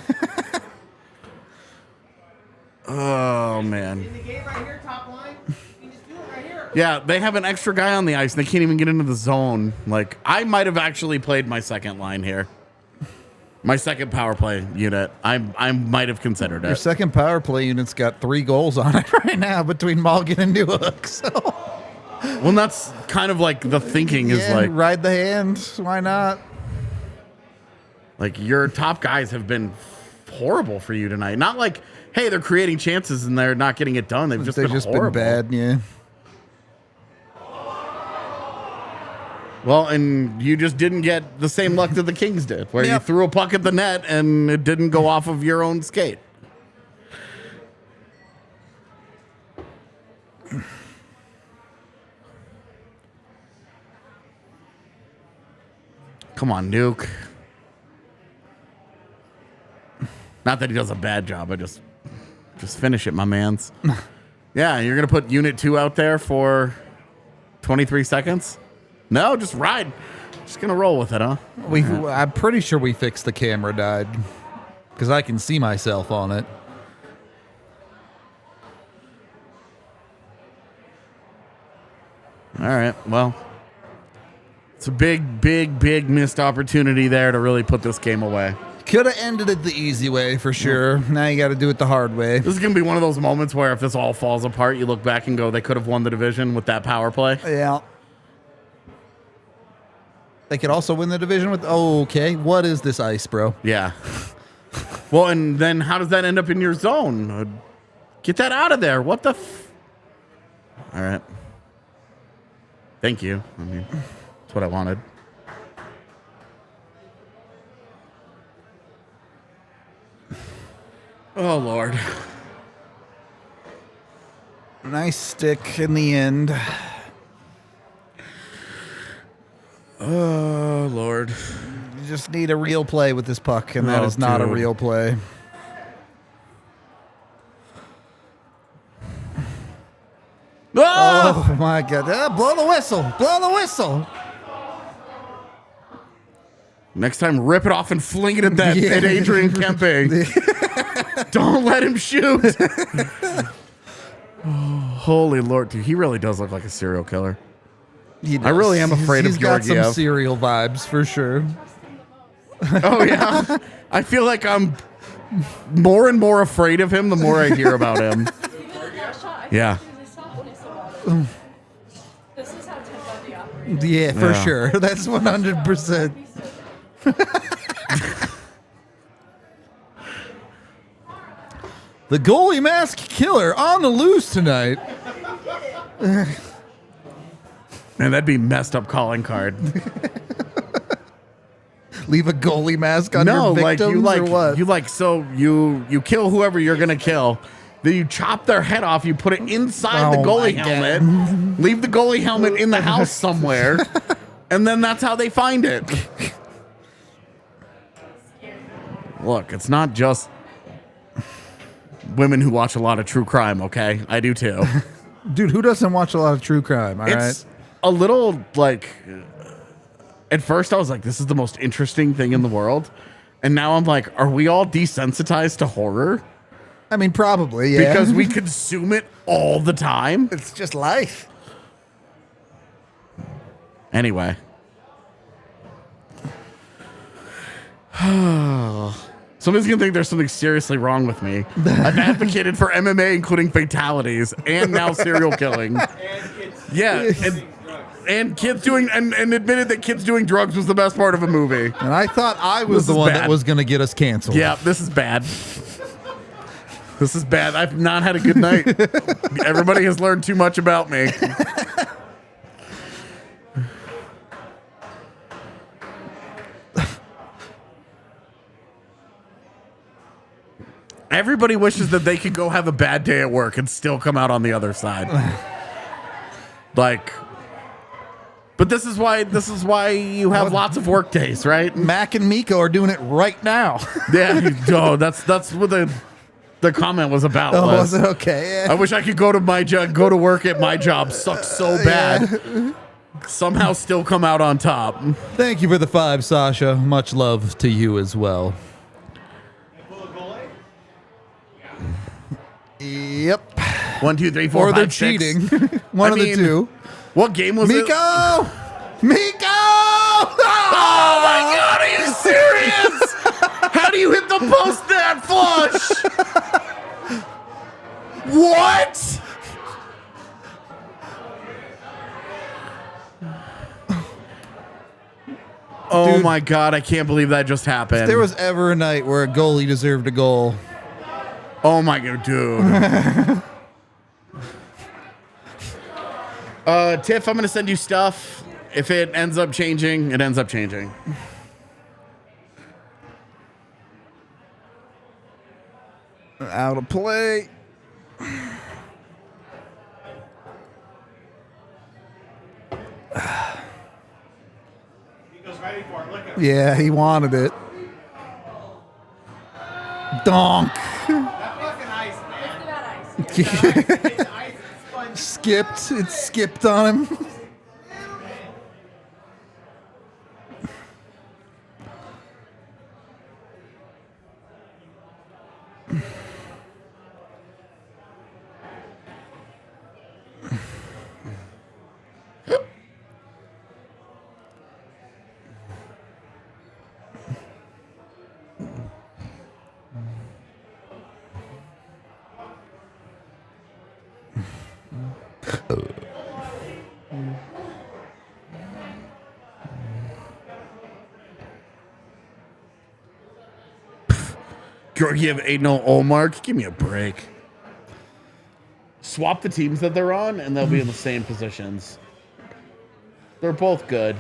Oh, man. In the game right here, top line, you can just do it right here. Yeah, they have an extra guy on the ice and they can't even get into the zone. Like, I might have actually played my second line here. My second power play unit. I might have considered Your it. second power play unit's got 3 goals on it right now between Malgin and Newhook. So, Well, that's kind of like the thinking is yeah, like, ride the hand. Why not? like your top guys have been horrible for you tonight. Not like, hey, they're creating chances and they're not getting it done. They've just been horrible. bad, yeah. Well, and you just didn't get the same luck that the Kings did, where you Yep. threw a puck at the net and it didn't go off of your own skate. Come on, Nuke. Not that he does a bad job. I just finish it, my mans. Yeah, you're going to put Unit 2 out there for 23 seconds? No, just ride. Just going to roll with it, huh? I'm pretty sure we fixed the camera died because I can see myself on it. All right, well, it's a big missed opportunity there to really put this game away. Could have ended it the easy way for sure. Now you got to do it the hard way. This is going to be one of those moments where if this all falls apart, you look back and go, they could have won the division with that power play. Yeah. They could also win the division with. Oh, okay. What is this ice, bro? Yeah. Well, and then how does that end up in your zone? Get that out of there. What the All right. Thank you. I mean, that's what I wanted. Oh, Lord. Nice stick in the end. Oh, Lord. You just need a real play with this puck, and that Oh, is not a dude. real play. Oh! Oh, my God. Blow the whistle. Blow the whistle. Next time, rip it off and fling it at that at Adrian Kempe. Don't let him shoot. Oh, holy Lord, dude, he really does look like a serial killer. He I really am afraid of He's got some Georgiev. serial vibes for sure. Oh yeah, I feel like I'm more and more afraid of him the more I hear about him. Yeah. This is how Ted Bundy operates. Yeah, for Yeah. sure. That's 100%. The goalie mask killer on the loose tonight. Man, that'd be messed up calling card. Leave a goalie mask on No, your like victims you or what? you kill whoever you're gonna kill. Then you chop their head off. You put it inside the Oh goalie my helmet. Leave the goalie helmet in the house somewhere, and then that's how they find it. Look, it's not just women who watch a lot of true crime. Okay, I do too. Dude, who doesn't watch a lot of true crime? All right. It's a little like At first, I was like, this is the most interesting thing in the world. And now I'm like, are we all desensitized to horror? I mean, probably, yeah. Because we consume it all the time. It's just life. Anyway. Somebody's going to think there's something seriously wrong with me. I've advocated for MMA, including fatalities, and now serial killing. And kids. Yeah. And kids doing, and admitted that kids doing drugs was the best part of a movie. And I thought I was This the is one bad. that was going to get us canceled. Yeah, this is bad. This is bad. I've not had a good night. Everybody has learned too much about me. Everybody wishes that they could go have a bad day at work and still come out on the other side. Like, but this is why you have lots of work days, right? Mac and Miko are doing it right now. Yeah, that's what the comment was about. Oh, was it okay? I wish I could go to work at my job. Sucks so bad. Somehow still come out on top. Thank you for the 5, Sasha. Much love to you as well. Yep. 1, 2, 3, 4, Or they're 5, 6. cheating. One of the two. What game was it? Miko! Miko! Oh my god, are you serious? How do you hit the post that flush? What? Oh Dude. my god, I can't believe that just happened. If there was ever a night where a goalie deserved a goal. Oh my god, dude. Tiff, I'm gonna send you stuff. If it ends up changing, it ends up changing. Out of play. He goes ready for it. Look at him. Yeah, he wanted it. Donk. That fucking ice, man. That ice. It's ice. It's sponge. Skipped. It skipped on him. Georgiev 8-0 Olmark. Give me a break. Swap the teams that they're on, and they'll be in the same positions. They're both good.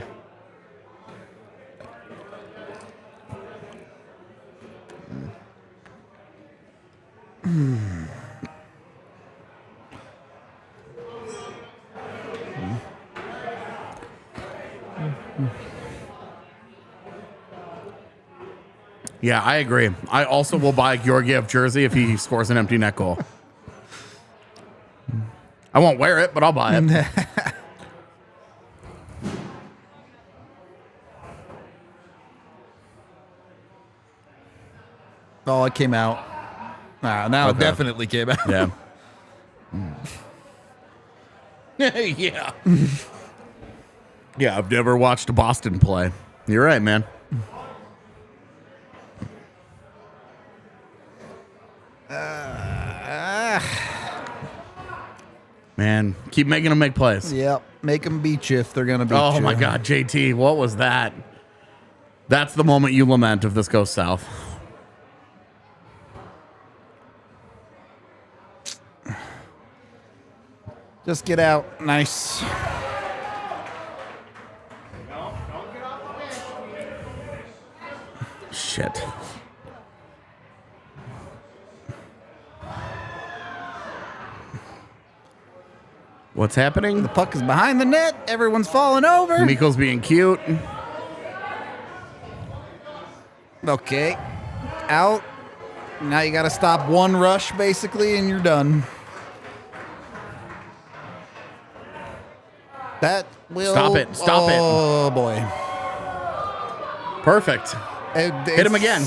Yeah, I agree. I also will buy a Georgiev jersey if he scores an empty net goal. I won't wear it, but I'll buy it. Oh, it came out. Now it Okay. definitely came out. Yeah. Yeah. Yeah, I've never watched Boston play. You're right, man. Man, keep making them make plays. Yep. Make them beat you if they're going to beat you. Oh my God, JT, what was that? That's the moment you lament if this goes south. Just get out. Nice. Don't get off the bench. Shit. What's happening? The puck is behind the net. Everyone's falling over. Miko's being cute. Okay. Out. Now you got to stop one rush, basically, and you're done. That will... Stop it. Stop it. Oh, boy. Perfect. Hit him again.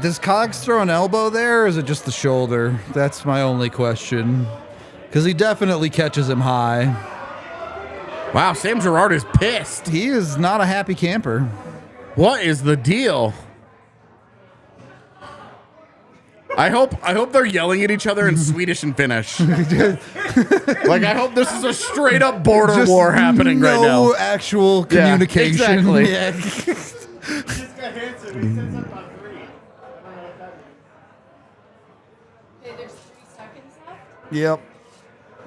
Does Cogs throw an elbow there, or is it just the shoulder? That's my only question. Because he definitely catches him high. Wow, Sam Girard is pissed. He is not a happy camper. What is the deal? I hope they're yelling at each other in Swedish and Finnish. Like, I hope this is a straight up border Just war happening right now. No actual communication. exactly. Yeah. He just got hit, so he said something on 3. I don't know what that Okay, there's 3 seconds left. Yep.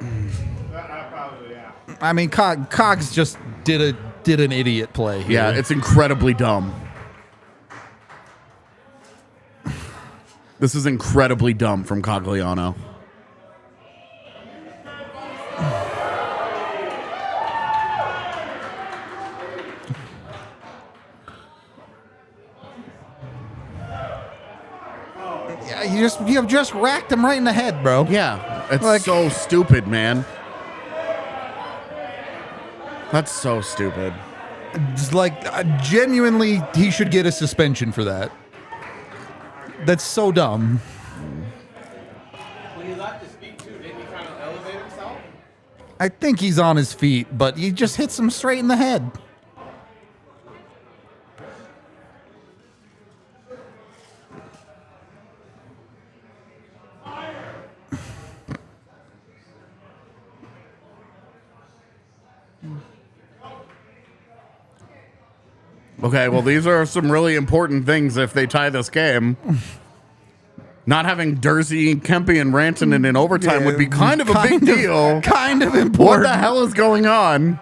means. Probably, yeah. I mean, Cogs just did an idiot play here. Yeah, it's incredibly dumb. This is incredibly dumb from Cogliano. Yeah, you've just racked him right in the head, bro. Yeah, it's Like- so stupid, man. That's so stupid. It's like, genuinely, he should get a suspension for that. That's so dumb. When he left his feet, too, didn't he kind of elevate himself? I think he's on his feet, but he just hits him straight in the head. Okay, well, these are some really important things if they tie this game. Not having Dursey, Kempe, and Rantanen in overtime would be kind of a big deal. Kind of What important. the hell is going on?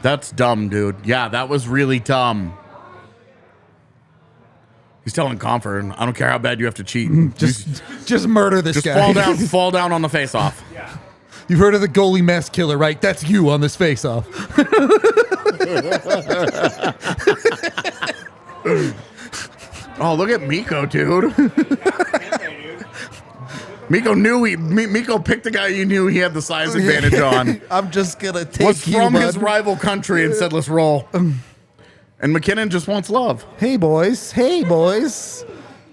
That's dumb, dude. Yeah, that was really dumb. He's telling Comfort, I don't care how bad you have to cheat. Just murder this Just guy. fall down on the face-off. You've heard of the goalie mess killer, right? That's you on this face-off. Oh, look at Miko, dude. Miko picked the guy you knew he had the size advantage on. I'm just gonna take Was you, from bud. his rival country and said, let's roll. And McKinnon just wants love. Hey, boys. Hey, boys.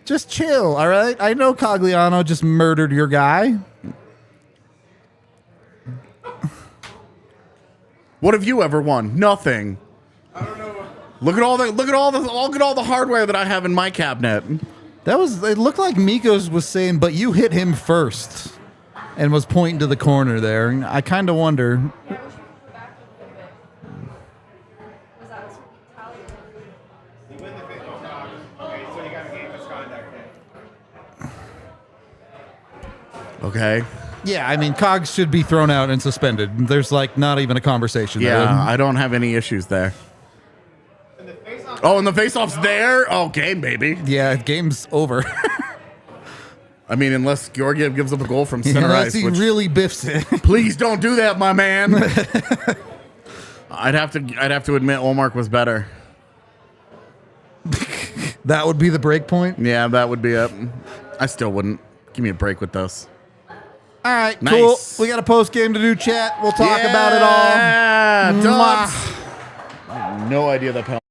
Just chill, all right? I know Cogliano just murdered your guy. What have you ever won? Nothing. I don't know. Look at all the hardware that I have in my cabinet. It looked like Mikos was saying, but you hit him first, and was pointing to the corner there. And I kind of wonder. Yeah, we should go back a little bit. Was that tally? He win the fifth. Okay, so you got a game misconduct then. Okay. Yeah, I mean, Cogs should be thrown out and suspended. There's like not even a conversation there. Yeah, I don't have any issues there. And the face-off. Oh, and the face-off's there? Okay, baby. Yeah, game's over. I mean, unless Georgiev gives up a goal from center Unless ice. he Which, really biffs it. please don't do that, my man. I'd have to admit Olmark was better. That would be the break point. Yeah, that would be it. I still wouldn't. Give me a break with this. All right, Nice. cool. We got a post game to do, chat. We'll talk about it all. Yeah, Mwah. Dubs. No idea that penalty.